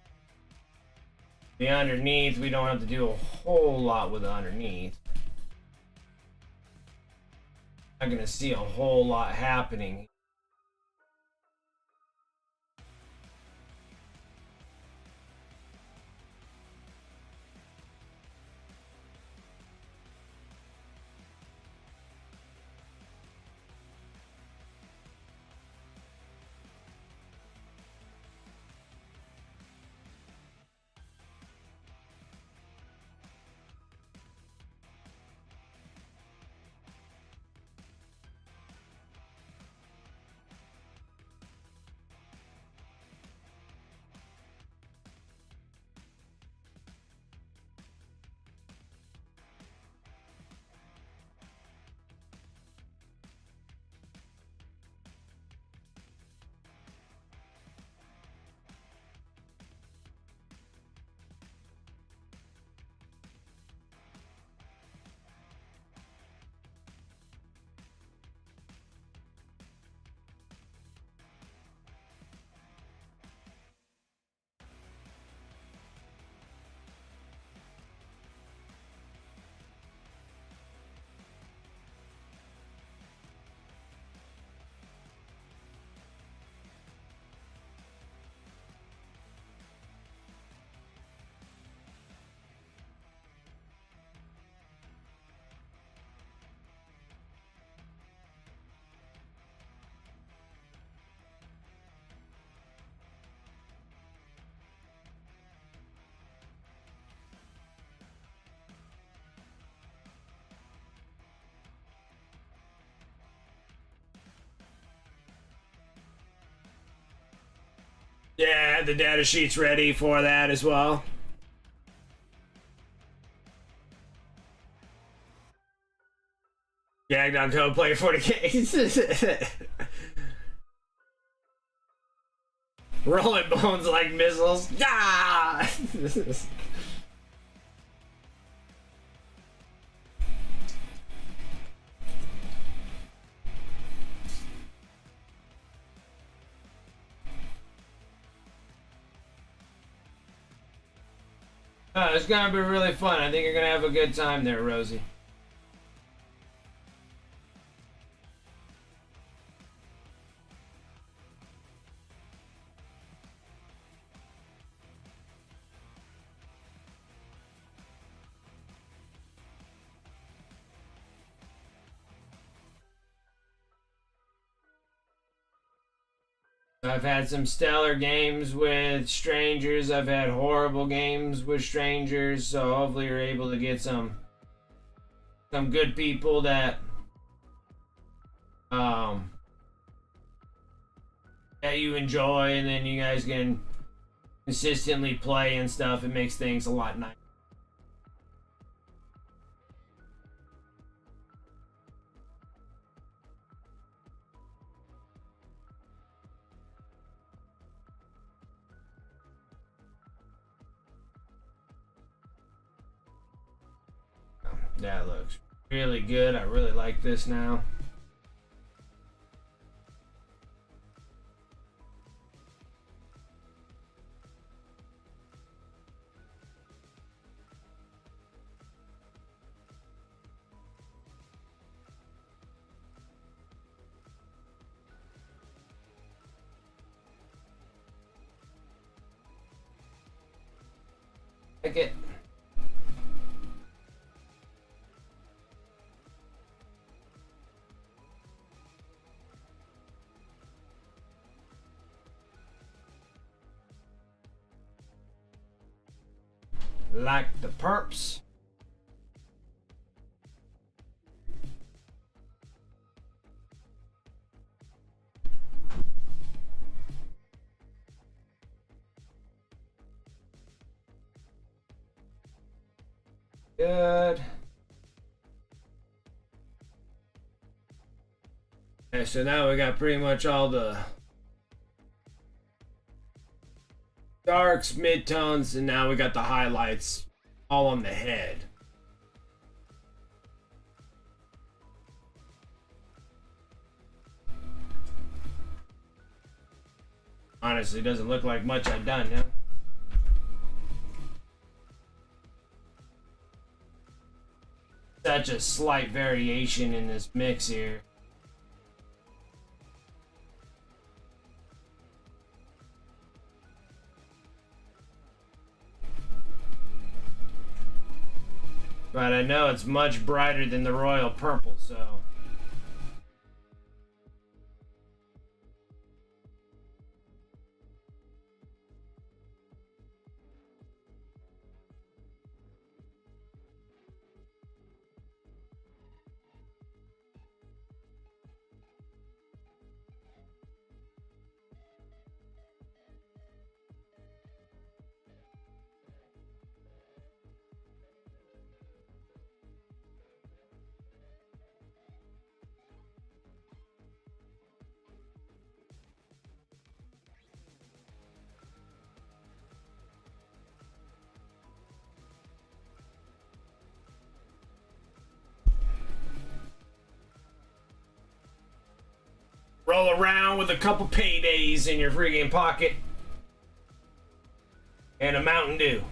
The underneath, we don't have to do a whole lot with the underneath. Not gonna see a whole lot happening. Yeah, the data sheet's ready for that as well. Gagged on code player 40K. Rolling bones like missiles. Ah! It's gonna be really fun. I think you're gonna have a good time there, Rosie. I've had some stellar games with strangers. I've had horrible games with strangers. So hopefully you're able to get some good people that that you enjoy, and then you guys can consistently play and stuff. It makes things a lot nicer. That looks really good. I really like this now. Like it. Like the perps. Good. Okay, so now we got pretty much all the darks, midtones, and now we got the highlights all on the head. Honestly, doesn't look like much I've done, yeah? Such a slight variation in this mix here. But I know it's much brighter than the royal purple, so... Roll around with a couple paydays in your friggin' pocket. And a Mountain Dew.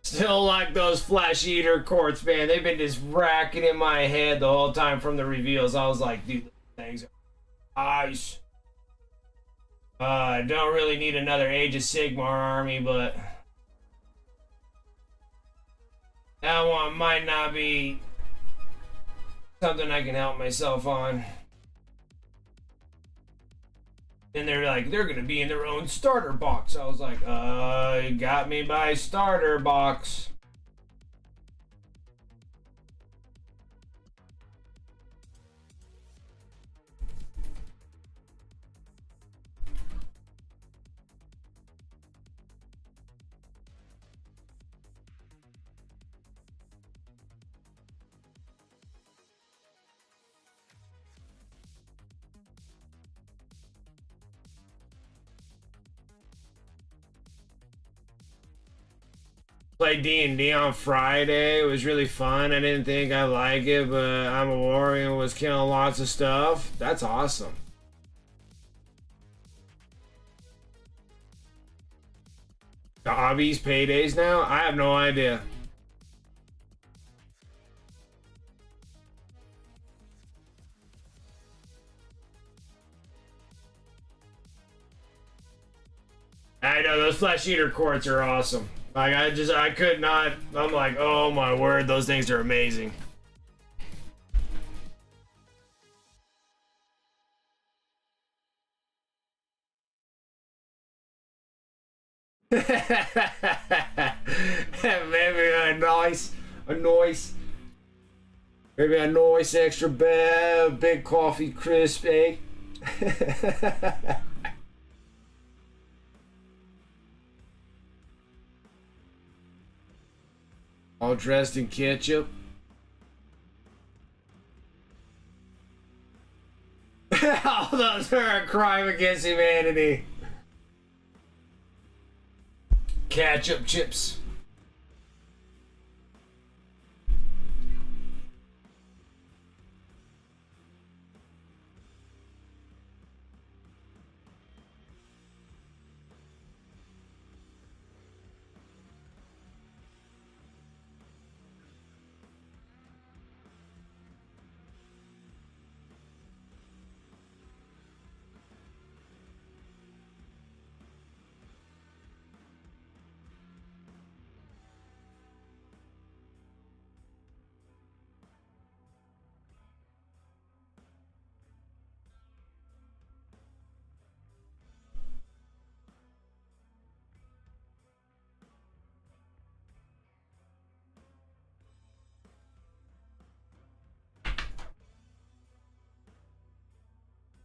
Still like those flesh eater quartz, man. They've been just racking in my head the whole time from the reveals. I was like, dude, those things are nice. I don't really need another Age of Sigmar army, but that one might not be something I can help myself on. And they're like, they're gonna be in their own starter box. I was like, you got me by starter box. Played D&D on Friday. It was really fun. I didn't think I'd like it, but I'm a warrior and was killing lots of stuff. That's awesome. The hobbies paydays now? I have no idea. I know those flesh eater quartz are awesome. Like I could not. I'm like, oh my word, those things are amazing. Maybe maybe a nice extra big coffee crisp, eh? All dressed in ketchup. All those are a crime against humanity. Ketchup chips.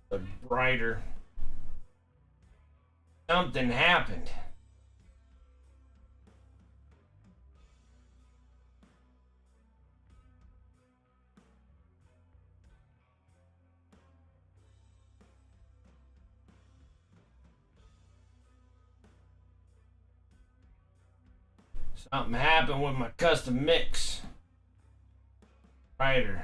But brighter. Something happened. Something happened with my custom mix. Brighter.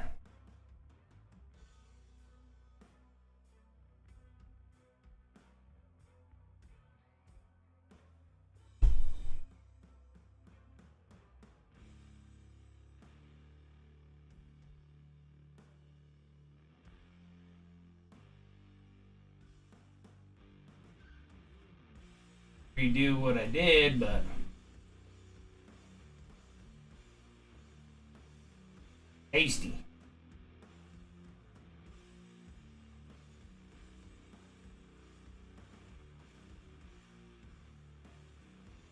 Redo what I did, but tasty.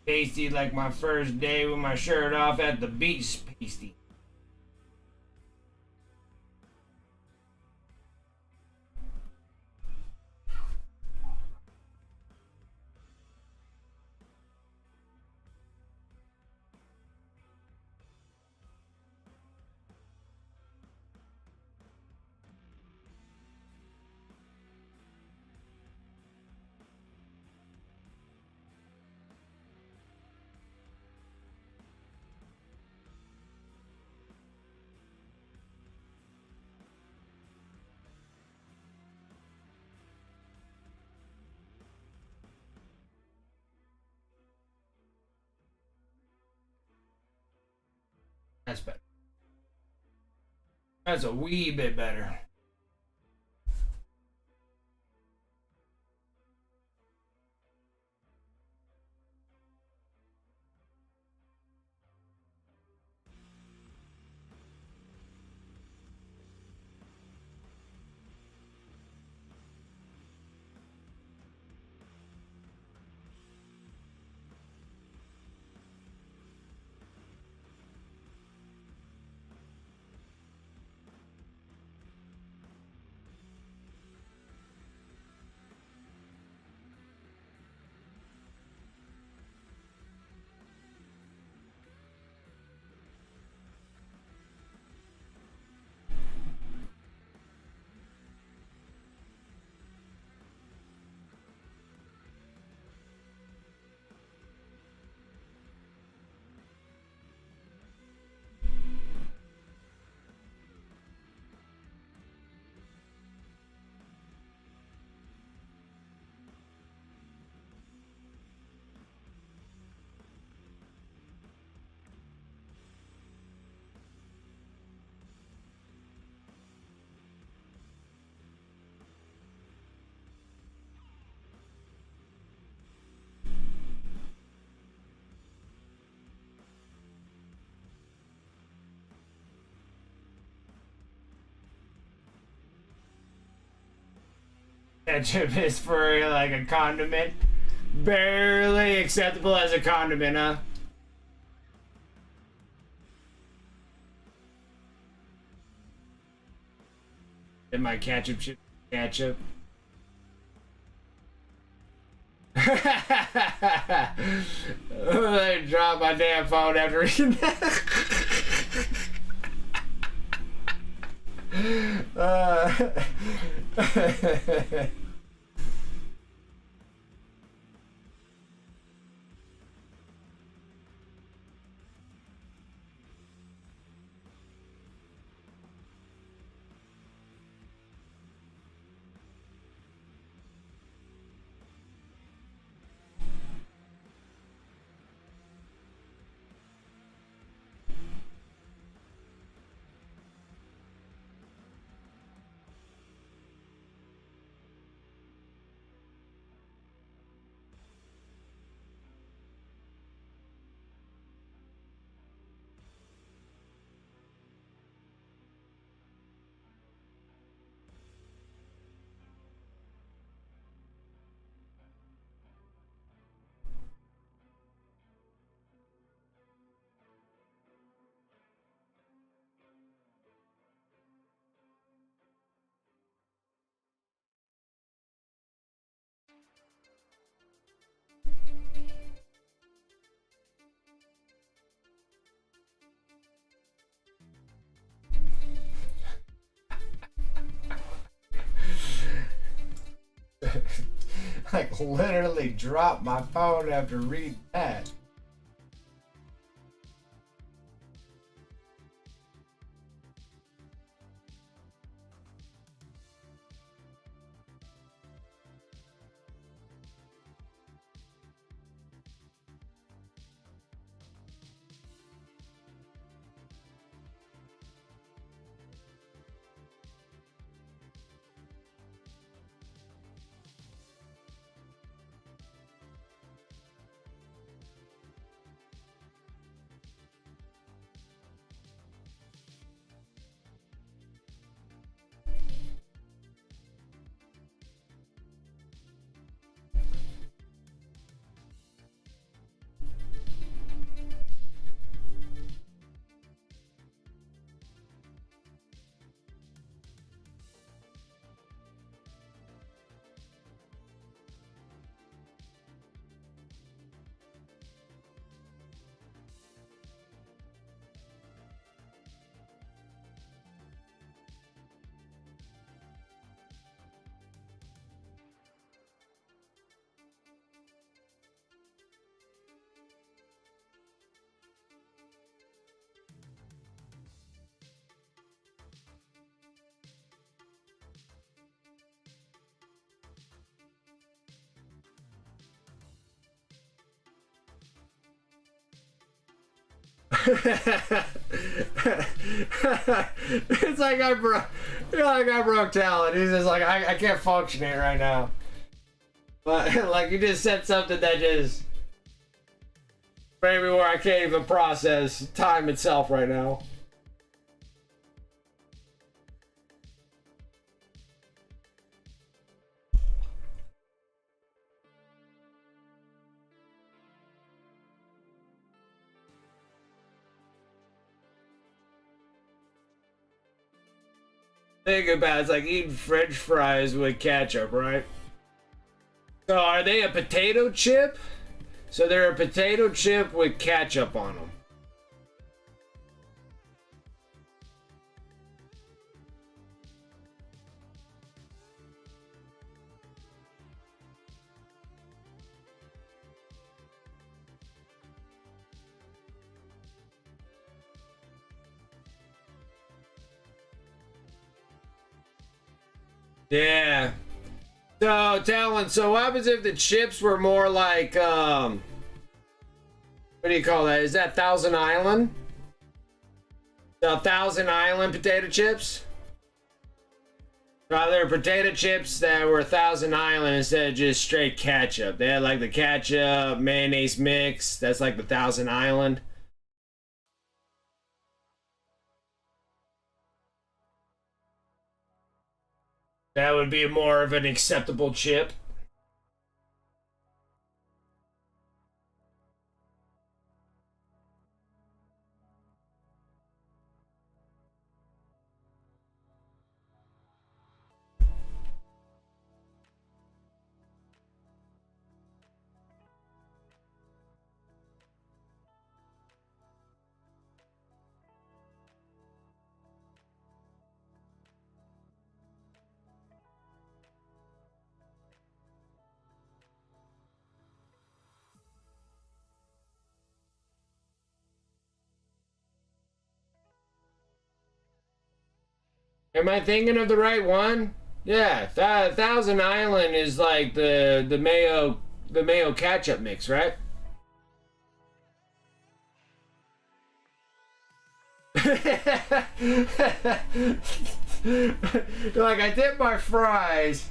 Tasty like my first day with my shirt off at the beach. Tasty. That's better. That's a wee bit better. Ketchup is for like a condiment. Barely acceptable as a condiment, huh? And my ketchup should be ketchup. I dropped my damn phone after reading that. Like literally dropped my phone after reading that. It's like I broke, like I broke talent. He's just like, I can't function it right now. But like you just said something that just made me where I can't even process time itself right now. Think about it, it's like eating French fries with ketchup, right? So are they a potato chip? So they're a potato chip with ketchup on them. Yeah. So, Talon, so what happens if the chips were more like, what do you call that? Is that Thousand Island? The Thousand Island potato chips? They're potato chips that were Thousand Island instead of just straight ketchup. They had like the ketchup, mayonnaise mix. That's like the Thousand Island. That would be more of an acceptable chip. Am I thinking of the right one? Yeah, Thousand Island is like the mayo ketchup mix, right? Like I dip my fries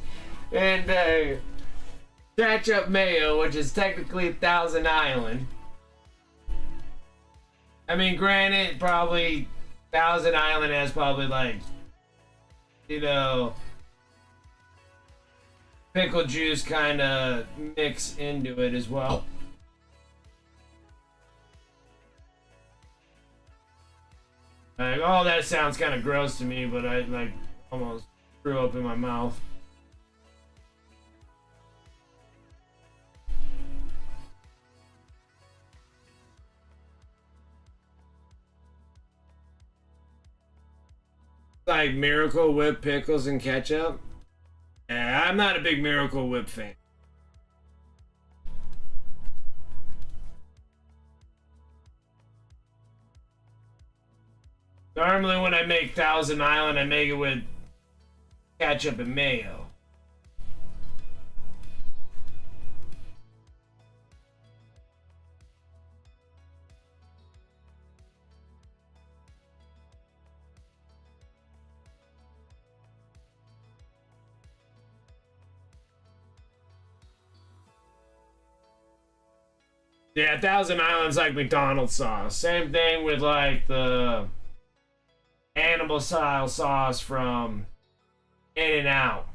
in ketchup mayo, which is technically Thousand Island. I mean, granted, probably Thousand Island has probably like, you know, pickle juice kind of mix into it as well. Like, oh, that sounds kind of gross to me, but I like almost threw up in my mouth. Like Miracle Whip pickles and ketchup. Yeah, I'm not a big Miracle Whip fan. Normally, when I make Thousand Island, I make it with ketchup and mayo. Yeah, Thousand Island's like McDonald's sauce. Same thing with like the animal style sauce from In-N-Out.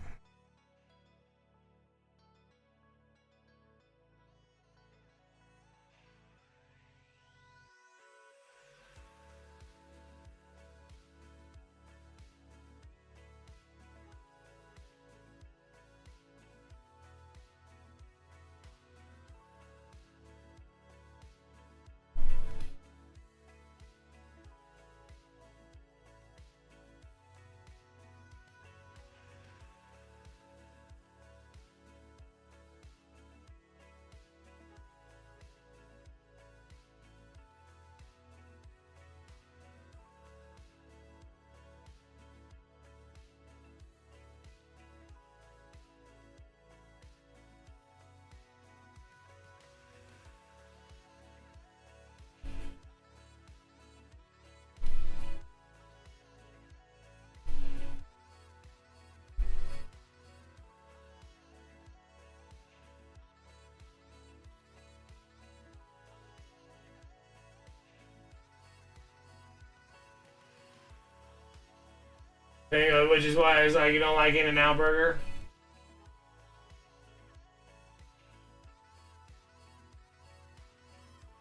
Which is why it's like you don't like In-N-Out Burger.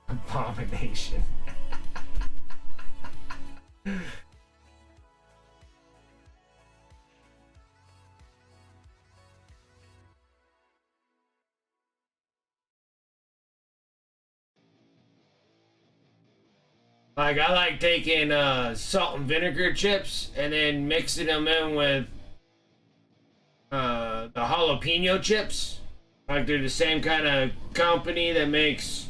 Abomination. Like, I like taking salt and vinegar chips and then mixing them in with the jalapeno chips. Like, they're the same kind of company that makes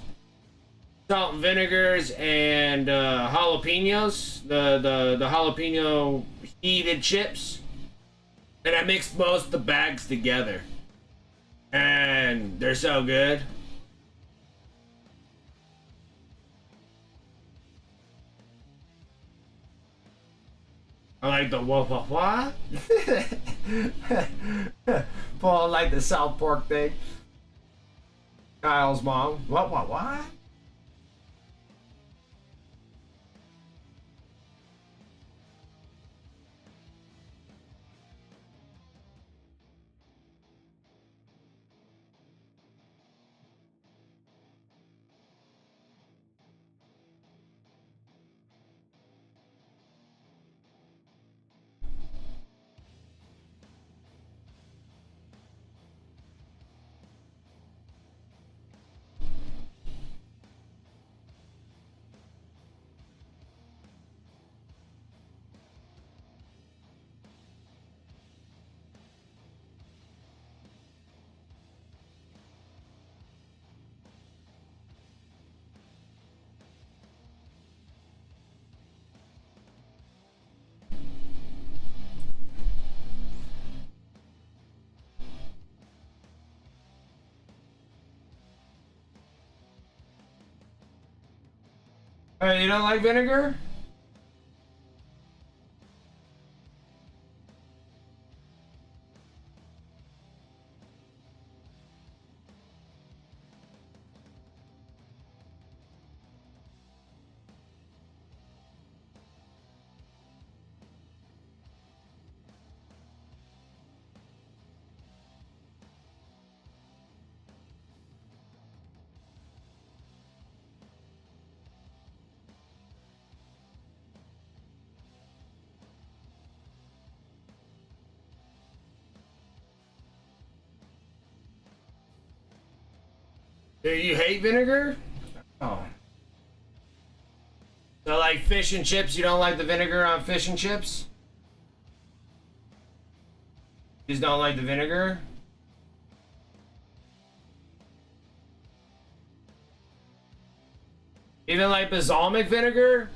salt and vinegars and jalapenos, the jalapeno heated chips. And I mixed most of the bags together. And they're so good. I like the what? Paul like the South Park thing. Kyle's mom. What? Hey, you don't like vinegar? Do you hate vinegar? Oh. So like fish and chips, you don't like the vinegar on fish and chips? You just don't like the vinegar? Even like balsamic vinegar?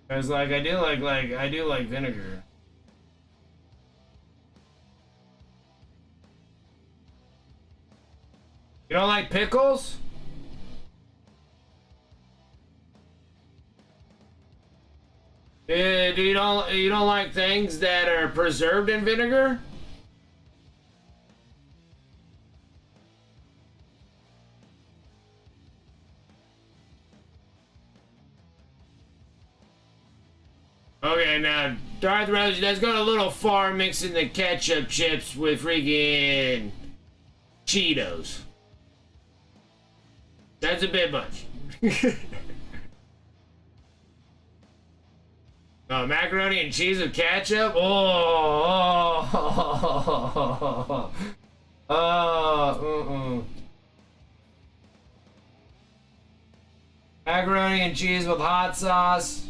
Cause like I do like vinegar. You don't like pickles? Do you don't like things that are preserved in vinegar? Okay, now Darth Rose, that's going a little far mixing the ketchup chips with freaking Cheetos. That's a bit much. Oh, macaroni and cheese with ketchup? Oh, Macaroni and cheese with hot sauce.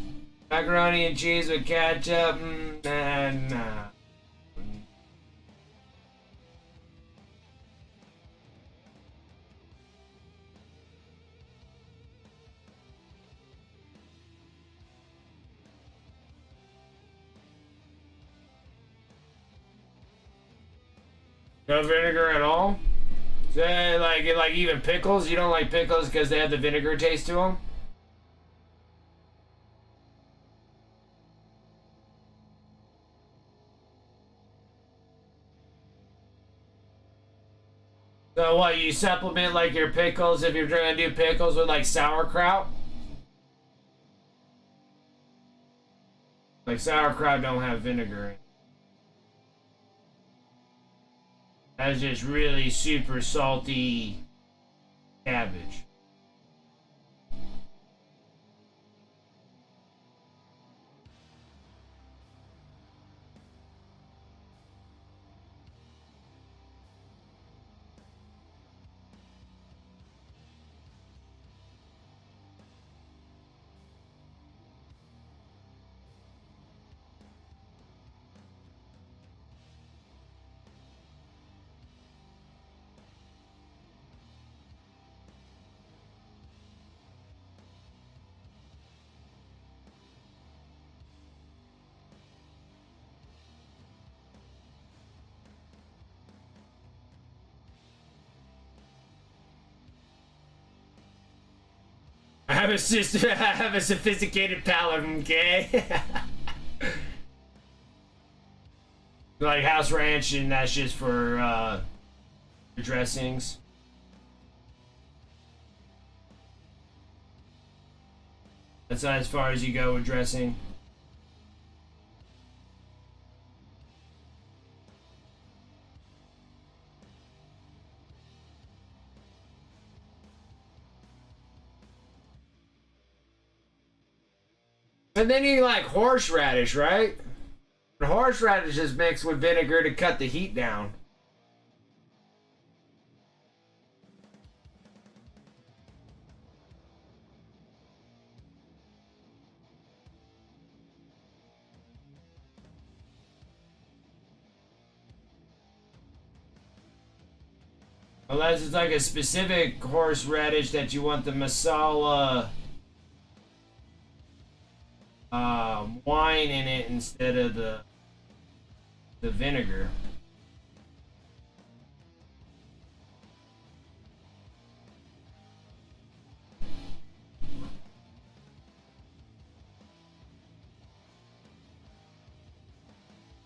Macaroni and cheese with ketchup. Nah. No vinegar at all? So, like even pickles? You don't like pickles because they have the vinegar taste to them? So what, you supplement like your pickles if you're trying to do pickles with like sauerkraut? Like sauerkraut don't have vinegar in it. That's just really super salty cabbage. I have a system. I have a sophisticated palate. Okay. Like house ranch, and that's just for dressings. That's not as far as you go with dressing. And then you like horseradish, right? And horseradish is mixed with vinegar to cut the heat down. Unless it's like a specific horseradish that you want the masala wine in it instead of the vinegar.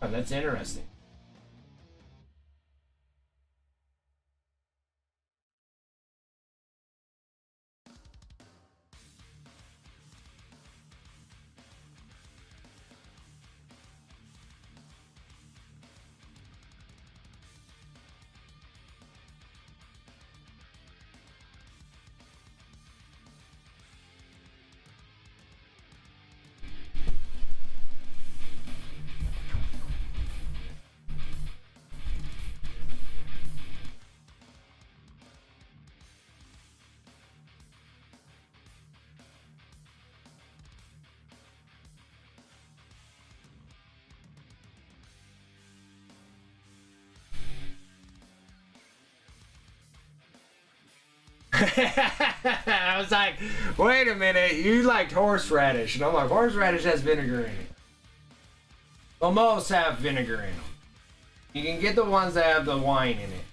Oh, that's interesting. I was like, wait a minute, you liked horseradish. And I'm like, horseradish has vinegar in it. Well, most have vinegar in them. You can get the ones that have the wine in it.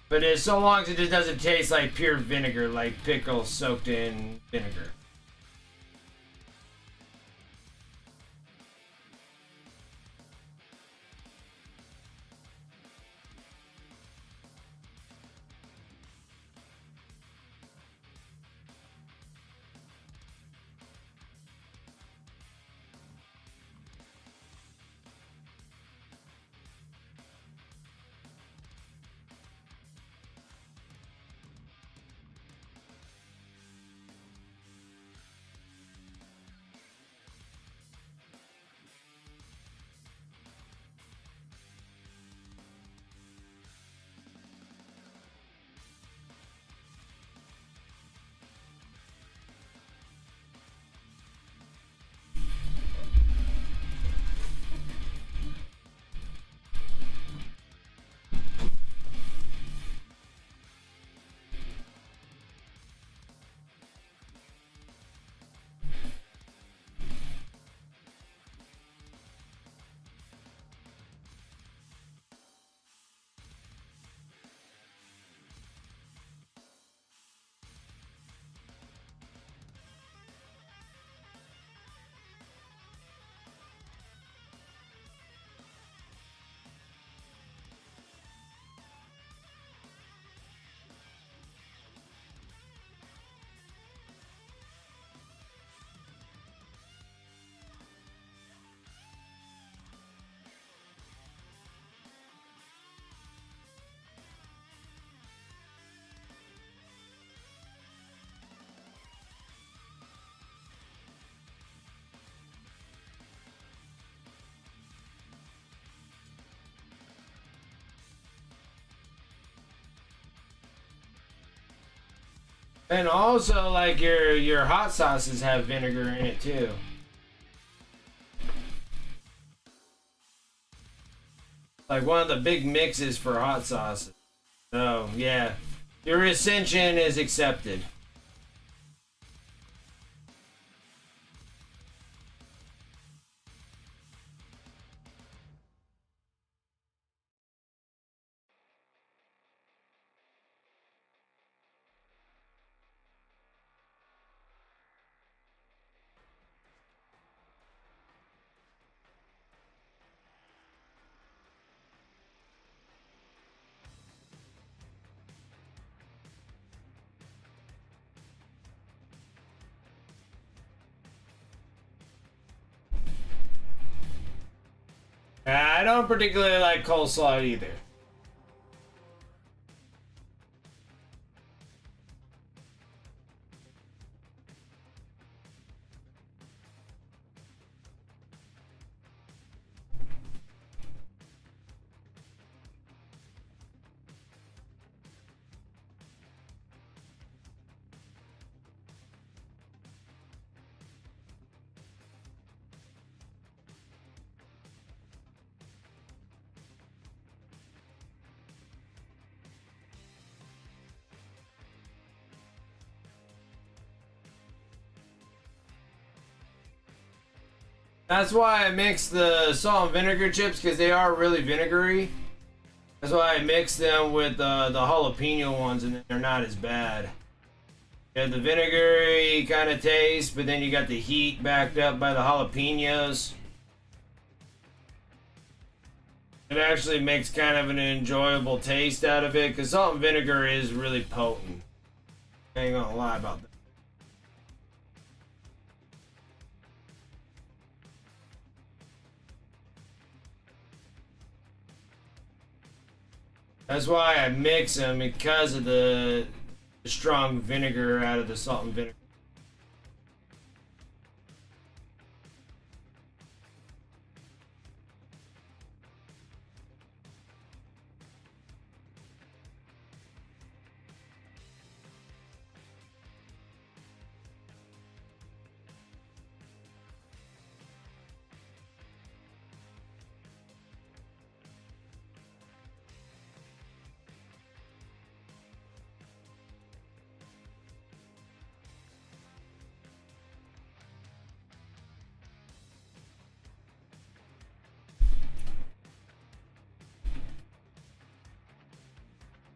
But it's so long as it just doesn't taste like pure vinegar, like pickles soaked in vinegar. And also, like your hot sauces have vinegar in it too. Like one of the big mixes for hot sauces. So yeah, your ascension is accepted. I don't particularly like coleslaw either. That's why I mix the salt and vinegar chips because they are really vinegary. That's why I mix them with the jalapeno ones and they're not as bad. You have the vinegary kind of taste, but then you got the heat backed up by the jalapenos. It actually makes kind of an enjoyable taste out of it because salt and vinegar is really potent. I ain't gonna lie about that. That's why I mix them because of the strong vinegar out of the salt and vinegar.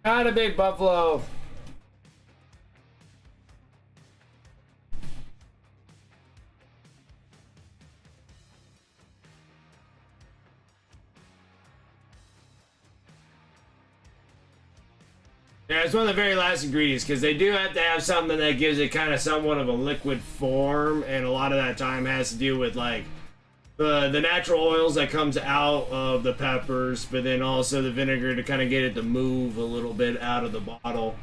Not a big buffalo. Yeah, it's one of the very last ingredients because they do have to have something that gives it kind of somewhat of a liquid form, and a lot of that time has to do with like the natural oils that comes out of the peppers, but then also the vinegar to kind of get it to move a little bit out of the bottle.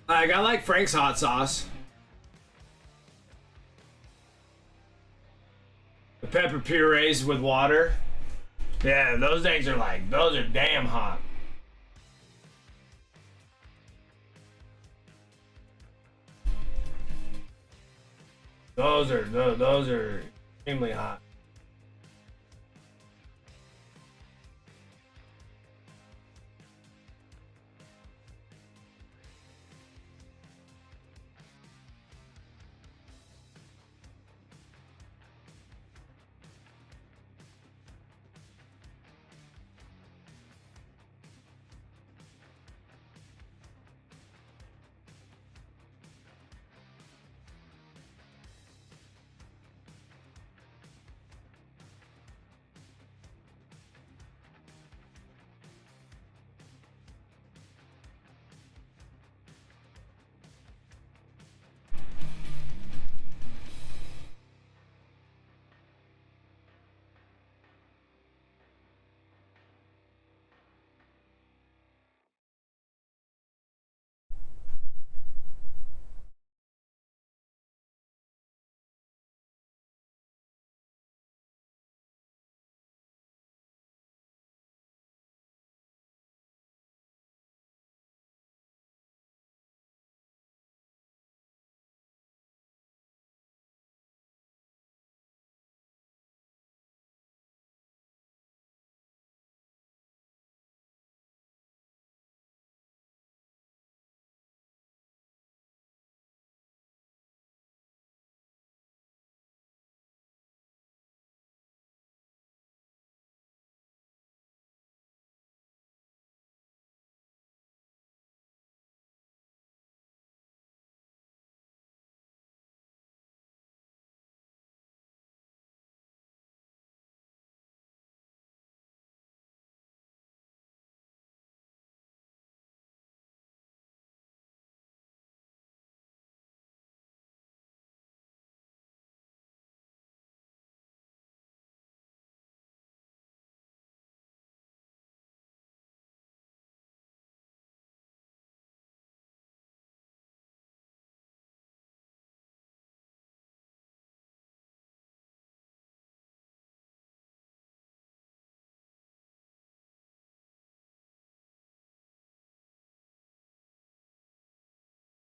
Like I like Frank's hot sauce. The pepper purees with water. Yeah, those things are like, those are damn hot. Those are extremely hot.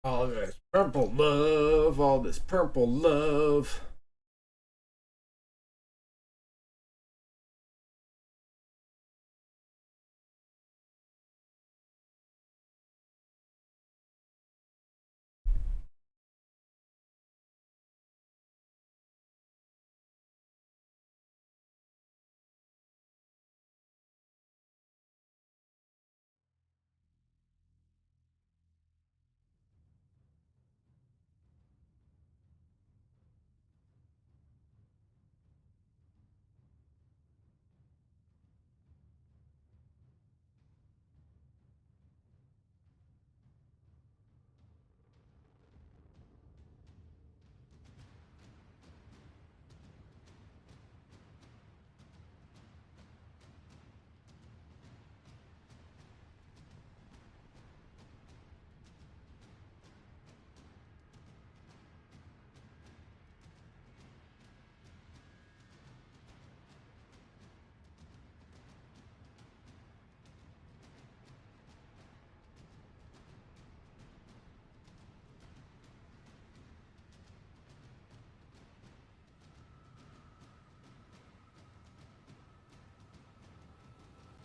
All this purple love, all this purple love.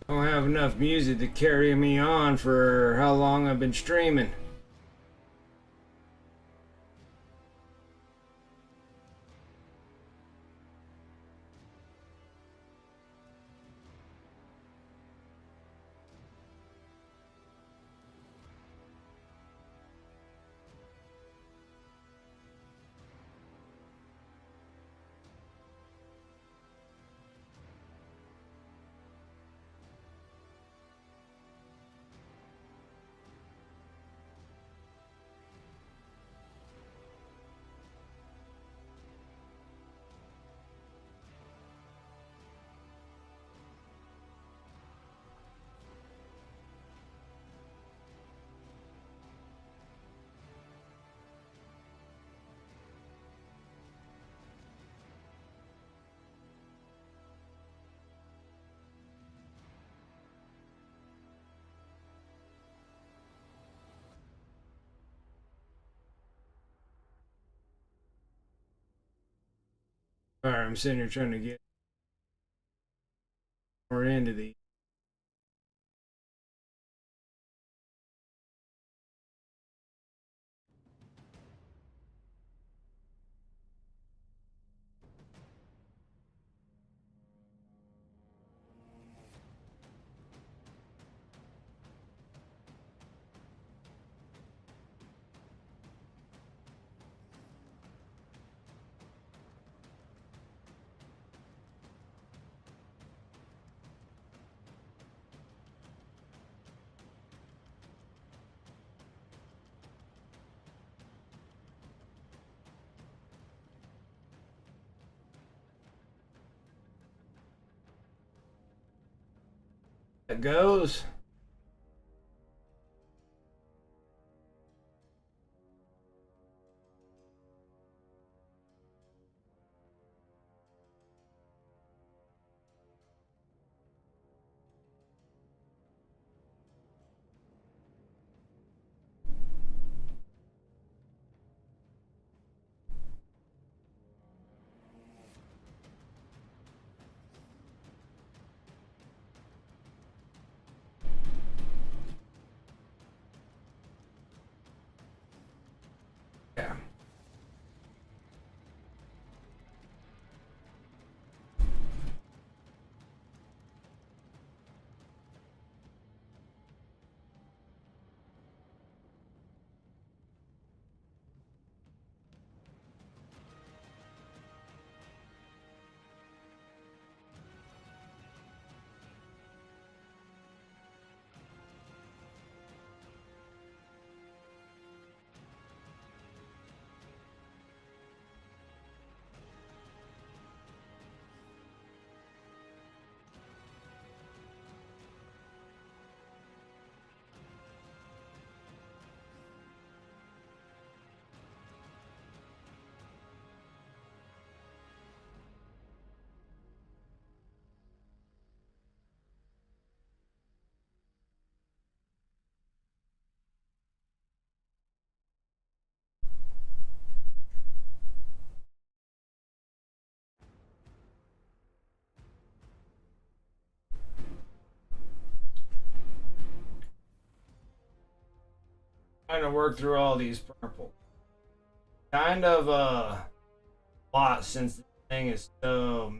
I don't have enough music to carry me on for how long I've been streaming. Alright, I'm sitting here trying to get more into these. That goes. Trying to work through all these purple. Kind of lot since the thing is so.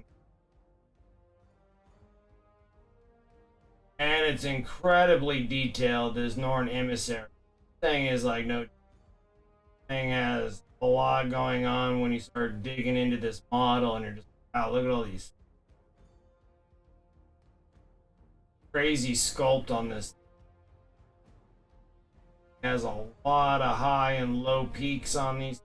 And it's incredibly detailed, this Norn Emissary. Thing is like no thing has a lot going on when you start digging into this model and you're just, wow, look at all these crazy sculpt on this. It has a lot of high and low peaks on these.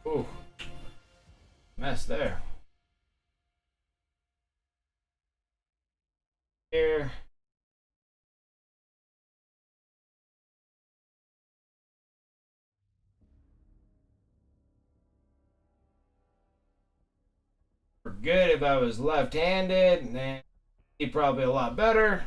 Ooh, mess there. Here. Good if I was left-handed, then he'd probably a lot better.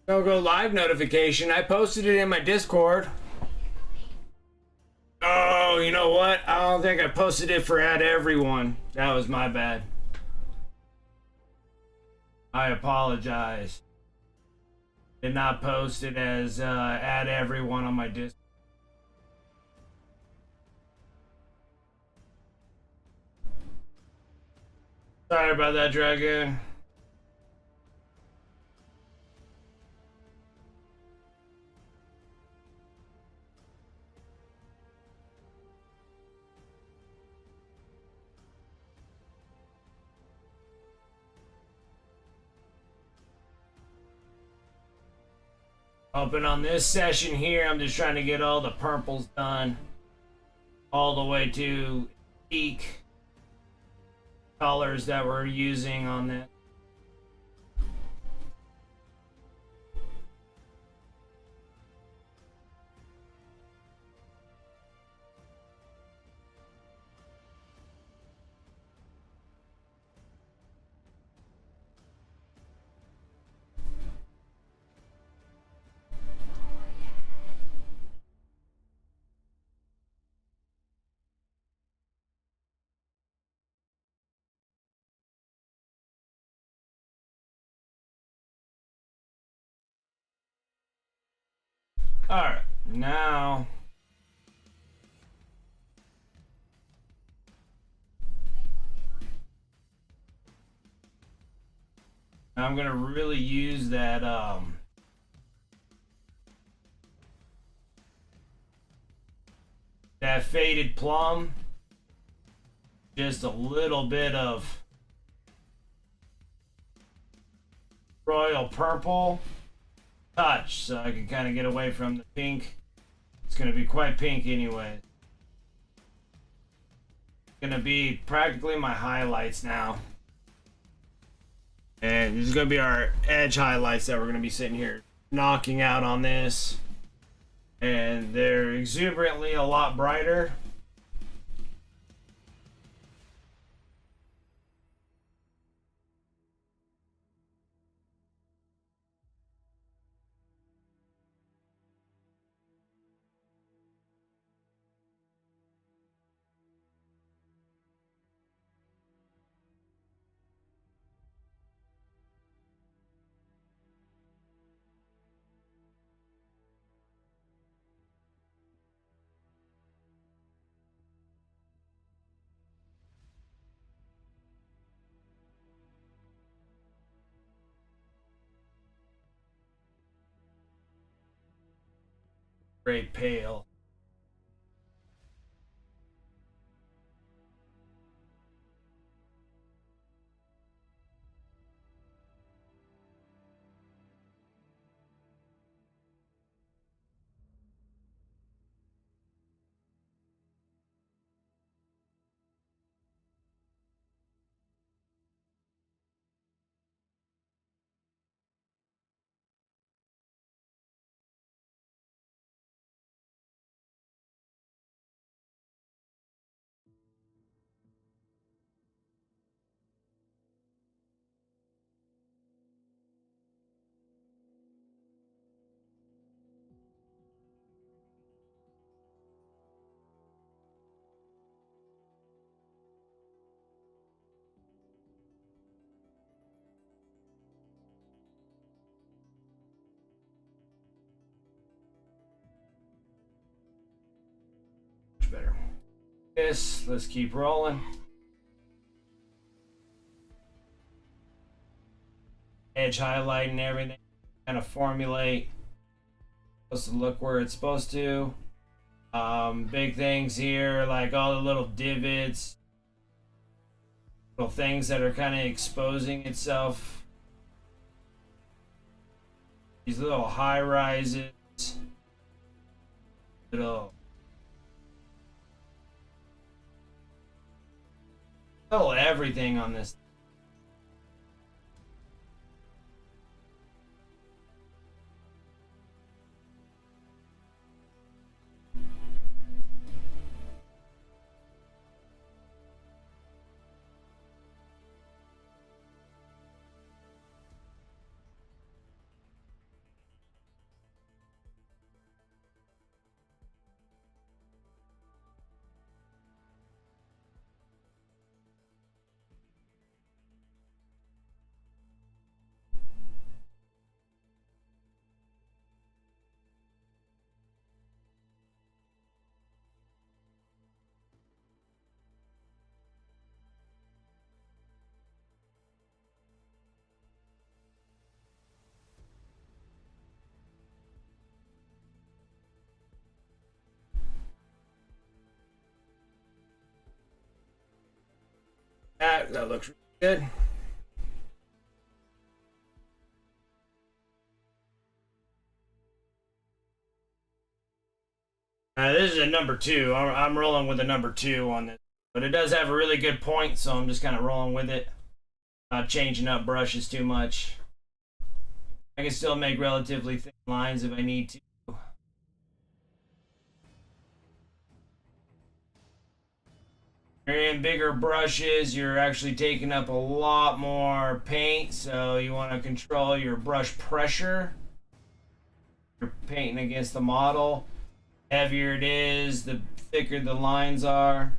Go live notification. I posted it in my Discord. Oh, you know what? I don't think I posted it for add everyone. That was my bad. I apologize. Did not post it as add everyone on my Discord. Sorry about that, Dragoon. Open on this session here, I'm just trying to get all the purples done. All the way to peak colors that we're using on this. Alright, now I'm gonna really use that that faded plum. Just a little bit of royal purple touch so I can kind of get away from the pink. It's going to be quite pink anyway. Going to be practically my highlights now. And this is going to be our edge highlights that we're going to be sitting here knocking out on this. And they're exuberantly a lot brighter. Great pale. Much better. This, let's keep rolling. Edge highlight and everything. Kind of formulate. Supposed to look where it's supposed to. Big things here, like all the little divots, little things that are kind of exposing itself. These little high rises, little everything on this. That looks really good. this is a number 2. I'm rolling with a number 2 on this. But it does have a really good point, so I'm just kind of rolling with it. Not changing up brushes too much. I can still make relatively thin lines if I need to. You're in bigger brushes, you're actually taking up a lot more paint, so you want to control your brush pressure. You're painting against the model. The heavier it is, the thicker the lines are.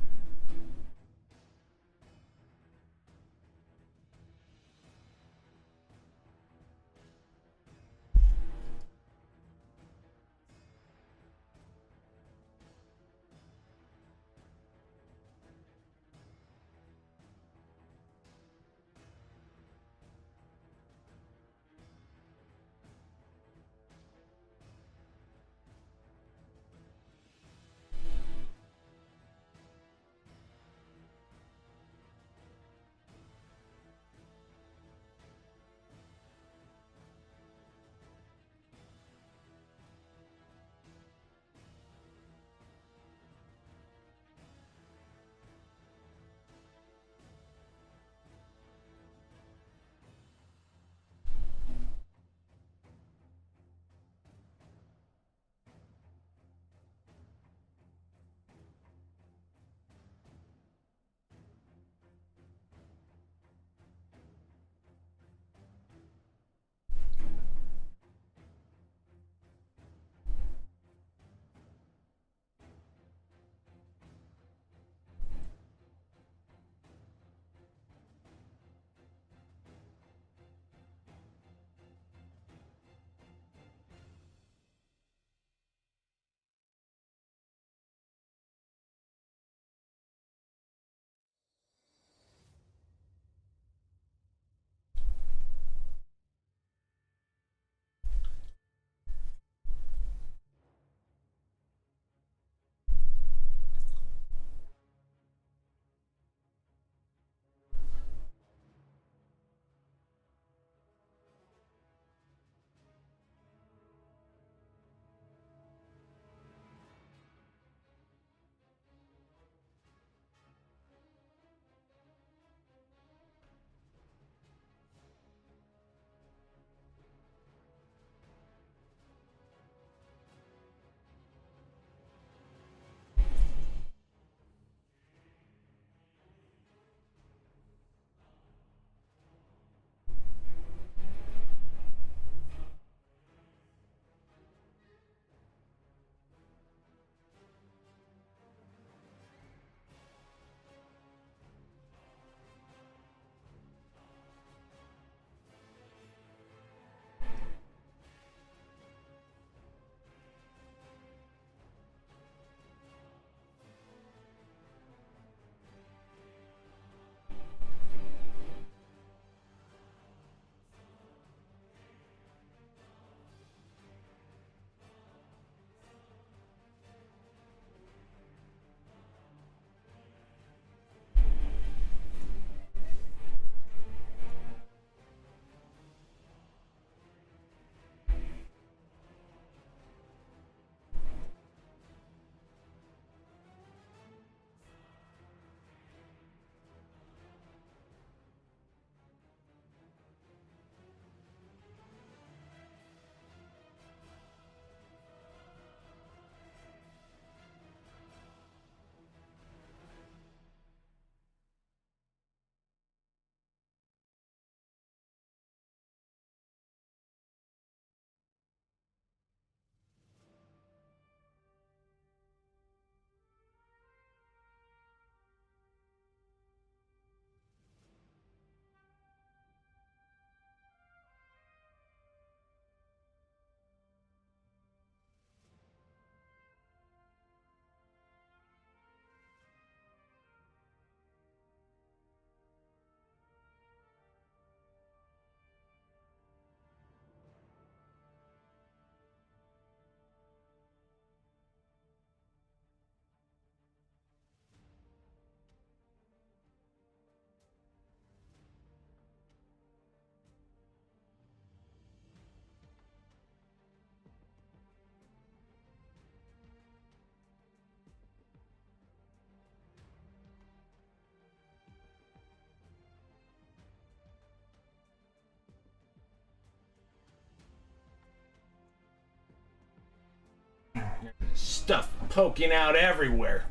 Stuff poking out everywhere.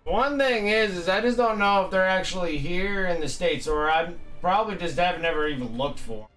One thing is I just don't know if they're actually here in the States, or I probably just have never even looked for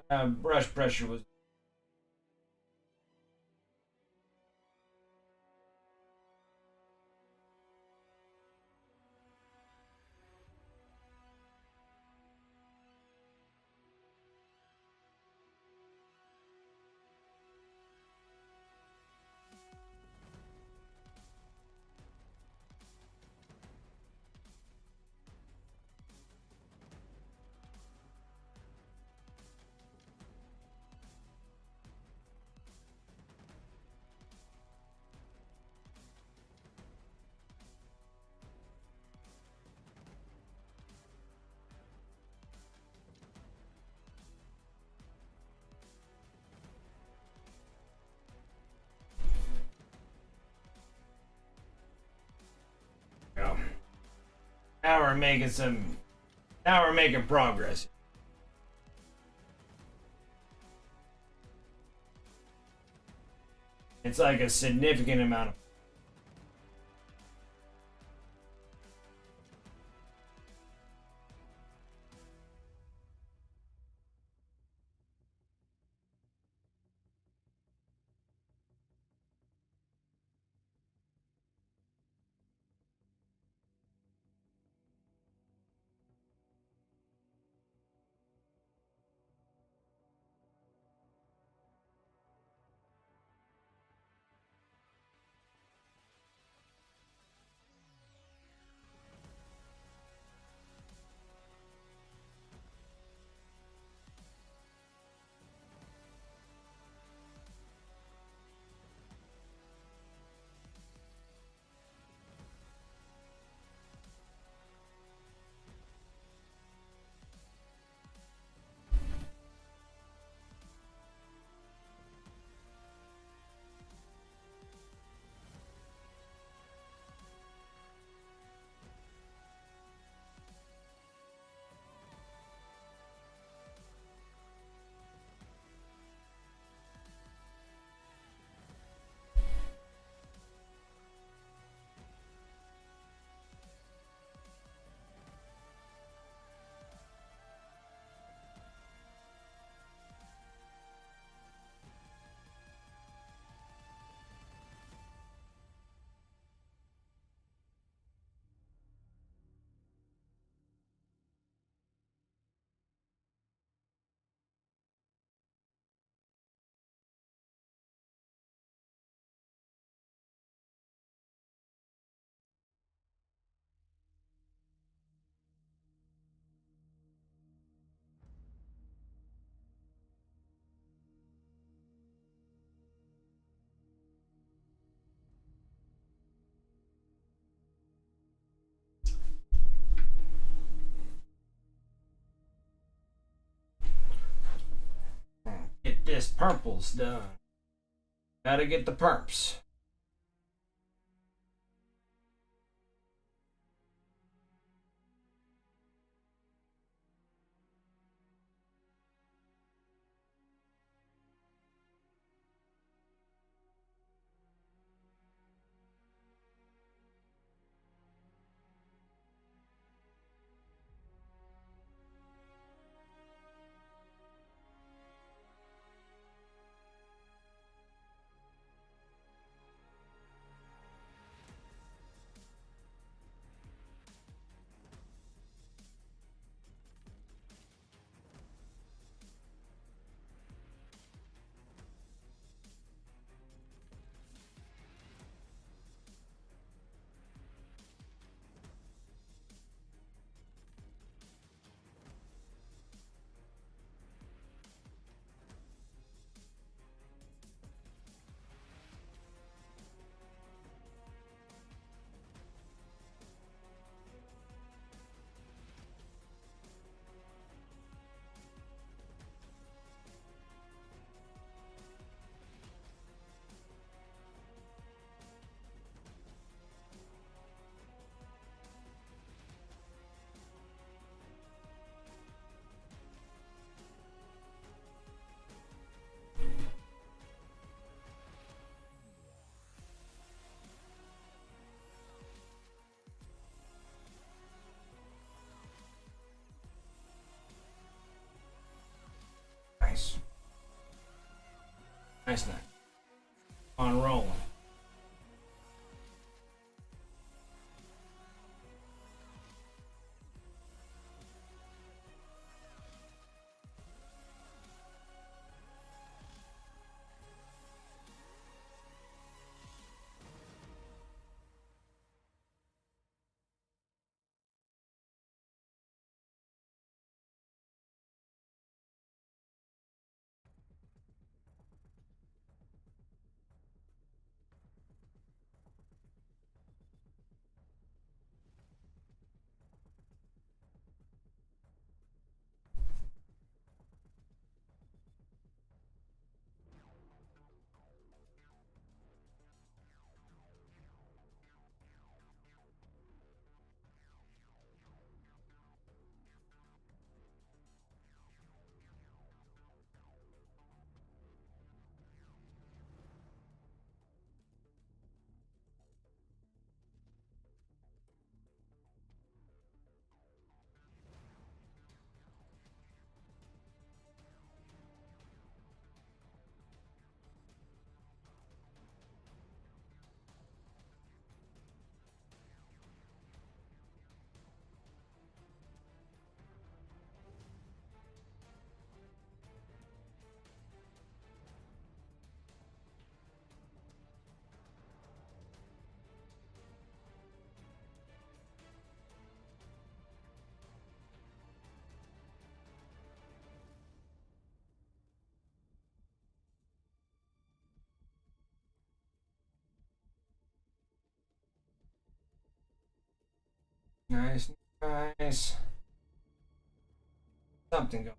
them. Brush pressure was. Oh. Now we're making some. Now we're making progress. It's like a significant amount of. Get this purples done. Gotta get the perps. Nice, nice. On rolling. Nice, nice. Something going.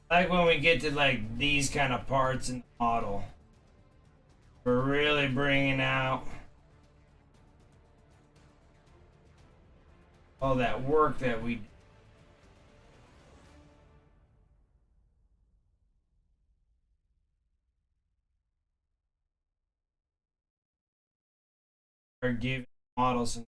Like when we get to like these kind of parts in the model, we're really bringing out all that work that we are giving models. And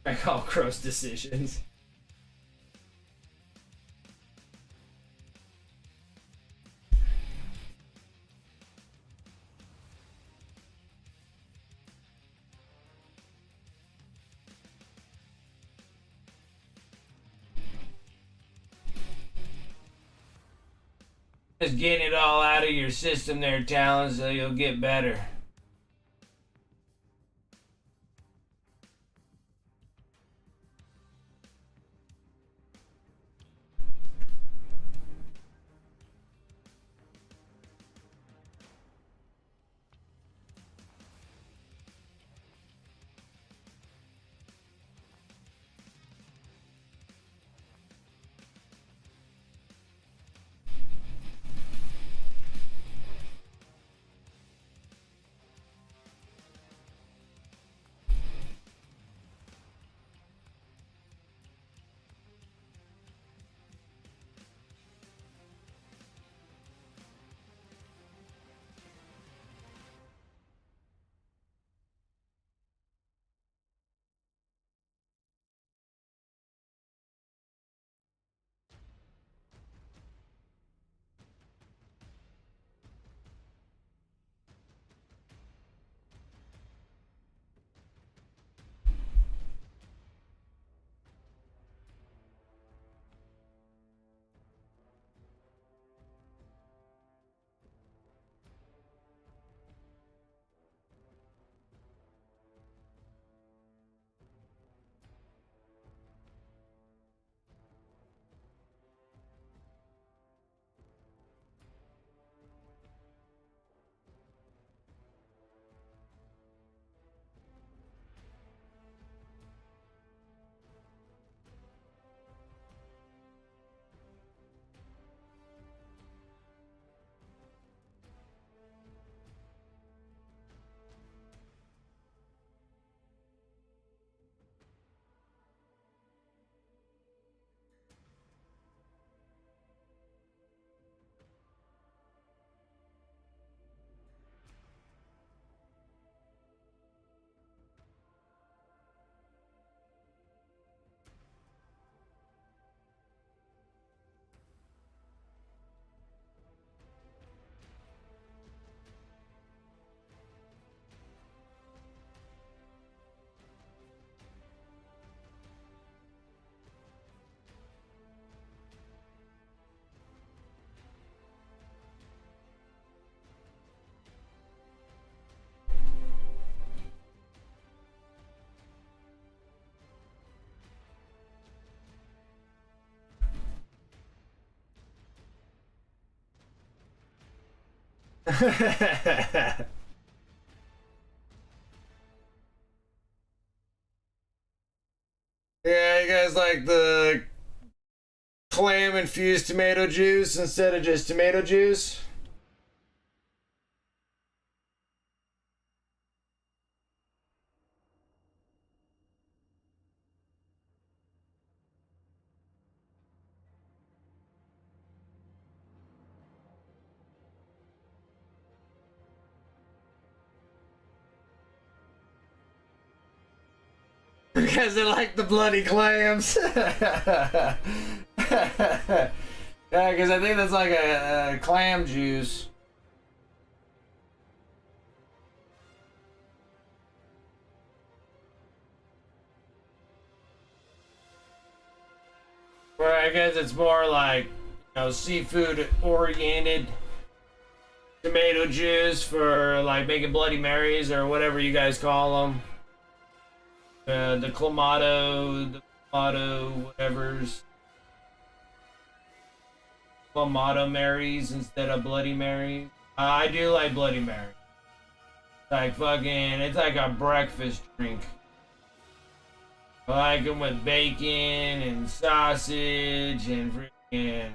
I call gross decisions. Just getting it all out of your system there, Talon, so you'll get better. Yeah, you guys like the clam infused tomato juice instead of just tomato juice? Because they like the bloody clams. Yeah, because I think that's like a clam juice. Where I guess it's more like, seafood oriented tomato juice for like making Bloody Marys or whatever you guys call them. The Clamato, whatever's. Clamato Marys instead of Bloody Marys. I do like Bloody Mary. Like it's like a breakfast drink. I like them with bacon and sausage and freaking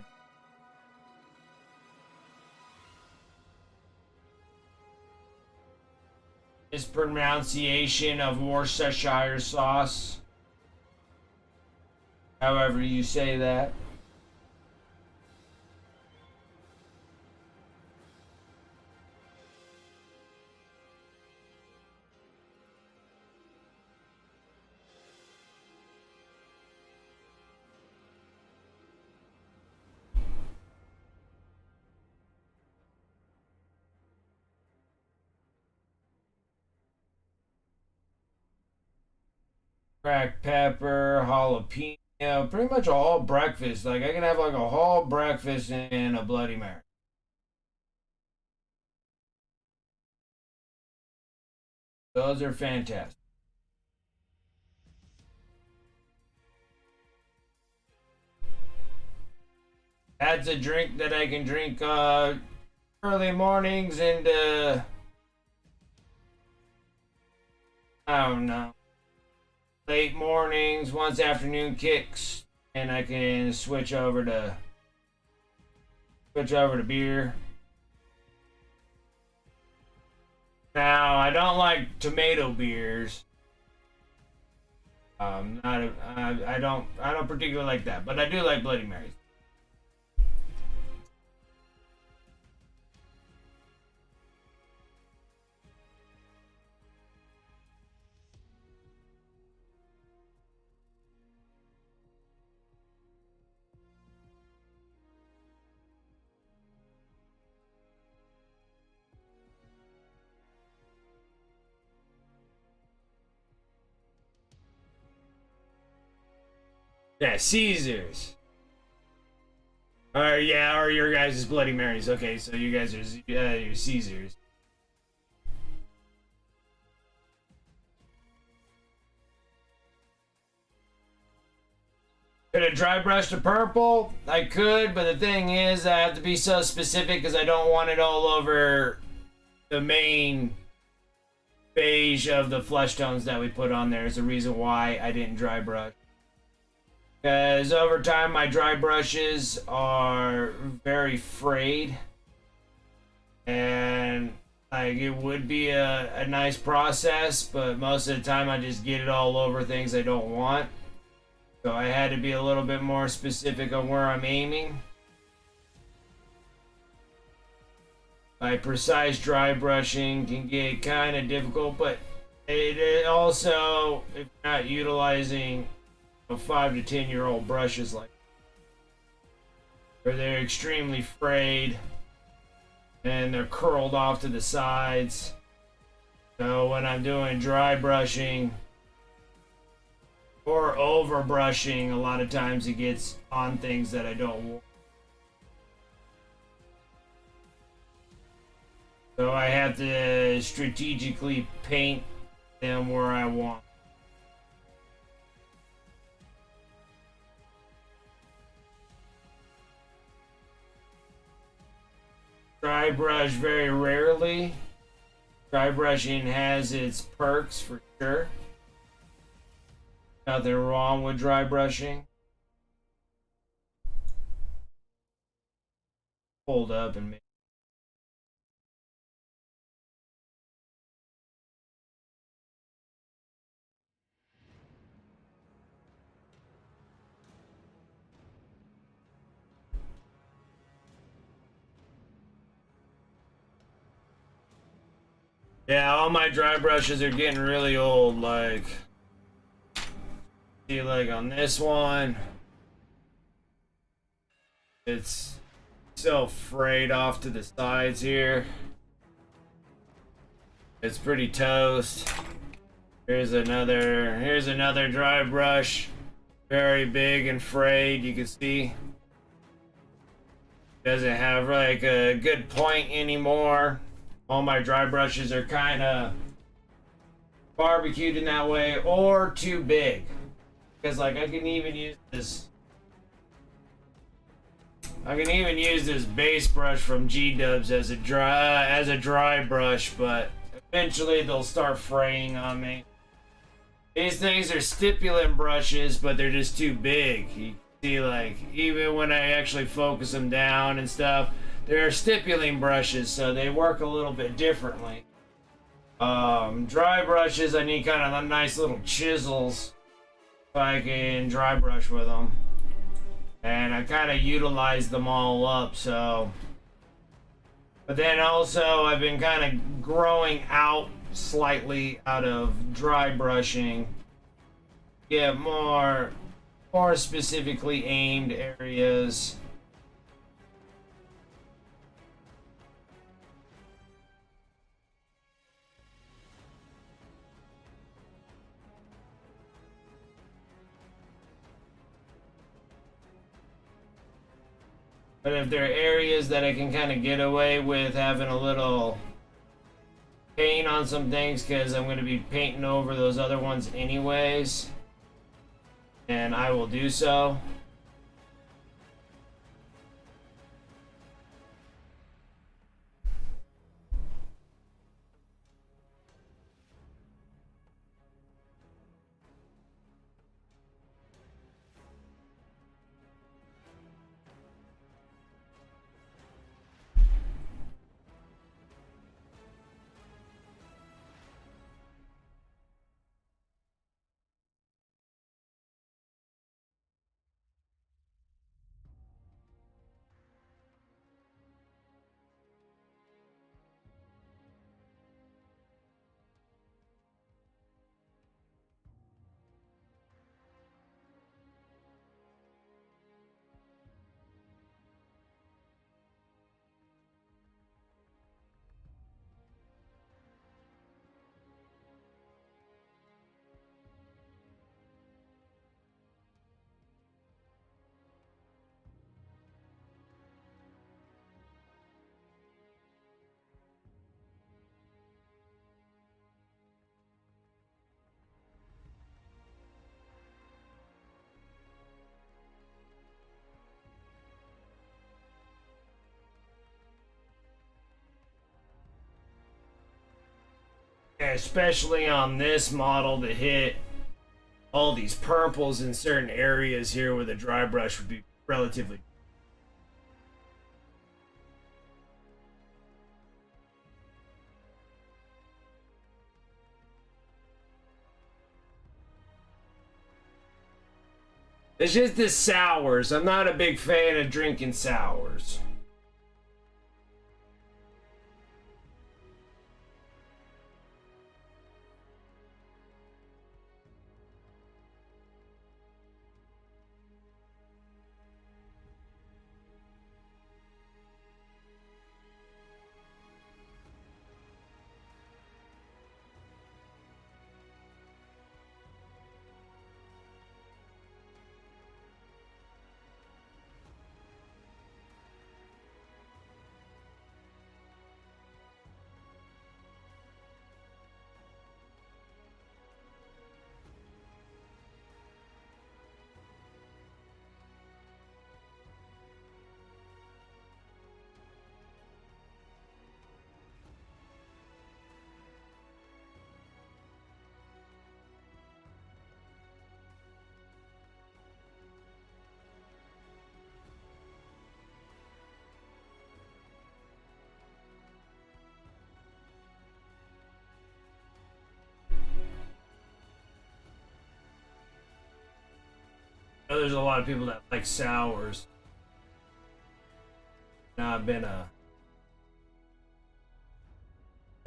mispronunciation of Worcestershire sauce. However you say that. Cracked pepper, jalapeno, pretty much a whole breakfast. Like I can have like a whole breakfast and a Bloody Mary. Those are fantastic. That's a drink that I can drink early mornings and I don't know, late mornings once afternoon kicks, and I can switch over to beer. Now I don't like tomato beers. Not a, I don't particularly like that, but I do like Bloody Marys. Yeah, Caesars. Or yeah, or your guys' Bloody Marys. Okay, so you guys are your Caesars. Could I dry brush to purple? I could, but the thing is, I have to be so specific because I don't want it all over the main beige of the flesh tones that we put on there. Is the reason why I didn't dry brush. Because over time, my dry brushes are very frayed. And like it would be a nice process, but most of the time I just get it all over things I don't want. So I had to be a little bit more specific on where I'm aiming. Like precise dry brushing can get kind of difficult, but it also, if you're not utilizing 5 to 10-year-old brushes like, where they're extremely frayed and they're curled off to the sides. So when I'm doing dry brushing or over brushing, a lot of times it gets on things that I don't want. So I have to strategically paint them where I want. Dry dry brush very rarely. Dry brushing has its perks for sure. Nothing wrong with dry brushing. Hold up and make. Yeah, all my dry brushes are getting really old. Like, see, like on this one, it's so frayed off to the sides here. It's pretty toast. Here's another dry brush. Very big and frayed, you can see. Doesn't have like a good point anymore. All my dry brushes are kind of barbecued in that way, or too big. Because like I can even use this base brush from G-Dubs as a dry brush, but eventually they'll start fraying on me. These things are stipulant brushes, but they're just too big. You can see, like, even when I actually focus them down and stuff, they're stipulant brushes, so they work a little bit differently. Dry brushes, I need kind of nice little chisels so I can dry brush with them. And I kind of utilize them all up, so. But then also, I've been kind of growing out slightly out of dry brushing. Get more specifically aimed areas. But if there are areas that I can kind of get away with having a little paint on some things, because I'm going to be painting over those other ones anyways, and I will do so. Especially on this model, to hit all these purples in certain areas here with a dry brush would be relatively. It's just the sours. I'm not a big fan of drinking sours. know there's a lot of people that like sours. Not been a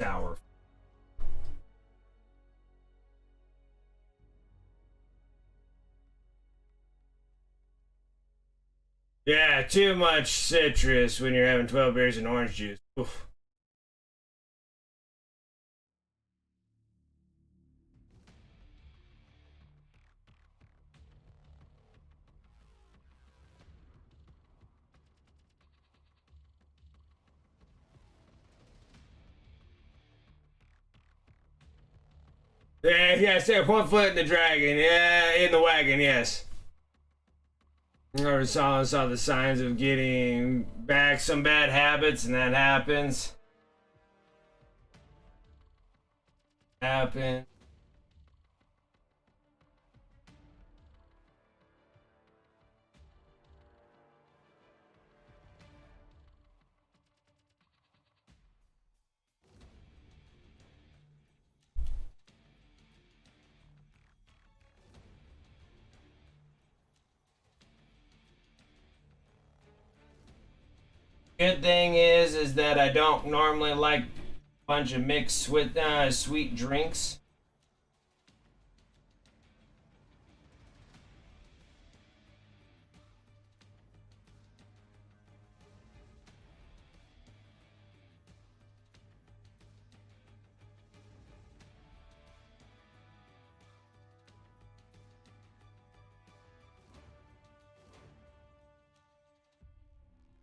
sour. Yeah, too much citrus when you're having 12 beers and orange juice. Oof. Yeah, yeah, I said 1 foot in the dragon. Yeah, in the wagon, yes. I saw the signs of getting back some bad habits, and that happens. Happen. Good thing is that I don't normally like a bunch of mixed with sweet drinks.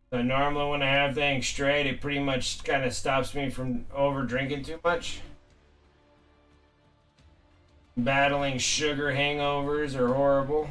So normally when I have things straight, it pretty much kind of stops me from over drinking too much. Battling sugar hangovers are horrible.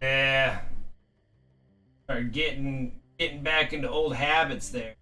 Yeah, start getting back into old habits there.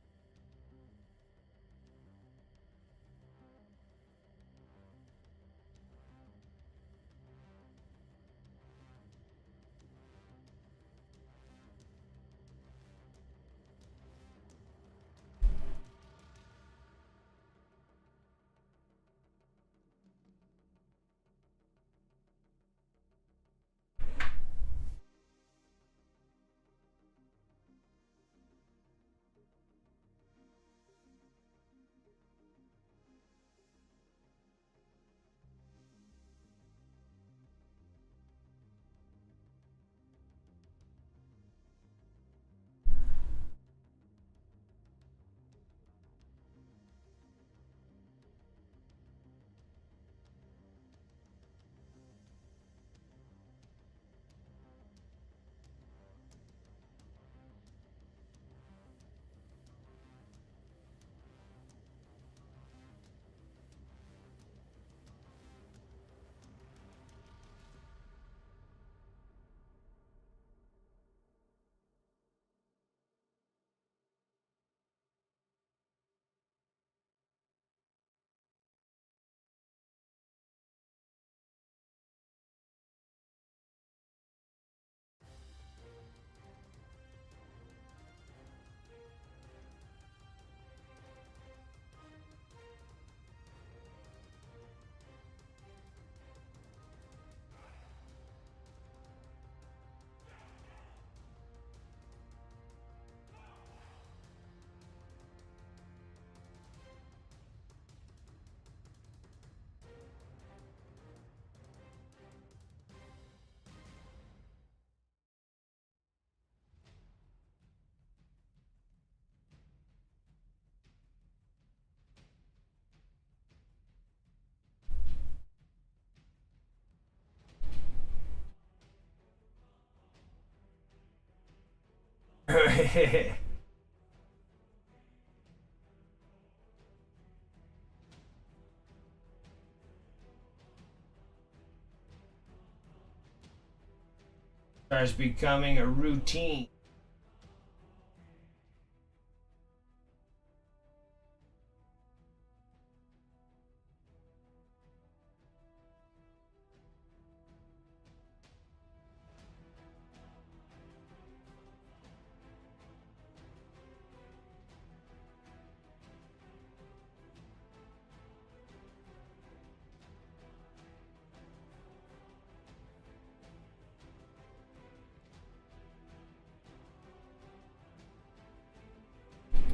Starts becoming a routine.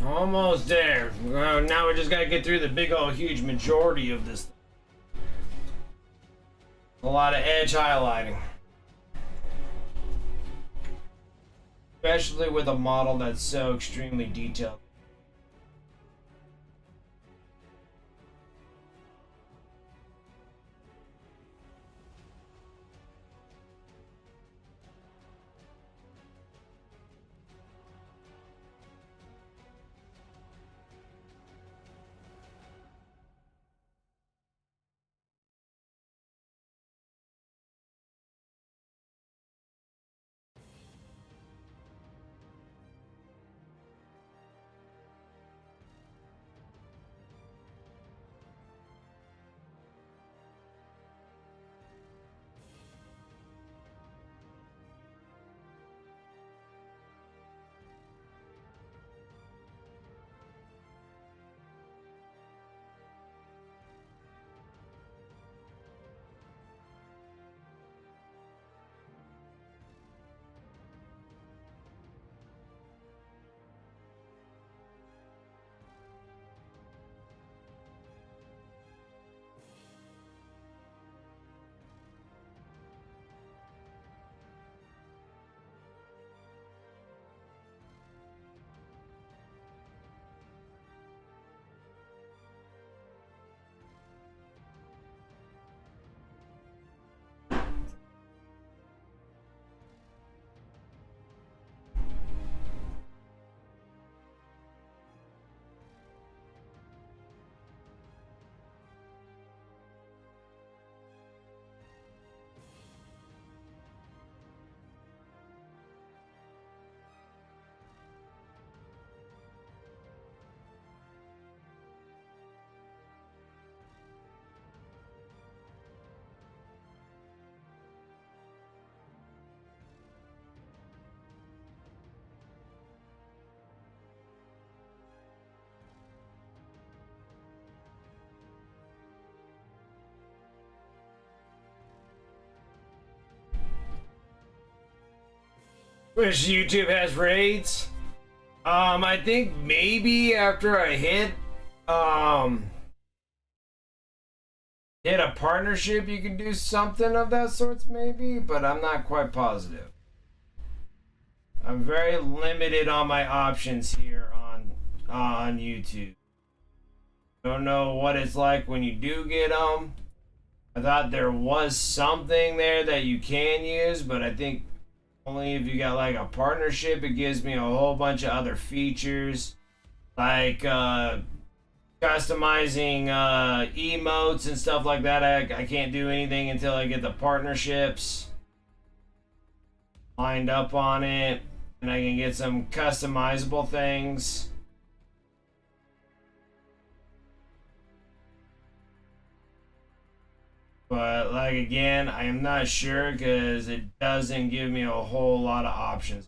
Almost there. Now we just gotta get through the big old huge majority of this. A lot of edge highlighting. Especially with a model that's so extremely detailed. Wish YouTube has raids. I think maybe after I hit a partnership, you can do something of that sorts, maybe, but I'm not quite positive. I'm very limited on my options here on YouTube. Don't know what it's like when you do get them. I thought there was something there that you can use, but I think only if you got like a partnership. It gives me a whole bunch of other features like customizing emotes and stuff like that. I can't do anything until I get the partnerships lined up on it, and I can get some customizable things. But like again, I am not sure because it doesn't give me a whole lot of options.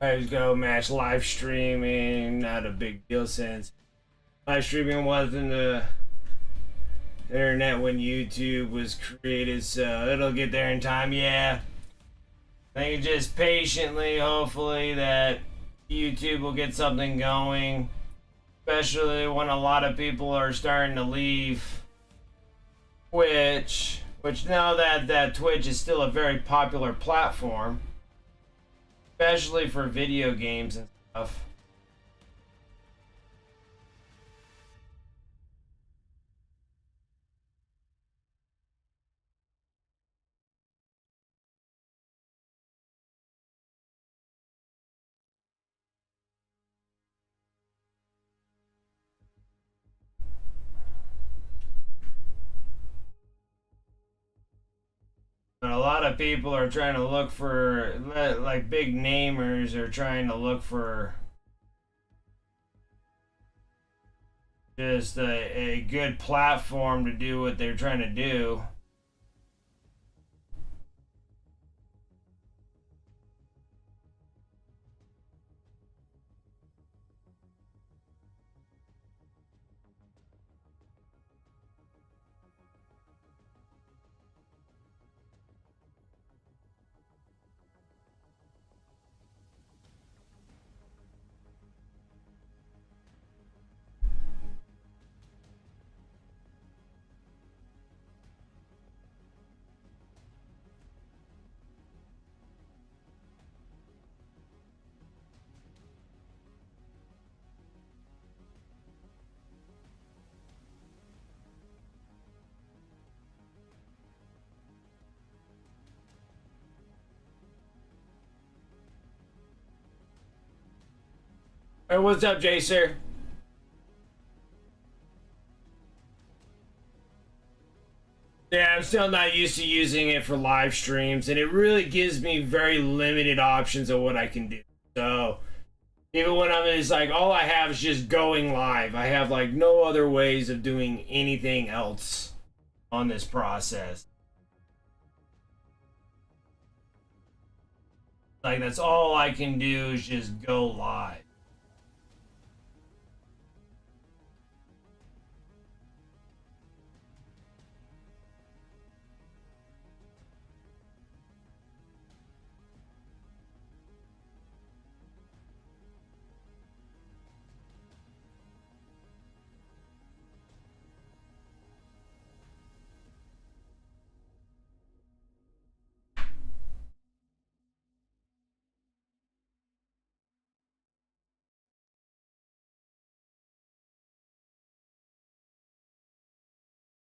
I just go match live streaming. Not a big deal since live streaming wasn't the internet when YouTube was created, so it'll get there in time. Yeah, I think just patiently, hopefully that YouTube will get something going, especially when a lot of people are starting to leave Twitch. Which now that Twitch is still a very popular platform, especially for video games and stuff. But a lot of people are trying to look for, like big namers are trying to look for just a good platform to do what they're trying to do. Hey, what's up, Jacer? Yeah, I'm still not used to using it for live streams, and it really gives me very limited options of what I can do. So, even when I'm just like, all I have is just going live. I have like no other ways of doing anything else on this process. Like, that's all I can do is just go live.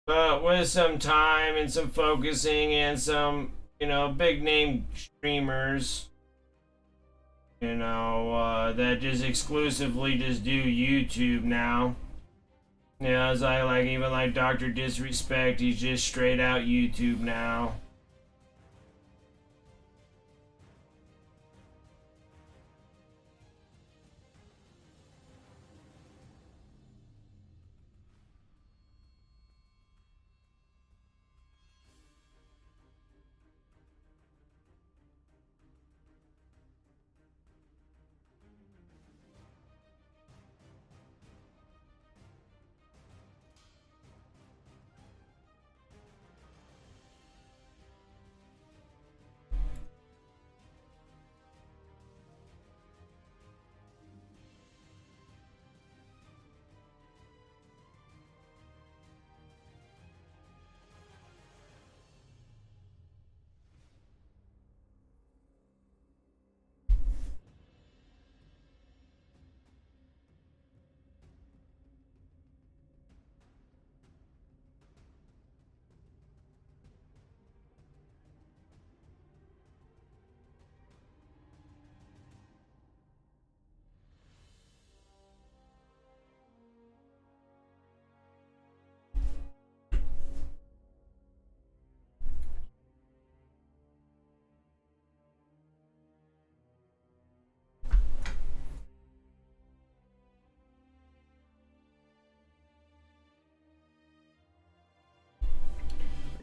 But with some time and some focusing and some, big name streamers, that just exclusively just do YouTube now. Yeah, as I like, even like Dr. Disrespect, he's just straight out YouTube now.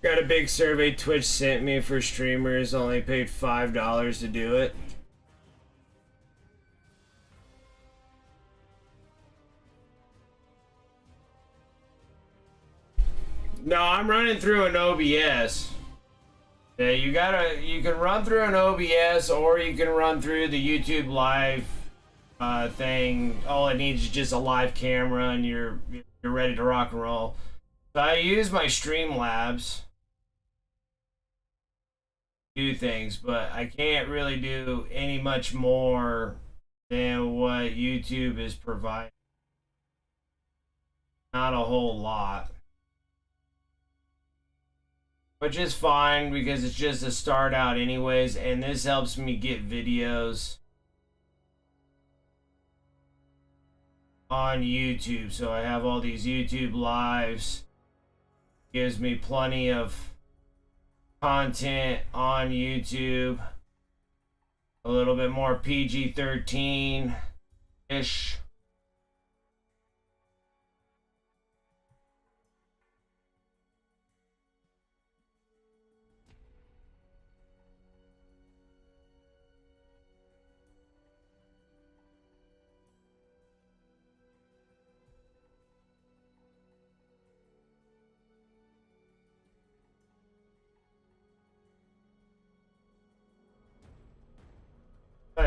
Got a big survey Twitch sent me for streamers, only paid $5 to do it. No, I'm running through an OBS. Yeah, you can run through an OBS or you can run through the YouTube live thing. All it needs is just a live camera and you're ready to rock and roll. So I use my Streamlabs to do things, but I can't really do any much more than what YouTube is providing. Not a whole lot. Which is fine because it's just a start out anyways, and this helps me get videos on YouTube. So I have all these YouTube lives. Gives me plenty of content on YouTube. A little bit more PG-13-ish.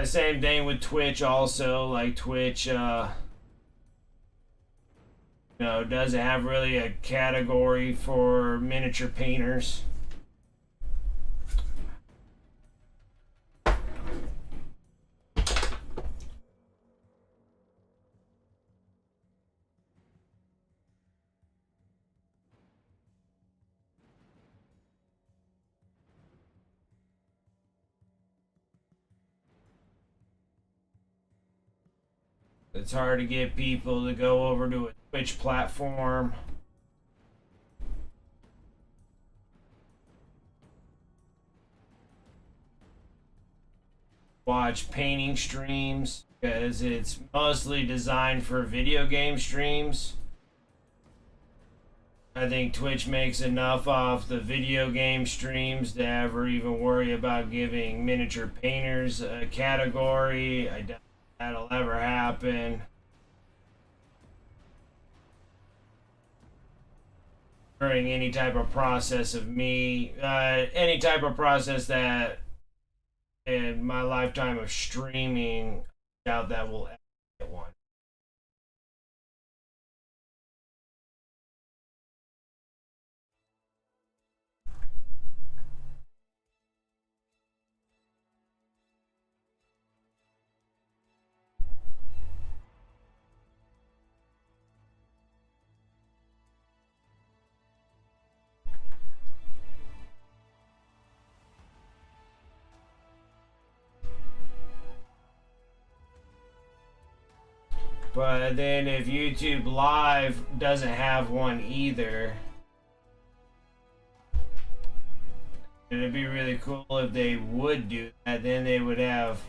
Same thing with Twitch also. Like Twitch, doesn't have really a category for miniature painters. It's hard to get people to go over to a Twitch platform. Watch painting streams because it's mostly designed for video game streams. I think Twitch makes enough off the video game streams to ever even worry about giving miniature painters a category. I doubt that'll ever happen. During any type of process of any type of process that in my lifetime of streaming, I doubt that will ever get one. But then if YouTube Live doesn't have one either, it'd be really cool if they would do that. Then they would have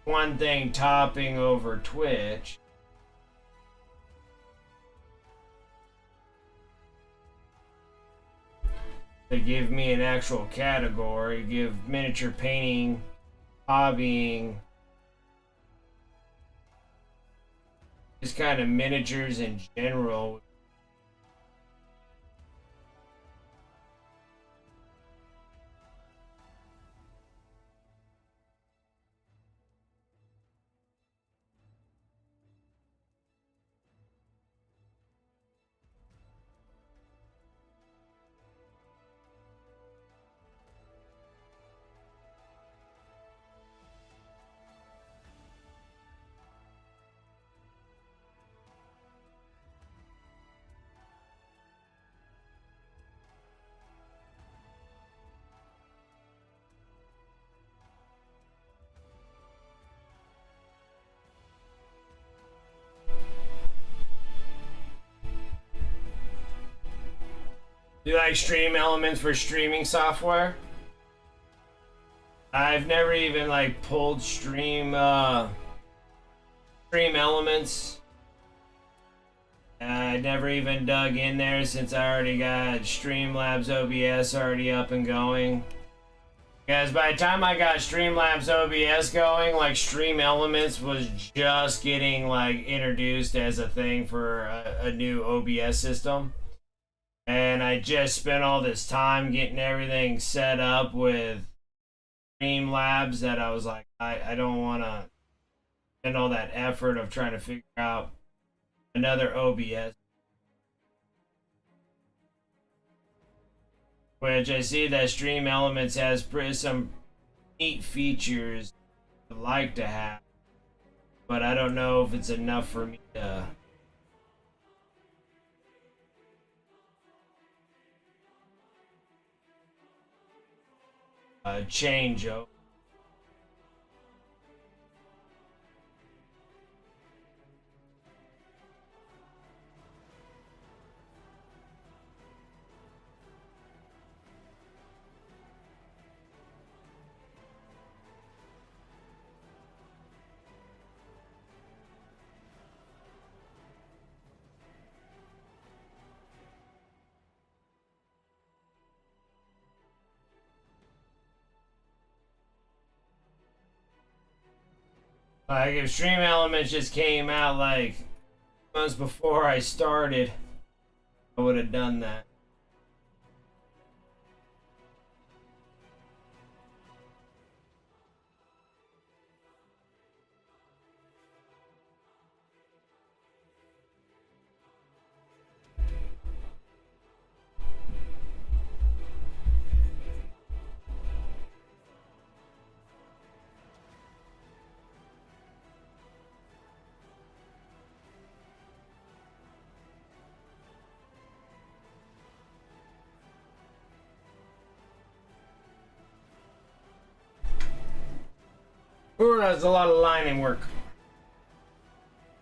one thing topping over Twitch. To give me an actual category, give miniature painting, hobbying, just kind of miniatures in general. Do you like stream elements for streaming software? I've never even like pulled stream elements. I never even dug in there since I already got Streamlabs OBS already up and going. Because by the time I got Streamlabs OBS going, like Stream Elements was just getting like introduced as a thing for a new OBS system. And I just spent all this time getting everything set up with Streamlabs that I was like, I don't want to spend all that effort of trying to figure out another OBS. Which I see that Stream Elements has some neat features I'd like to have, but I don't know if it's enough for me to change over. Like if Stream Elements just came out like months before I started, I would have done that. Ooh, that's a lot of lining work.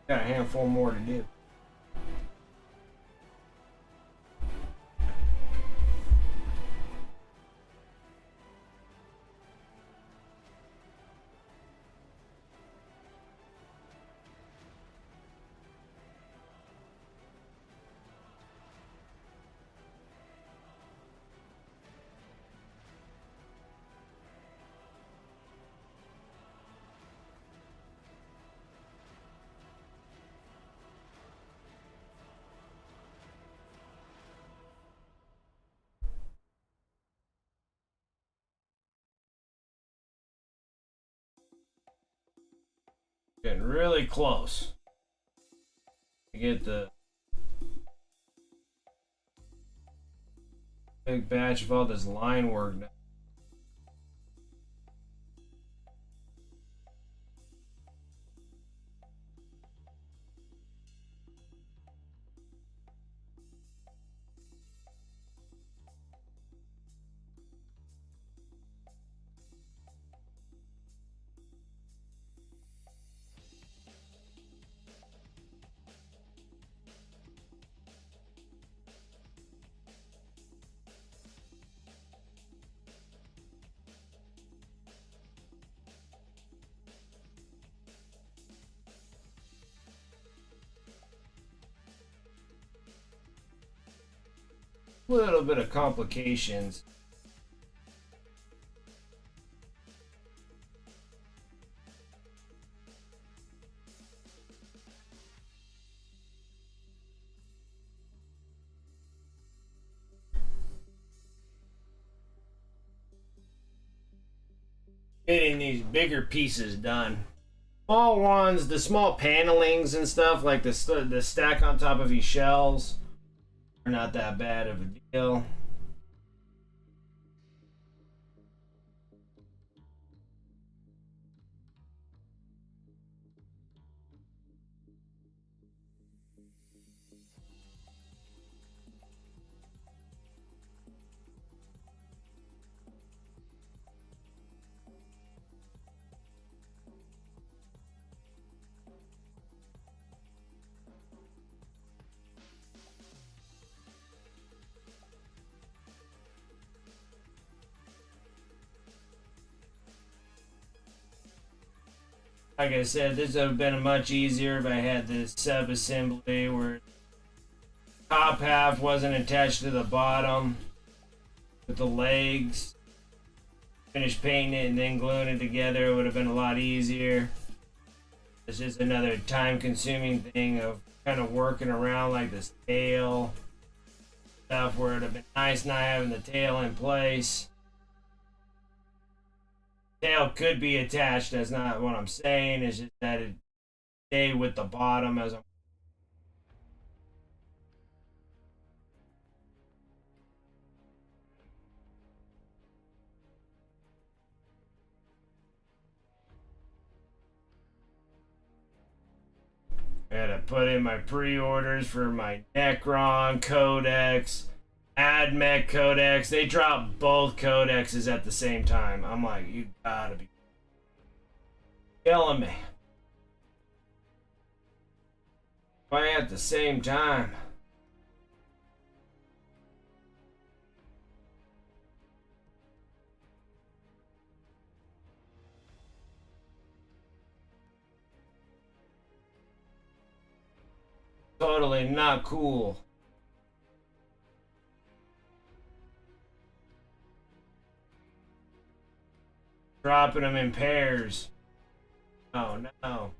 Got a handful more to do. Getting really close. Get the big batch of all this line work done. Little bit of complications. Getting these bigger pieces done. Small ones, the small panelings and stuff, like the stack on top of these shells, are not that bad of a deal. Like I said, this would have been much easier if I had this sub-assembly where the top half wasn't attached to the bottom with the legs. Finish painting it and then gluing it together, it would have been a lot easier. It's just another time-consuming thing of kind of working around like this tail. stuff where it'd have been nice not having the tail in place. Tail could be attached, that's not what I'm saying, it's just that it stay with the bottom as I'm I had to put in my pre-orders for my Necron Codex, AdMech Codex. They dropped both codexes at the same time. I'm like, you gotta be killing me. Why at the same time? Totally not cool. Dropping them in pairs. Oh no.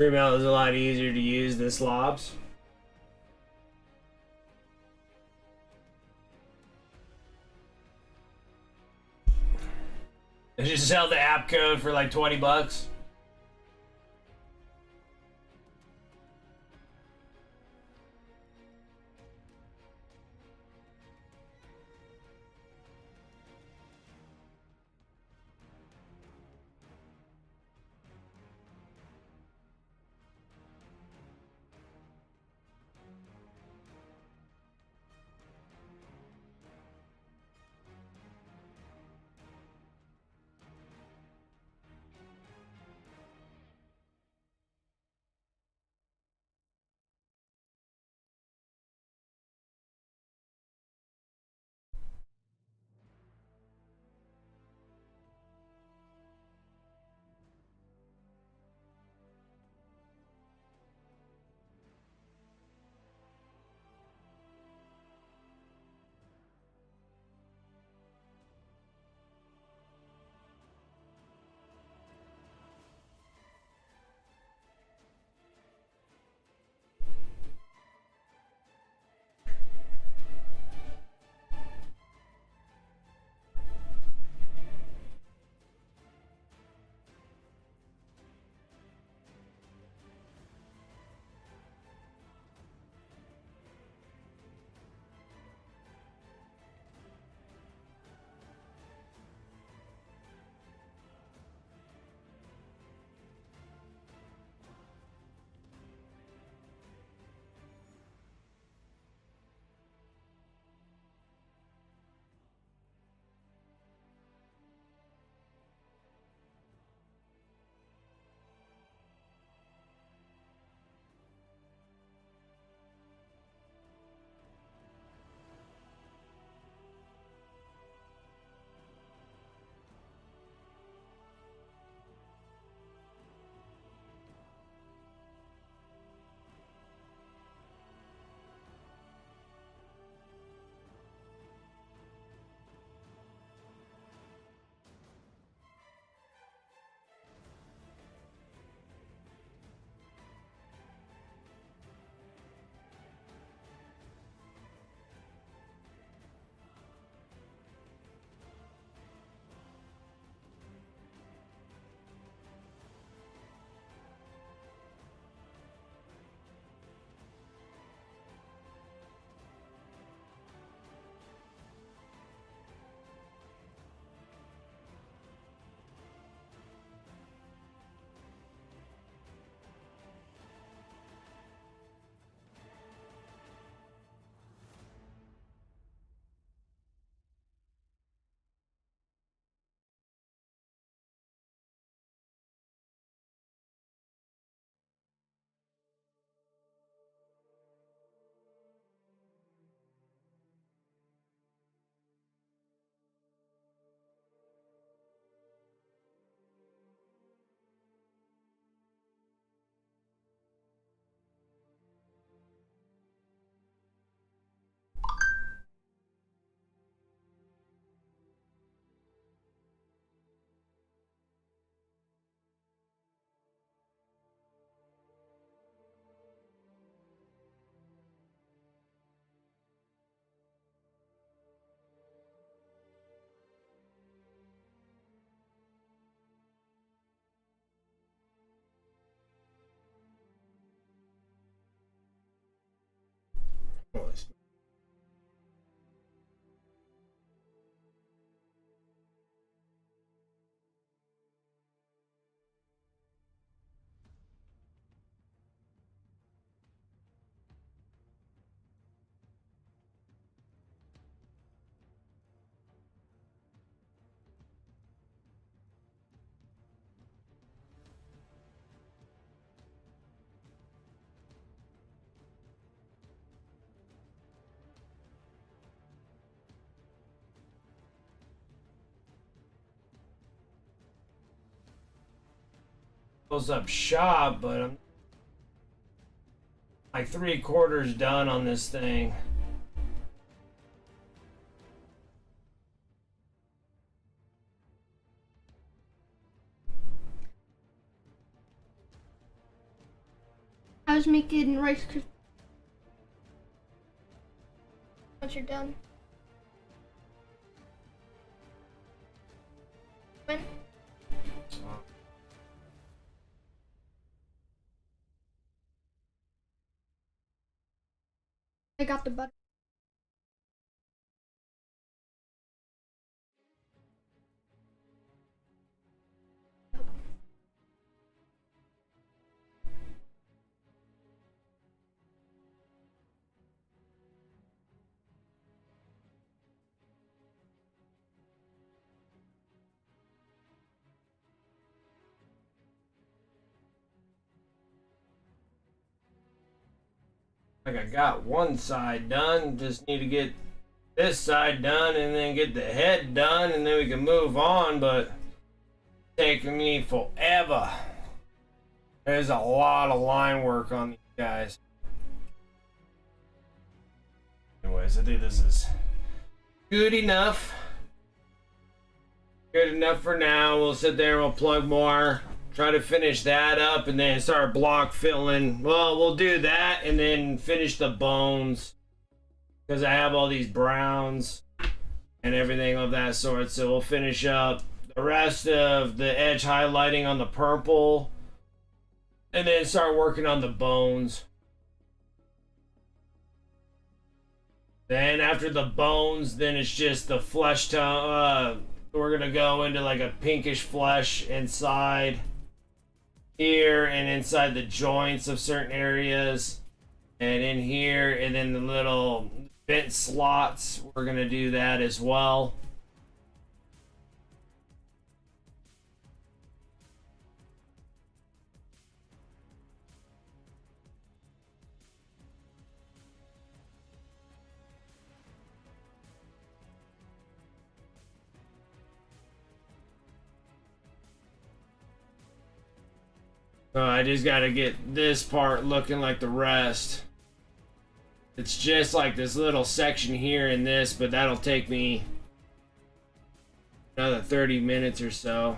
Dreamelt is a lot easier to use than slobs. They just sell the app code for like 20 bucks. close up shop, but I'm like 3/4 done on this thing. I was making Rice Krispies. Once you're done. When? I got the butter. Like I got one side done, just need to get this side done and then get the head done and then we can move on, but it's taking me forever. There's a lot of line work on these guys. Anyways, I think this is good enough. Good enough for now. We'll sit there and we'll plug more. Try to finish that up and then start block filling. Well, we'll do that and then finish the bones. Because I have all these browns and everything of that sort. So we'll finish up the rest of the edge highlighting on the purple. And then start working on the bones. Then after the bones, then it's just the flesh tone. We're going to go into like a pinkish flesh inside here and inside the joints of certain areas. And in here and then the little vent slots, we're going to do that as well. I just got to get this part looking like the rest. It's just like this little section here in this, but that'll take me another 30 minutes or so.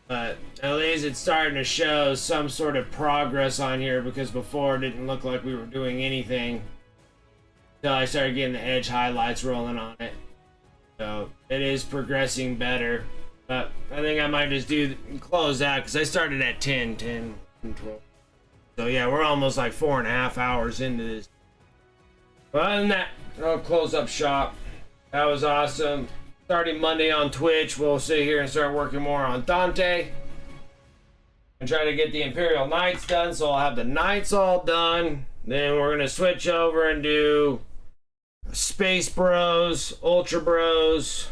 But at least it's starting to show some sort of progress on here, because before it didn't look like we were doing anything until I started getting the edge highlights rolling on it. So it is progressing better. But I think I might just close that because I started at 10, 12. So yeah, we're almost like 4.5 hours into this. But other than that, I'll close up shop. That was awesome. Starting Monday on Twitch, we'll sit here and start working more on Dante. And try to get the Imperial Knights done, so I'll have the Knights all done. Then we're going to switch over and do Space Bros, Ultra Bros.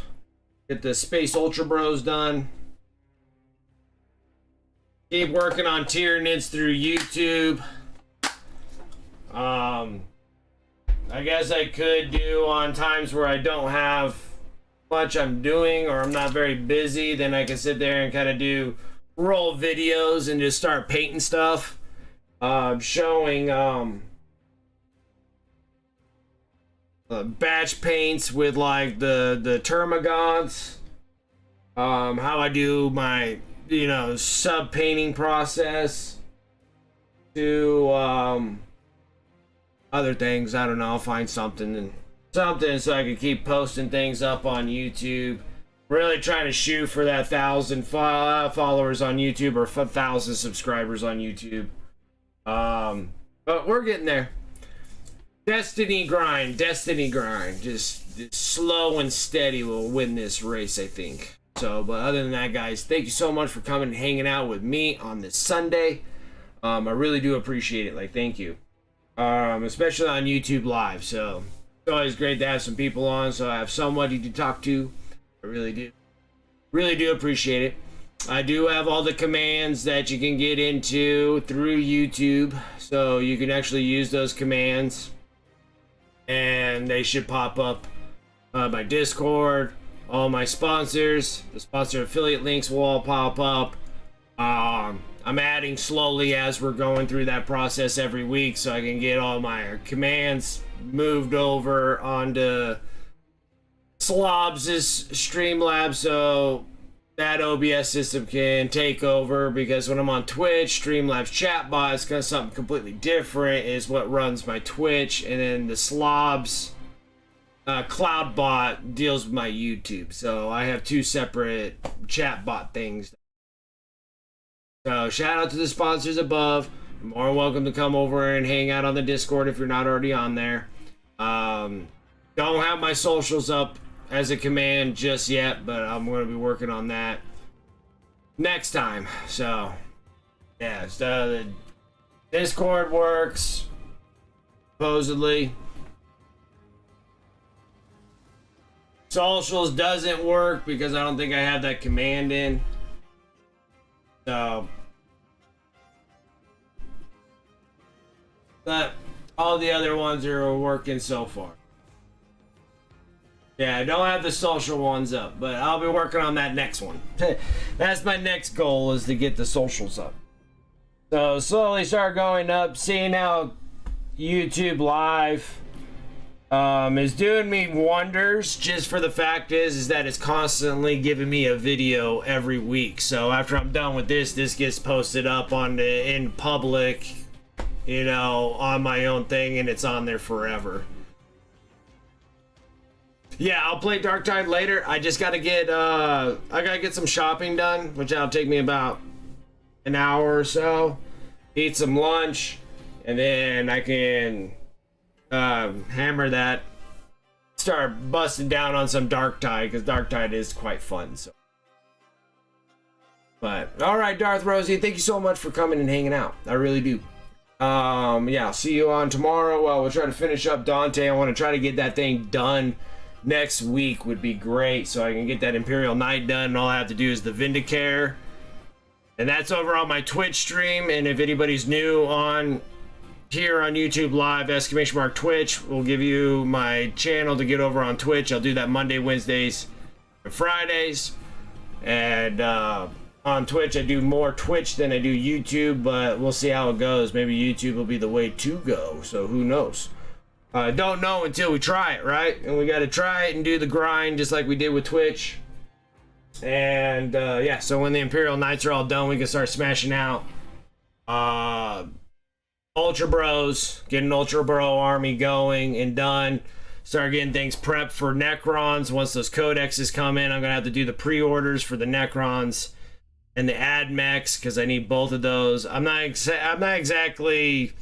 Get the Space Ultra Bros done. Keep working on Tyranids through YouTube. I guess I could do on times where I don't have much I'm doing or I'm not very busy, then I can sit there and kind of do roll videos and just start painting stuff. Showing batch paints with like the Termagants. How I do my, sub painting process to other things. I don't know, I'll find something so I can keep posting things up on YouTube. Really trying to shoot for that 1,000 followers on YouTube or 1,000 subscribers on YouTube. But we're getting there. Destiny grind. Just slow and steady will win this race, I think. So, but other than that, guys, thank you so much for coming and hanging out with me on this Sunday. I really do appreciate it. Like, thank you. Especially on YouTube Live. So, it's always great to have some people on, so I have somebody to talk to. I really do. Really do appreciate it. I do have all the commands that you can get into through YouTube, so you can actually use those commands. And they should pop up my Discord, all my sponsors. The sponsor affiliate links will all pop up. I'm adding slowly as we're going through that process every week so I can get all my commands moved over onto Slobs' Streamlabs so that OBS system can take over, because when I'm on Twitch, Streamlabs chatbot is kind of something completely different, is what runs my Twitch, and then the Slobs CloudBot deals with my YouTube. So I have two separate chatbot things. So shout out to the sponsors above. You're more welcome to come over and hang out on the Discord if you're not already on there. Don't have my socials up as a command just yet, but I'm going to be working on that next time. So yeah, so the Discord works supposedly. Socials doesn't work because I don't think I have that command in. So, but all the other ones are working so far. Yeah, I don't have the social ones up, but I'll be working on that next one. That's my next goal, is to get the socials up. So slowly start going up, seeing how YouTube Live is doing me wonders, just for the fact is that it's constantly giving me a video every week. So after I'm done with this gets posted up on the in public, you know, on my own thing, and it's on there forever. Yeah, I'll play Darktide later. I just gotta get I gotta get some shopping done, which that'll take me about an hour or so. Eat some lunch, and then I can hammer that, start busting down on some Darktide, because Darktide is quite fun. So, but all right, Darth Rosie, thank you so much for coming and hanging out. I really do. Yeah, I'll see you on tomorrow. Well, we'll try to finish up Dante. I want to try to get that thing done next week, would be great, so I can get that Imperial Knight done, and all I have to do is the Vindicare, and that's over on my Twitch stream. And if anybody's new on here on YouTube Live, ! Twitch will give you my channel to get over on Twitch. I'll do that Monday, Wednesdays, and Fridays. And on Twitch, I do more Twitch than I do YouTube, but we'll see how it goes. Maybe YouTube will be the way to go, so who knows? Don't know until we try it, right? And we got to try it and do the grind just like we did with Twitch. And yeah, so when the Imperial Knights are all done, we can start smashing out Ultra Bros, get an Ultra Bro army going and done. Start getting things prepped for Necrons. Once those codexes come in, I'm gonna have to do the pre-orders for the Necrons and the AdMechs, because I need both of those. I'm not exactly.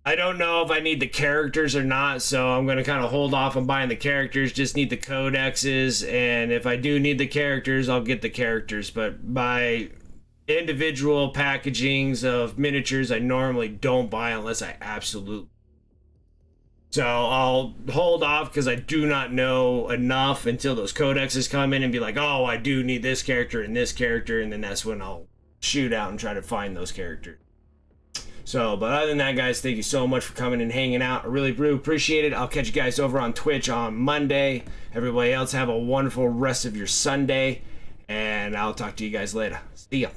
I don't know if I need the characters or not, so I'm gonna kind of hold off on buying the characters. Just need the codexes, and if I do need the characters, I'll get the characters. But by individual packagings of miniatures, I normally don't buy unless I absolutely. So I'll hold off because I do not know enough until those codexes come in and be like, oh, I do need this character and this character, and then that's when I'll shoot out and try to find those characters. So, but other than that, guys, thank you so much for coming and hanging out. I really, really appreciate it. I'll catch you guys over on Twitch on Monday. Everybody else, have a wonderful rest of your Sunday, and I'll talk to you guys later. See ya.